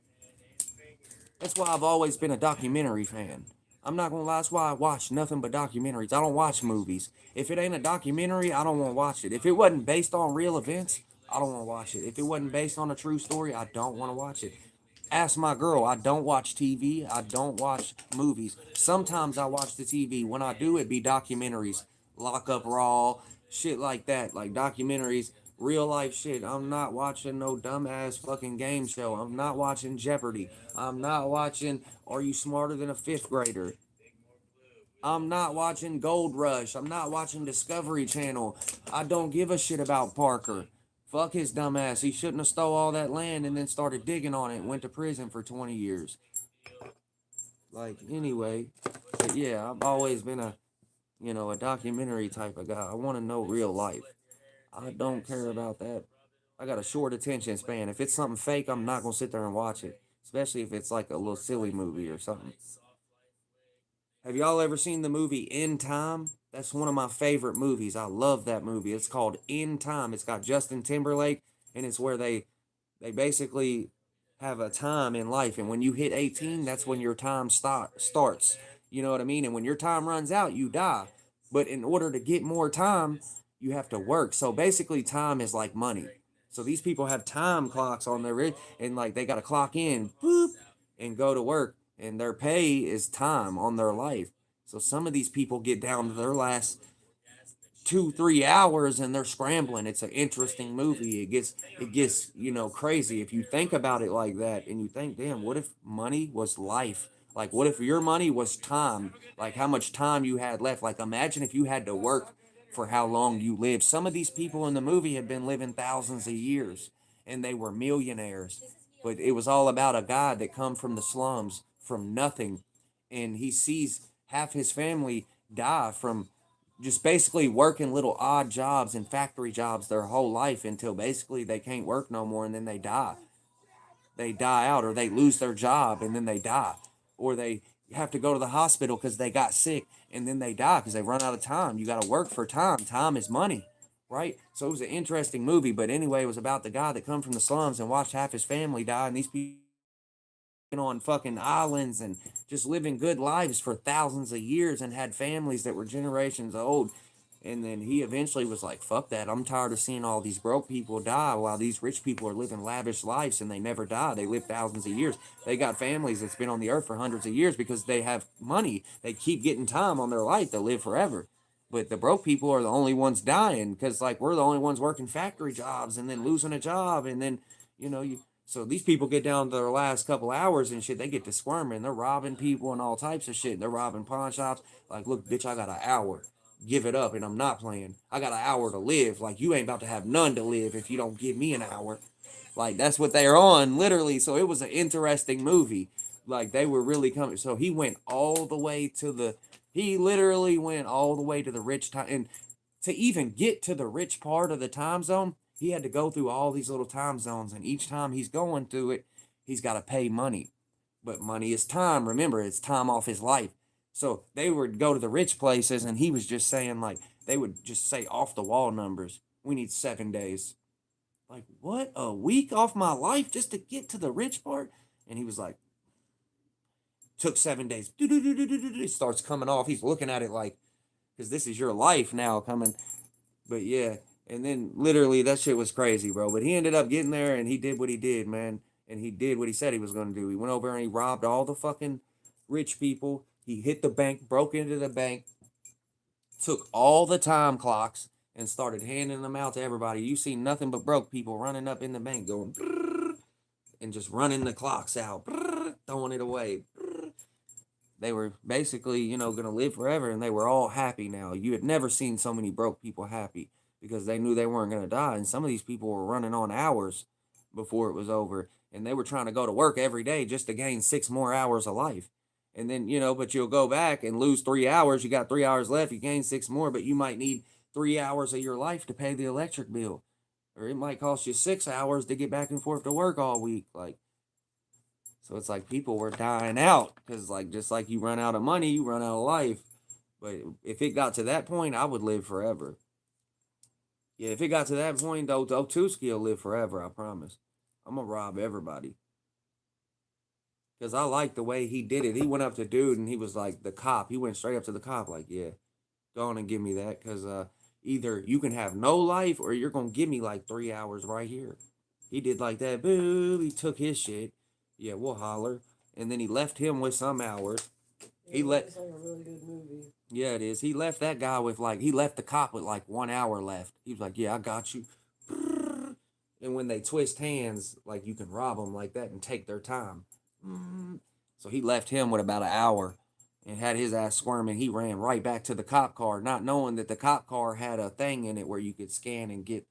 That's why I've always been a documentary fan. I'm not gonna lie, that's why I watch nothing but documentaries. I don't watch movies. If it ain't a documentary, I don't want to watch it. If it wasn't based on real events, I don't want to watch it. If it wasn't based on a true story, I don't want to watch it. Ask my girl, I don't watch TV. I don't watch movies. Sometimes I watch the TV. When I do, it be documentaries. Lock Up Raw, shit like that. Like documentaries, real life shit. I'm not watching no dumbass fucking game show. I'm not watching Jeopardy. I'm not watching Are You Smarter Than a Fifth Grader? I'm not watching Gold Rush. I'm not watching Discovery Channel. I don't give a shit about Parker. Fuck his dumb ass. He shouldn't have stole all that land and then started digging on it and went to prison for 20 years. Like, anyway. But yeah, I've always been a documentary type of guy. I want to know real life. I don't care about that. I got a short attention span. If it's something fake, I'm not going to sit there and watch it. Especially if it's like a little silly movie or something. Have y'all ever seen the movie In Time? That's one of my favorite movies. I love that movie. It's called In Time. It's got Justin Timberlake, and it's where they basically have a time in life, and when you hit 18, that's when your time starts. You know what I mean? And when your time runs out, you die. But in order to get more time, you have to work. So basically, time is like money. So these people have time clocks on their wrist, and like they got to clock in, boop, and go to work, and their pay is time on their life. So some of these people get down to their last 2 3 hours and they're scrambling. It's an interesting movie. It gets crazy if you think about it like that, and you think, damn, what if money was life? Like, what if your money was time? Like, how much time you had left? Like, imagine if you had to work for how long you lived. Some of these people in the movie had been living thousands of years, and they were millionaires. But it was all about a guy that come from the slums, from nothing, and he sees half his family die from just basically working little odd jobs and factory jobs their whole life until basically they can't work no more, and then they die. They die out, or they lose their job and then they die, or they have to go to the hospital because they got sick and then they die because they run out of time. You got to work for time. Time is money, right? So it was an interesting movie, but anyway, it was about the guy that come from the slums and watched half his family die, and these people on fucking islands and just living good lives for thousands of years and had families that were generations old. And then he eventually was like, fuck that. I'm tired of seeing all these broke people die while these rich people are living lavish lives and they never die. They live thousands of years. They got families that's been on the earth for hundreds of years because they have money. They keep getting time on their life. They live forever. But the broke people are the only ones dying because, like, we're the only ones working factory jobs and then losing a job. And then, so these people get down to their last couple hours and shit. They get to squirming. They're robbing people and all types of shit. They're robbing pawn shops. Like, look, bitch, I got an hour. Give it up, and I'm not playing. I got an hour to live. Like, you ain't about to have none to live if you don't give me an hour. Like, that's what they're on, literally. So it was an interesting movie. Like, they were really coming. So he went all the way to he literally went all the way to the rich time. And to even get to the rich part of the time zone, he had to go through all these little time zones. And each time he's going through it, he's got to pay money. But money is time. Remember, it's time off his life. So they would go to the rich places, and he was just saying, like, they would just say off the wall numbers. We need 7 days. Like, what? A week off my life just to get to the rich part? And he was like, took 7 days. It starts coming off. He's looking at it like, because this is your life now coming. But yeah, and then literally that shit was crazy, bro. But he ended up getting there, and he did what he did, man. And he did what he said he was going to do. He went over and he robbed all the fucking rich people. He hit the bank, broke into the bank, took all the time clocks, and started handing them out to everybody. You see nothing but broke people running up in the bank going, and just running the clocks out, throwing it away. They were basically, going to live forever, and they were all happy now. You had never seen so many broke people happy because they knew they weren't going to die. And some of these people were running on hours before it was over, and they were trying to go to work every day just to gain 6 more hours of life. And then, but you'll go back and lose 3 hours. You got 3 hours left. You gain six more, but you might need 3 hours of your life to pay the electric bill. Or it might cost you 6 hours to get back and forth to work all week. Like, so it's like people were dying out because, like, just like you run out of money, you run out of life. But if it got to that point, I would live forever. Yeah, if it got to that point, though, Otuski will live forever, I promise. I'm going to rob everybody. Because I like the way he did it. He went up to dude and he was like, the cop. He went straight up to the cop, like, yeah, go on and give me that. Because either you can have no life or you're going to give me like 3 hours right here. He did like that. Boo. He took his shit. Yeah, we'll holler. And then he left him with some hours. Yeah, it's like a really good movie. Yeah, it is. He left that guy with he left the cop with like 1 hour left. He was like, yeah, I got you. And when they twist hands, like you can rob them like that and take their time. So he left him with about an hour and had his ass squirming. He ran right back to the cop car, not knowing that the cop car had a thing in it where you could scan and get,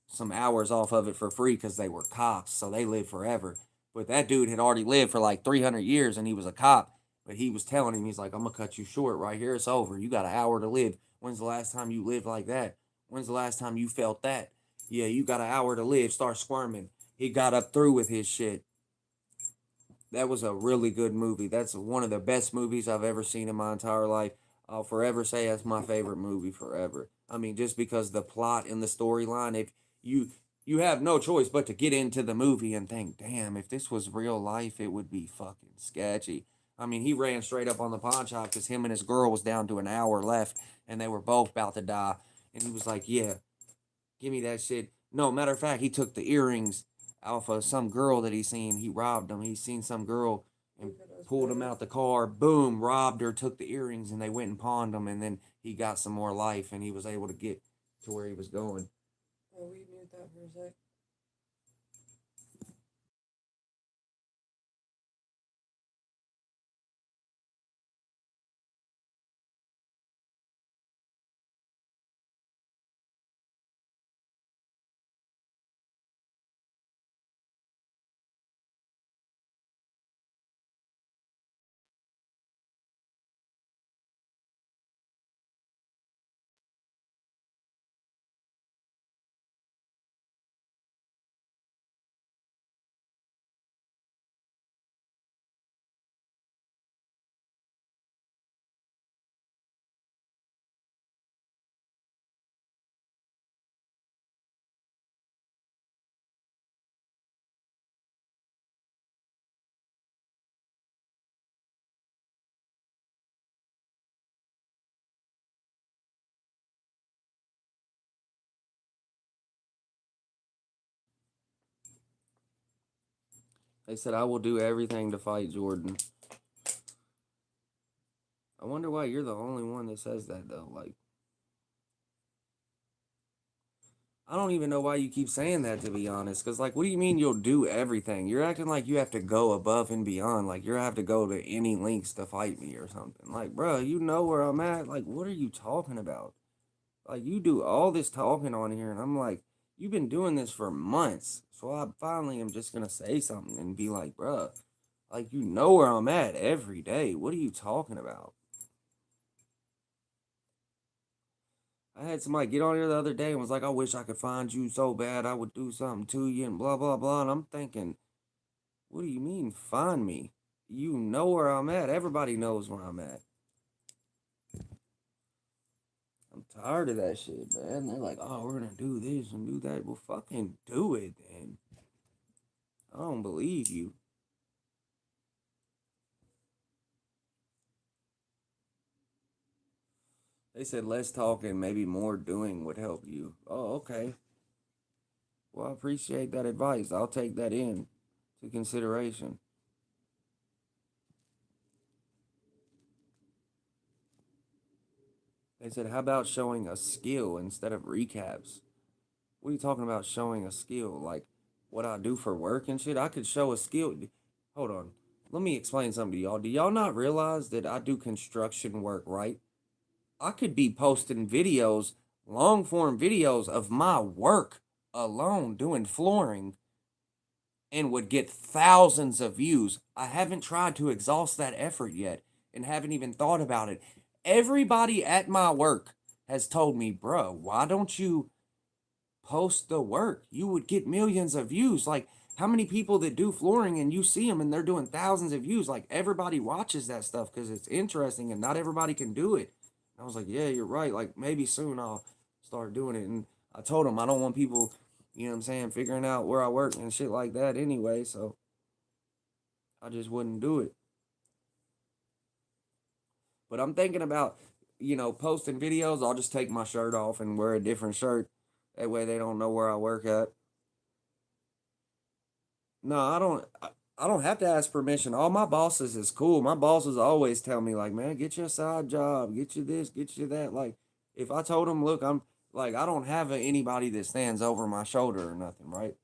some hours off of it for free because they were cops. So they lived forever. But that dude had already lived for like 300 years and he was a cop. But he was telling him, he's like, I'm going to cut you short right here. It's over. You got an hour to live. When's the last time you lived like that? When's the last time you felt that? Yeah, you got an hour to live. Start squirming. He got up through with his shit. That was a really good movie. That's one of the best movies I've ever seen in my entire life. I'll forever say that's my favorite movie forever. I mean, just because the plot and the storyline, if you have no choice but to get into the movie and think, damn, if this was real life, it would be fucking sketchy. I mean, he ran straight up on the pawn shop because him and his girl was down to an hour left and they were both about to die. And he was like, yeah, give me that shit. No, matter of fact, he took the earrings off of some girl that he seen. He robbed them. He seen some girl and pulled them out the car. Boom, robbed her, took the earrings, and they went and pawned them. And then he got some more life, and he was able to get to where he was going. Oh, we mute that for a sec. They said, I will do everything to fight Jordan. I wonder why you're the only one that says that, though. Like, I don't even know why you keep saying that, to be honest. Because, like, what do you mean you'll do everything? You're acting like you have to go above and beyond. Like, you have to go to any lengths to fight me or something. Like, bro, you know where I'm at. Like, what are you talking about? Like, you do all this talking on here, and I'm like, you've been doing this for months. So I finally am just going to say something and be like, bro, like, you know where I'm at every day. What are you talking about? I had somebody get on here the other day and was like, I wish I could find you so bad I would do something to you and blah, blah, blah. And I'm thinking, what do you mean, find me? You know where I'm at. Everybody knows where I'm at. I'm tired of that shit, man. They're like, oh, we're going to do this and do that. Well, fucking do it, then. I don't believe you. They said less talking, maybe more doing would help you. Oh, okay. Well, I appreciate that advice. I'll take that in to consideration. They said, how about showing a skill instead of recaps? What are you talking about showing a skill? Like what I do for work and shit? I could show a skill. Hold on. Let me explain something to y'all. Do y'all not realize that I do construction work, right? I could be posting videos, long form videos of my work alone doing flooring and would get thousands of views. I haven't tried to exhaust that effort yet and haven't even thought about it. Everybody at my work has told me, bro, why don't you post the work? You would get millions of views. Like, how many people that do flooring and you see them and they're doing thousands of views? Like, everybody watches that stuff because it's interesting and not everybody can do it. And I was like, yeah, you're right. Like, maybe soon I'll start doing it. And I told him I don't want people, you know what I'm saying, figuring out where I work and shit like that anyway. So I just wouldn't do it. But I'm thinking about, posting videos. I'll just take my shirt off and wear a different shirt. That way they don't know where I work at. No, I don't have to ask permission. All my bosses is cool. My bosses always tell me like, man, get you a side job, get you this, get you that. Like, if I told them, look, I'm like, I don't have anybody that stands over my shoulder or nothing, right?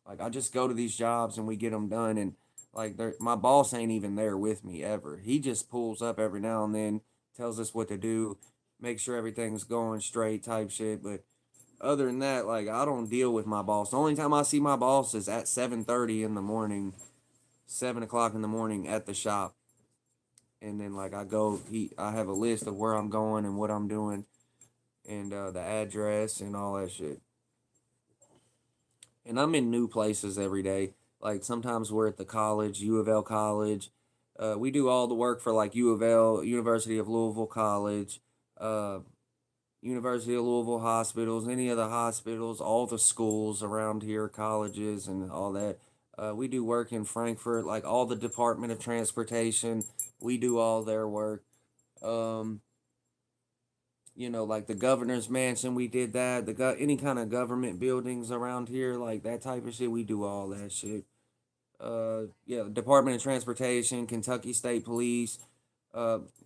Like, I just go to these jobs and we get them done, and like, my boss ain't even there with me ever. He just pulls up every now and then, tells us what to do, make sure everything's going straight, type shit. But other than that, like, I don't deal with my boss. The only time I see my boss is at 7:30 in the morning, 7 o'clock in the morning at the shop. And then like I have a list of where I'm going and what I'm doing, and the address and all that shit. And I'm in new places every day. Like, sometimes we're at the college, U of L College. We do all the work for like U of L, University of Louisville College, uh, University of Louisville hospitals, any of the hospitals, all the schools around here, colleges, and all that. We do work in Frankfurt, like all the Department of Transportation. We do all their work. Um, like the governor's mansion, we did that. Any kind of government buildings around here, like that type of shit, we do all that shit. Yeah, Department of Transportation, Kentucky State Police,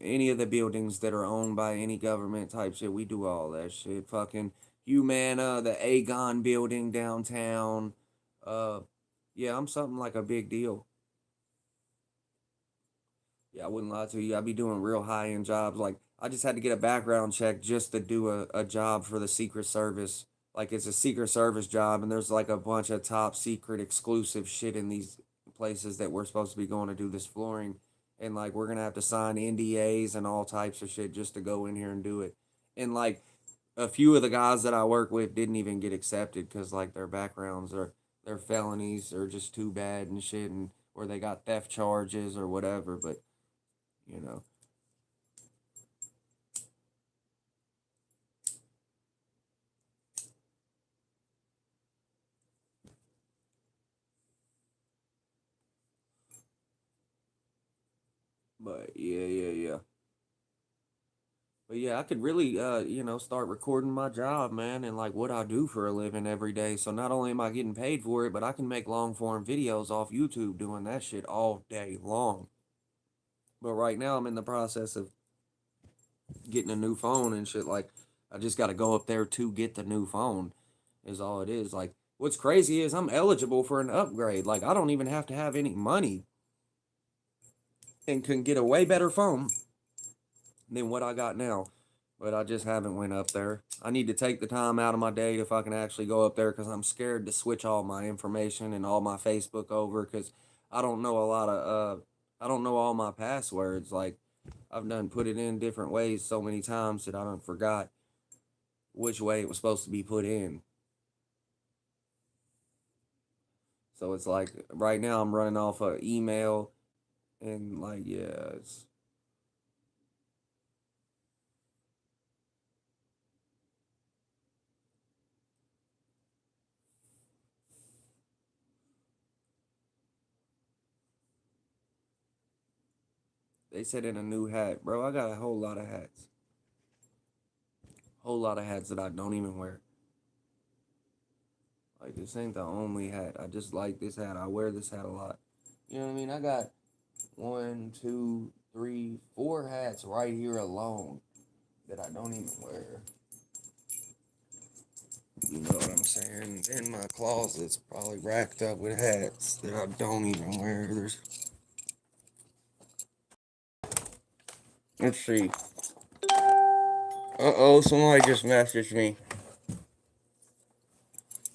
any of the buildings that are owned by any government type shit, we do all that shit. Fucking Humana, the Aegon building downtown. Uh, yeah, I'm something like a big deal. Yeah, I wouldn't lie to you. I'd be doing real high end jobs. Like, I just had to get a background check just to do a job for the Secret Service. Like, it's a Secret Service job, and there's like a bunch of top secret exclusive shit in these places that we're supposed to be going to do this flooring. And like, we're gonna have to sign NDAs and all types of shit just to go in here and do it. And like, a few of the guys that I work with didn't even get accepted because like their backgrounds or their felonies are just too bad and shit, and or they got theft charges or whatever. But you know. But yeah. But yeah, I could really start recording my job, man, and like what I do for a living every day. So not only am I getting paid for it, but I can make long form videos off YouTube doing that shit all day long. But right now I'm in the process of getting a new phone and shit. Like, I just got to go up there to get the new phone is all it is. Like, what's crazy is I'm eligible for an upgrade. Like, I don't even have to have any money and can get a way better phone than what I got now. But I just haven't went up there. I need to take the time out of my day if I can actually go up there, because I'm scared to switch all my information and all my Facebook over, because I don't know a lot of I don't know all my passwords. Like, I've done put it in different ways so many times that I done forgot which way it was supposed to be put in. So it's like right now I'm running off of email, and like, yeah, it's they said in a new hat, bro. I got a whole lot of hats. Whole lot of hats that I don't even wear. Like, this ain't the only hat. I just like this hat. I wear this hat a lot. You know what I mean? I got 1, 2, 3, 4 hats right here alone that I don't even wear. You know what I'm saying? In my closet's probably racked up with hats that I don't even wear. Let's see. Uh-oh, somebody just messaged me.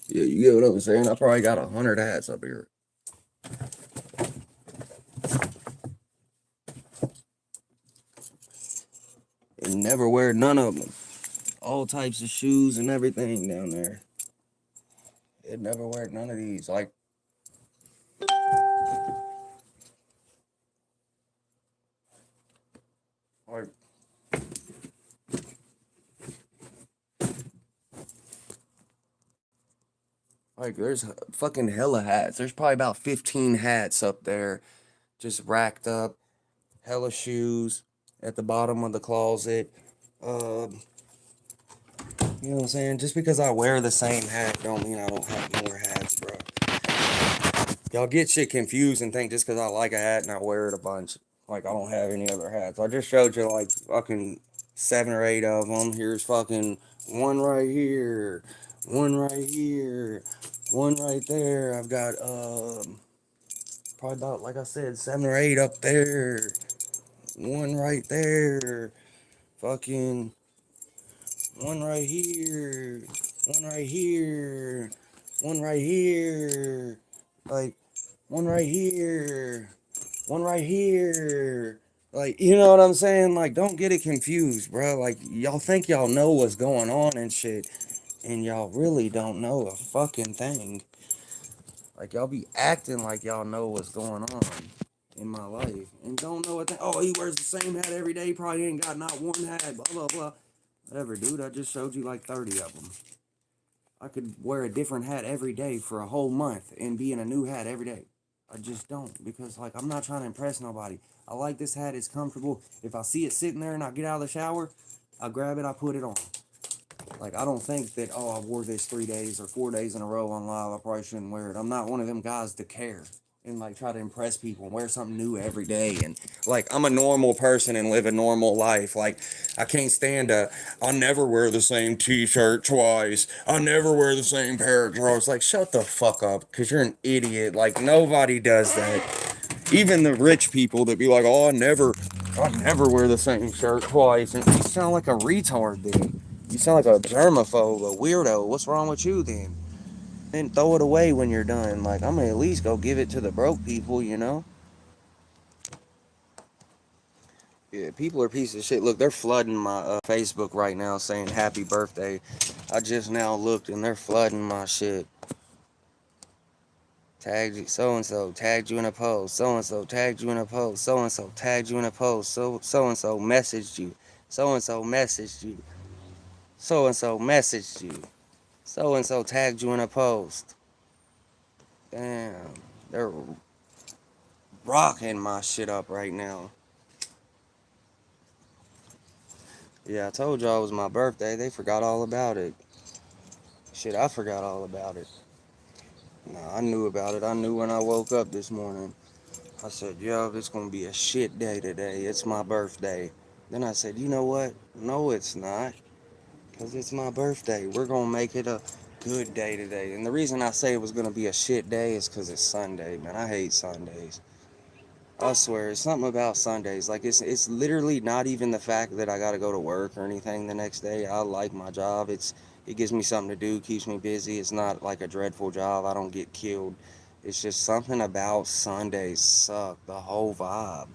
Yeah, you get what I'm saying? I probably got 100 hats up here. never wear none of them. All types of shoes and everything down there. It never wear none of these. Like there's fucking hella hats. There's probably about 15 hats up there, just racked up. Hella shoes at the bottom of the closet. You know what I'm saying? Just because I wear the same hat don't mean I don't have more hats, bro. Y'all get shit confused and think just because I like a hat and I wear it a bunch, like I don't have any other hats. I just showed you like fucking 7 or 8 of them. Here's fucking one right here, one right here, one right there. I've got probably about, like I said, 7 or 8 up there, one right there, fucking one right here, one right here, one right here, like one right here, one right here. Like, you know what I'm saying? Like, don't get it confused, bro. Like, y'all think y'all know what's going on and shit, and y'all really don't know a fucking thing. Like, y'all be acting like y'all know what's going on in my life, and don't know what oh, he wears the same hat every day, probably ain't got not one hat, blah, blah, blah. Whatever, dude, I just showed you like 30 of them. I could wear a different hat every day for a whole month and be in a new hat every day. I just don't, because like I'm not trying to impress nobody. I like this hat, it's comfortable. If I see it sitting there and I get out of the shower, I grab it, I put it on. Like, I don't think that, oh, I wore this 3 days or 4 days in a row on live, I probably shouldn't wear it. I'm not one of them guys to care and like try to impress people and wear something new every day. And like, I'm a normal person and live a normal life. Like, I can't stand I'll never wear the same t-shirt twice. I'll never wear the same pair of drawers. Like, shut the fuck up, because you're an idiot. Like, nobody does that. Even the rich people that be like, oh, I never wear the same shirt twice. And you sound like a retard then. You sound like a germaphobe, a weirdo. What's wrong with you then? Then throw it away when you're done. Like, I'm gonna at least go give it to the broke people, you know? Yeah, people are pieces of shit. Look, they're flooding my Facebook right now saying happy birthday. I just now looked and they're flooding my shit. Tagged you, so and so, tagged you in a post. So and so tagged you in a post. So and so tagged you in a post. So and so messaged you. So and so messaged you. So and so messaged you. So and so tagged you in a post. Damn, they're rocking my shit up right now. Yeah, I told y'all it was my birthday. They forgot all about it. Shit, I forgot all about it. Nah, I knew about it. I knew when I woke up this morning. I said, yo, it's gonna be a shit day today. It's my birthday. Then I said, you know what? No, it's not. Because it's my birthday. We're gonna make it a good day today. And the reason I say it was gonna be a shit day is because it's Sunday, man. I hate Sundays. I swear, it's something about Sundays. Like, it's literally not even the fact that I gotta go to work or anything the next day. I like my job. It gives me something to do, keeps me busy. It's not like a dreadful job. I don't get killed. It's just something about Sundays suck. The whole vibe.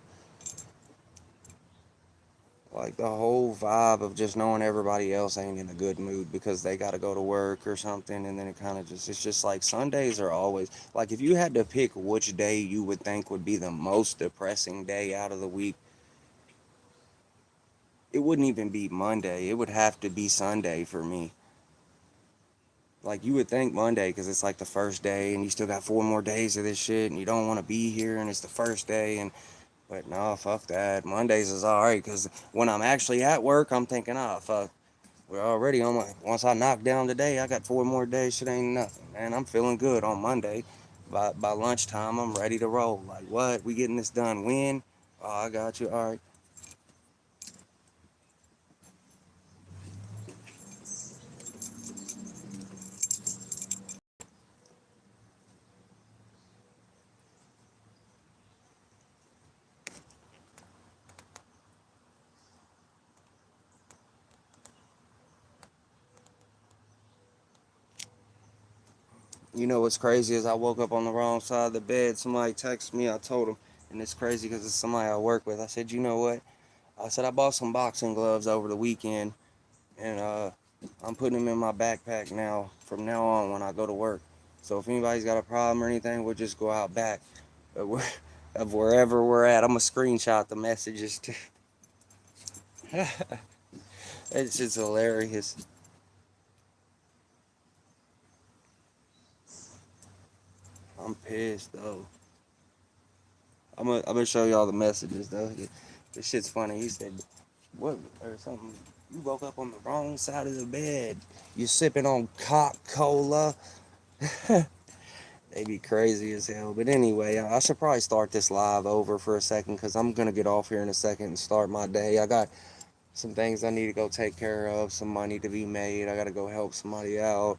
Like, the whole vibe of just knowing everybody else ain't in a good mood because they gotta go to work or something, and then it's just like Sundays are always, like, if you had to pick which day you would think would be the most depressing day out of the week, it wouldn't even be Monday. It would have to be Sunday for me. Like, you would think Monday because it's like the first day and you still got 4 more days of this shit and you don't want to be here and it's the first day, and but no, fuck that. Mondays is alright because when I'm actually at work, I'm thinking, oh, fuck, we're already on once I knock down today, I got 4 more days. Shit ain't nothing, man. I'm feeling good on Monday. By lunchtime, I'm ready to roll. Like, what? We getting this done when? Oh, I got you. All right. You know what's crazy is I woke up on the wrong side of the bed. Somebody texted me. I told them, and it's crazy because it's somebody I work with. I said, you know what? I said I bought some boxing gloves over the weekend, and I'm putting them in my backpack now. From now on, when I go to work. So if anybody's got a problem or anything, we'll just go out back. But of wherever we're at, I'm gonna screenshot the messages too. It's just hilarious. I'm pissed though. I'm gonna show y'all the messages though. This shit's funny. He said, "What or something? You woke up on the wrong side of the bed. You sipping on Coca-Cola." They be crazy as hell. But anyway, I should probably start this live over for a second because I'm gonna get off here in a second and start my day. I got some things I need to go take care of, some money to be made. I gotta go help somebody out,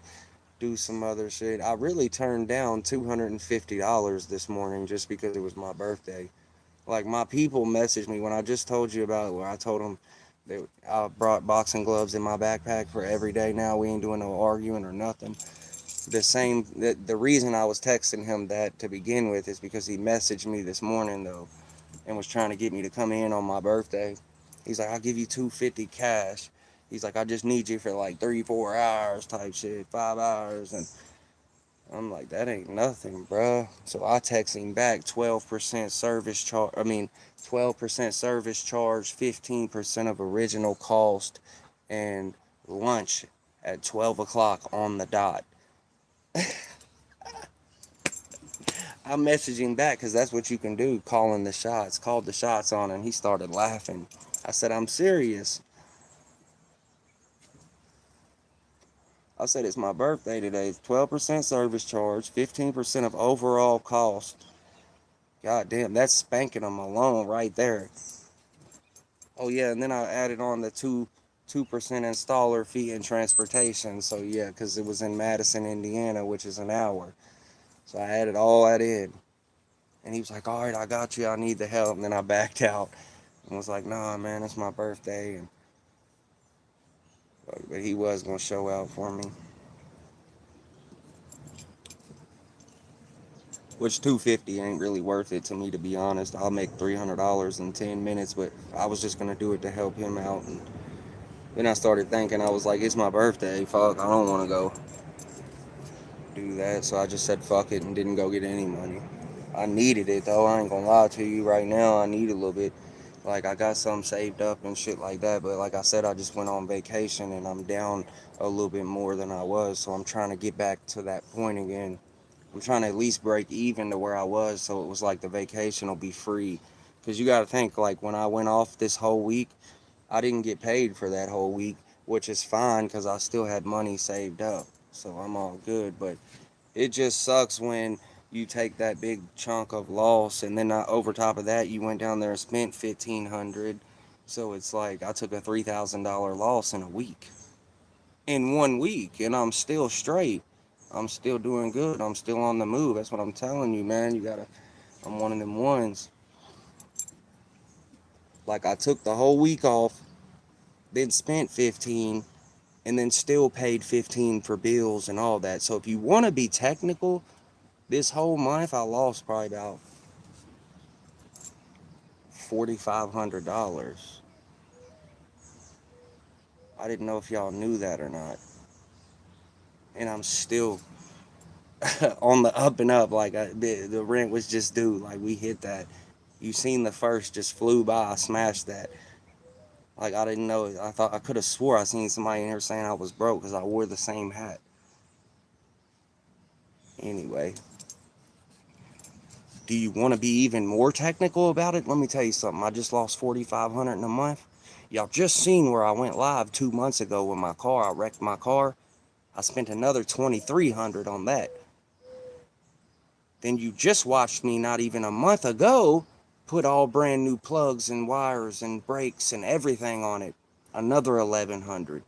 do some other shit. I really turned down $250 this morning just because it was my birthday. Like, my people messaged me when I just told you about it, where I told them that I brought boxing gloves in my backpack for every day now. We ain't doing no arguing or nothing. The reason I was texting him that to begin with is because he messaged me this morning though and was trying to get me to come in on my birthday. He's like, I'll give you $250 cash. He's like, I just need you for like 3-4 hours type shit, 5 hours. And I'm like, that ain't nothing, bruh. So I text him back 12% service charge. 12% service charge, 15% of original cost, and lunch at 12 o'clock on the dot. I messaged him back because that's what you can do, calling the shots. Called the shots on, and he started laughing. I said, I'm serious. I said, it's my birthday today. It's 12% service charge, 15% of overall cost. God damn, that's spanking them alone right there. Oh yeah, and then I added on the 2% installer fee and transportation. So yeah, because it was in Madison, Indiana, which is an hour. So I added all that in. And he was like, all right, I got you. I need the help. And then I backed out and was like, nah, man, it's my birthday. And but he was going to show out for me. Which $250 ain't really worth it to me, to be honest. I'll make $300 in 10 minutes, but I was just going to do it to help him out. And then I started thinking, I was like, it's my birthday. Fuck, I don't want to go do that. So I just said fuck it and didn't go get any money. I needed it though. I ain't gonna lie to you right now. I need a little bit. Like, I got some saved up and shit like that. But like I said, I just went on vacation and I'm down a little bit more than I was. So I'm trying to get back to that point again. I'm trying to at least break even to where I was. So it was like the vacation will be free. Because you got to think, like, when I went off this whole week, I didn't get paid for that whole week, which is fine because I still had money saved up. So I'm all good. But it just sucks when you take that big chunk of loss and then over top of that you went down there and spent $1,500. So it's like I took a $3,000 loss in a week. In 1 week, and I'm still straight. I'm still doing good. I'm still on the move. That's what I'm telling you, man. I'm one of them ones. Like, I took the whole week off, then spent 15, and then still paid 15 for bills and all that. So if you want to be technical, this whole month I lost probably about $4,500. I didn't know if y'all knew that or not. And I'm still on the up and up. Like, the rent was just due. Like, we hit that. You seen the first just flew by. I smashed that. Like, I didn't know. I could have swore I seen somebody in here saying I was broke because I wore the same hat. Anyway, do you want to be even more technical about it? Let me tell you something. I just lost $4,500 in a month. Y'all just seen where I went live 2 months ago with my car. I wrecked my car. I spent another $2,300 on that. Then you just watched me not even a month ago put all brand new plugs and wires and brakes and everything on it. Another $1,100.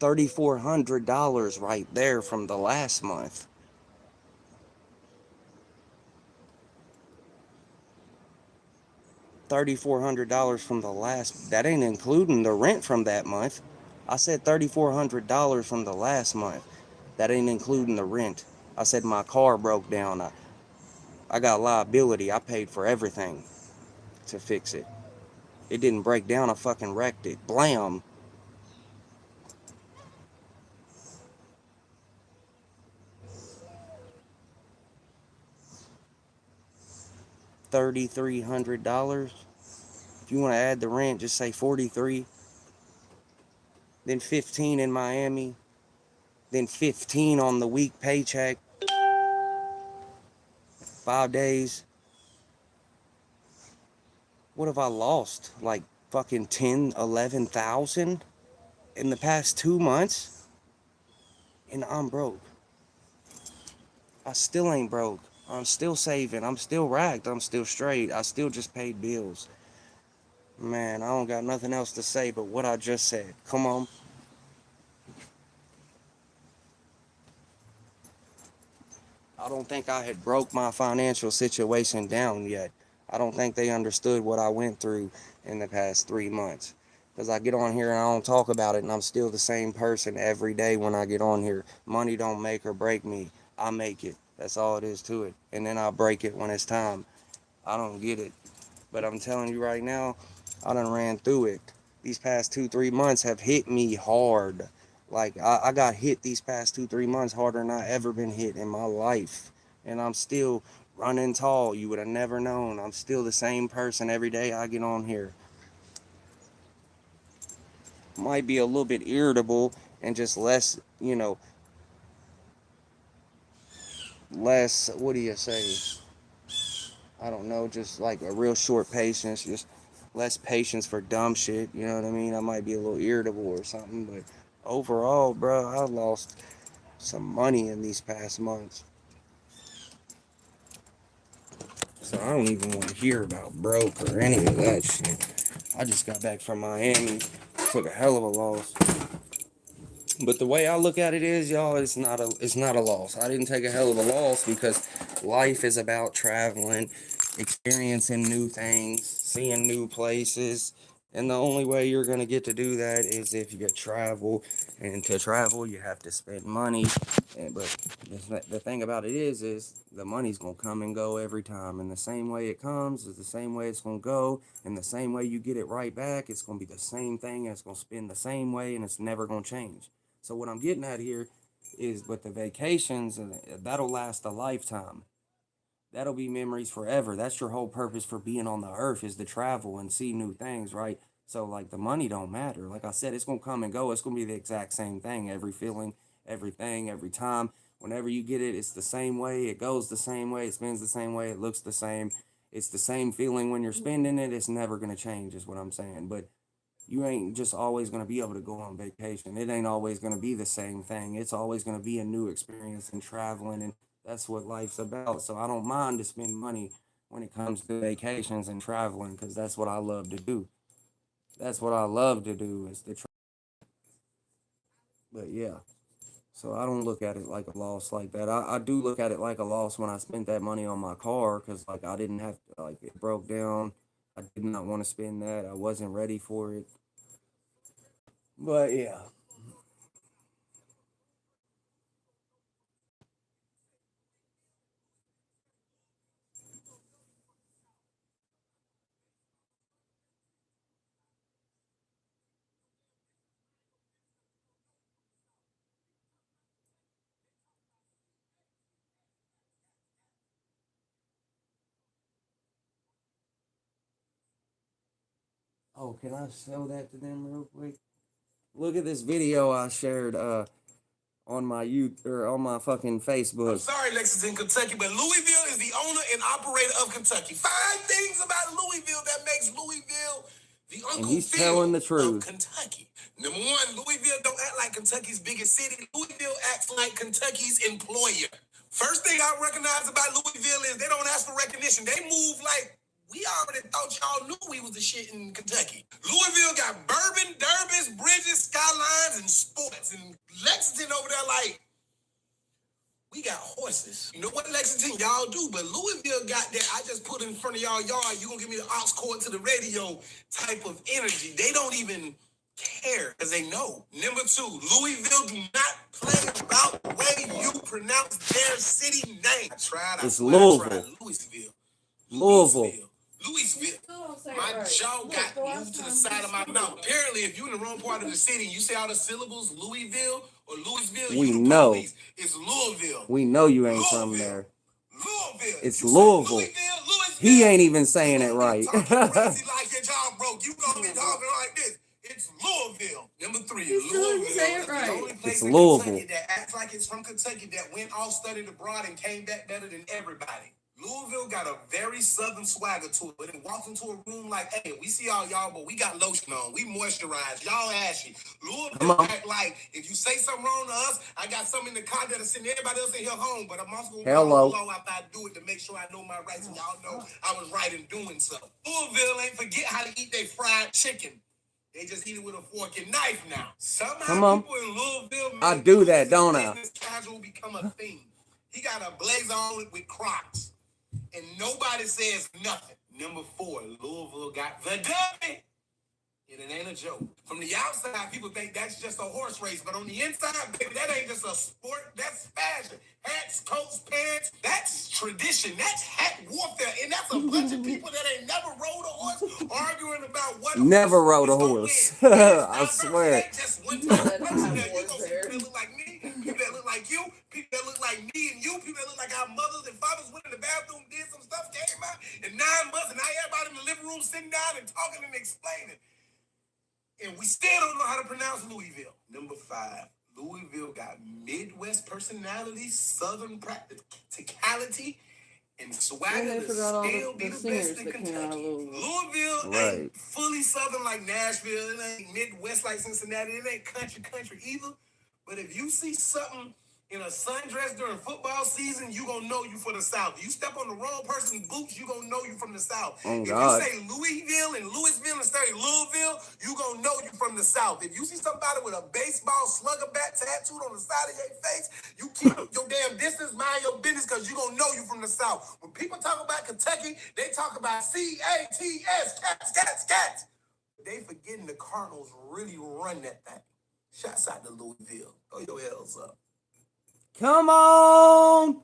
$3,400 right there from the last month. $3,400 from the last. That ain't including the rent from that month. I said $3,400 from the last month. That ain't including the rent. I said my car broke down. I got liability. I paid for everything to fix it. It didn't break down. I fucking wrecked it. Blam. $3,300. If you want to add the rent, just say 43. Then 15 in Miami. Then 15 on the week paycheck. 5 days. What have I lost? Like fucking 10, 11,000 in the past 2 months? And I'm broke. I still ain't broke. I'm still saving. I'm still racked. I'm still straight. I still just paid bills. Man, I don't got nothing else to say but what I just said. Come on. I don't think I had broke my financial situation down yet. I don't think they understood what I went through in the past 3 months. Because I get on here and I don't talk about it, and I'm still the same person every day when I get on here. Money don't make or break me. I make it. That's all it is to it. And then I'll break it when it's time. I don't get it. But I'm telling you right now, I done ran through it. These past 2-3 months have hit me hard. Like, I got hit these past 2-3 months harder than I ever been hit in my life. And I'm still running tall. You would have never known. I'm still the same person every day I get on here. Might be a little bit irritable and just less, less, what do you say? I don't know, just like a real short patience, just less patience for dumb shit, you know what I mean? I might be a little irritable or something, but overall, bro, I lost some money in these past months. So I don't even want to hear about broke or any of that shit. I just got back from Miami, took a hell of a loss. But the way I look at it is, y'all, it's not a loss. I didn't take a hell of a loss because life is about traveling, experiencing new things, seeing new places. And the only way you're going to get to do that is if you travel. And to travel, you have to spend money. But the thing about it is the money's going to come and go every time. And the same way it comes is the same way it's going to go. And the same way you get it right back, it's going to be the same thing. And it's going to spin the same way, and it's never going to change. So what I'm getting at here is with the vacations, that'll last a lifetime. That'll be memories forever. That's your whole purpose for being on the earth, is to travel and see new things, right? So like the money don't matter. Like I said, it's gonna come and go. It's gonna be the exact same thing. Every feeling, everything, every time. Whenever you get it, it's the same way. It goes the same way. It spins the same way. It looks the same. It's the same feeling when you're spending it. It's never gonna change, is what I'm saying. But you ain't just always going to be able to go on vacation. It ain't always going to be the same thing. It's always going to be a new experience and traveling, and that's what life's about. So I don't mind to spend money when it comes to vacations and traveling, because that's what I love to do. That's what I love to do is to But yeah, so I don't look at it like a loss like that. I do look at it like a loss when I spent that money on my car, because like I didn't have to, like, it broke down. I did not want to spend that. I wasn't ready for it. But yeah. Oh, can I show that to them real quick? Look at this video I shared on my on my fucking Facebook. I'm sorry, Lexington, Kentucky, but Louisville is the owner and operator of Kentucky. 5 things about Louisville that makes Louisville the Uncle he's Phil telling the of truth. Kentucky. Number one, Louisville don't act like Kentucky's biggest city. Louisville acts like Kentucky's employer. First thing I recognize about Louisville is they don't ask for recognition. They move like we already thought y'all knew we was the shit in Kentucky. Louisville got bourbon, derbys, bridges, skylines, and sports. And Lexington over there like, we got horses. You know what, Lexington, y'all do, but Louisville got that I just put in front of y'all yard, you gonna give me the aux cord to the radio type of energy. They don't even care because they know. Number two, Louisville do not play about the way you pronounce their city name. I tried. It's Louisville. Louisville. Louisville. Louisville. Still don't say it My right. jaw Look, got the last moved to the time side you of my said mouth. it. Apparently, if you're in the wrong part of the city and you say all the syllables, Louisville or Louisville, We you the know. police. It's Louisville. We know you ain't from Louisville. there. Louisville. It's You say Louisville. Louisville. He ain't even saying You it gonna be right. talking crazy like your jaw broke. You gonna be talking like this. It's Louisville. Number 3, He still didn't Louisville say it is the right. only place It's in Louisville. Kentucky that acts like it's from Kentucky that went all studied abroad and came back better than everybody. Louisville got a very southern swagger to it, but it walks into a room like, hey, we see all y'all, but we got lotion on. We moisturize. Y'all ashy. Come Louisville on. act like if you say something wrong to us, I got something in the car that'll send everybody else in here home, but I'm also going to Hello. follow the law after I do it to make sure I know my rights and y'all know I was right in doing so. Louisville ain't forget how to eat their fried chicken. They just eat it with a fork and knife now. Come Somehow on. people in Louisville I make do that, business don't I? casual become a thing. He got a blazer on with Crocs, and nobody says nothing. Number 4, Louisville got the dummy. And it ain't a joke. From the outside, people think that's just a horse race, but on the inside, baby, that ain't just a sport. That's fashion. Hats, coats, pants. That's tradition. That's hat warfare, and that's a bunch of people that ain't never rode a horse arguing about what Never rode a gonna horse. win. And it's I diverse. It swear. ain't just one You type said of person. hat Now, you gonna see warfare. people that look like me, people that look like you, people that look like me and you, people that look like our mothers and fathers went in the bathroom, did some stuff, came out in 9 months, and now everybody in the living room sitting down and talking and explaining. And we still don't know how to pronounce Louisville. Number 5, Louisville got Midwest personality, Southern practicality, and swagger And they to forgot all still be the the singers best in that came out of Kentucky. Louisville. Louisville Right. ain't fully Southern like Nashville. It ain't Midwest like Cincinnati. It ain't country either. But if you see something in a sundress during football season, you gonna know you from the South. If you step on the wrong person's boots, you gonna know you from the South. Oh, If God. you say Louisville and Louisville instead of Louisville, you gonna know you from the South. If you see somebody with a baseball slugger bat tattooed on the side of your face, you keep your damn distance, mind your business, because you gonna know you from the South. When people talk about Kentucky, they talk about CATS, cats. They forgetting the Cardinals really run that thing. Shouts out to Louisville. Throw your L's up. Come on.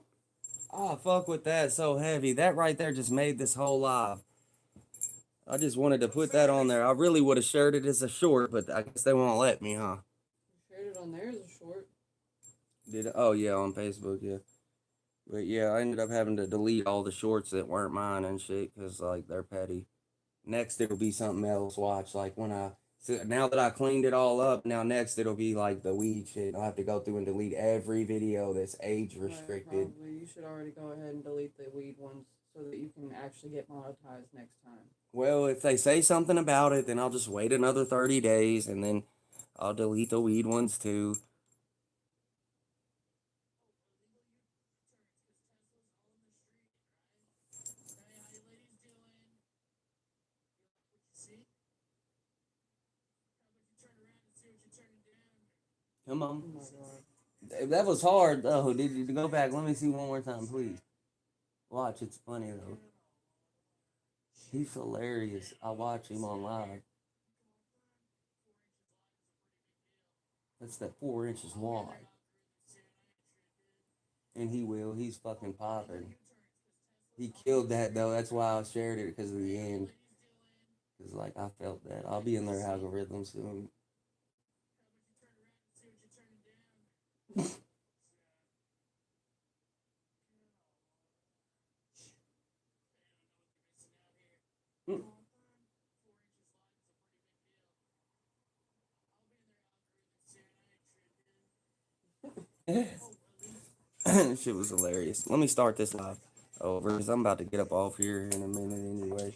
Oh, fuck with that. So heavy. That right there just made this whole live. I just wanted to put that on there. I really would have shared it as a short, but I guess they won't let me, huh? Shared it on there as a short. Did oh yeah, on Facebook, yeah. But yeah, I ended up having to delete all the shorts that weren't mine and shit because like they're petty. Next it'll be something else. Watch like when now that I cleaned it all up, now next it'll be like the weed shit. I'll have to go through and delete every video that's age Right, restricted. probably. You should already go ahead and delete the weed ones so that you can actually get monetized next time. Well, if they say something about it, then I'll just wait another 30 days and then I'll delete the weed ones too. Come Oh on. my god. That was hard though. Did you go back? Let me see one more time, please. Watch, it's funny though. He's hilarious. I watch him on live. That's that 4 inches wide. And he will. He's fucking popping. He killed that though. That's why I shared it because of the end. Because like I felt that. I'll be in their algorithm soon. Shit was hilarious. Let me start this live over because I'm about to get up off here in a minute anyway.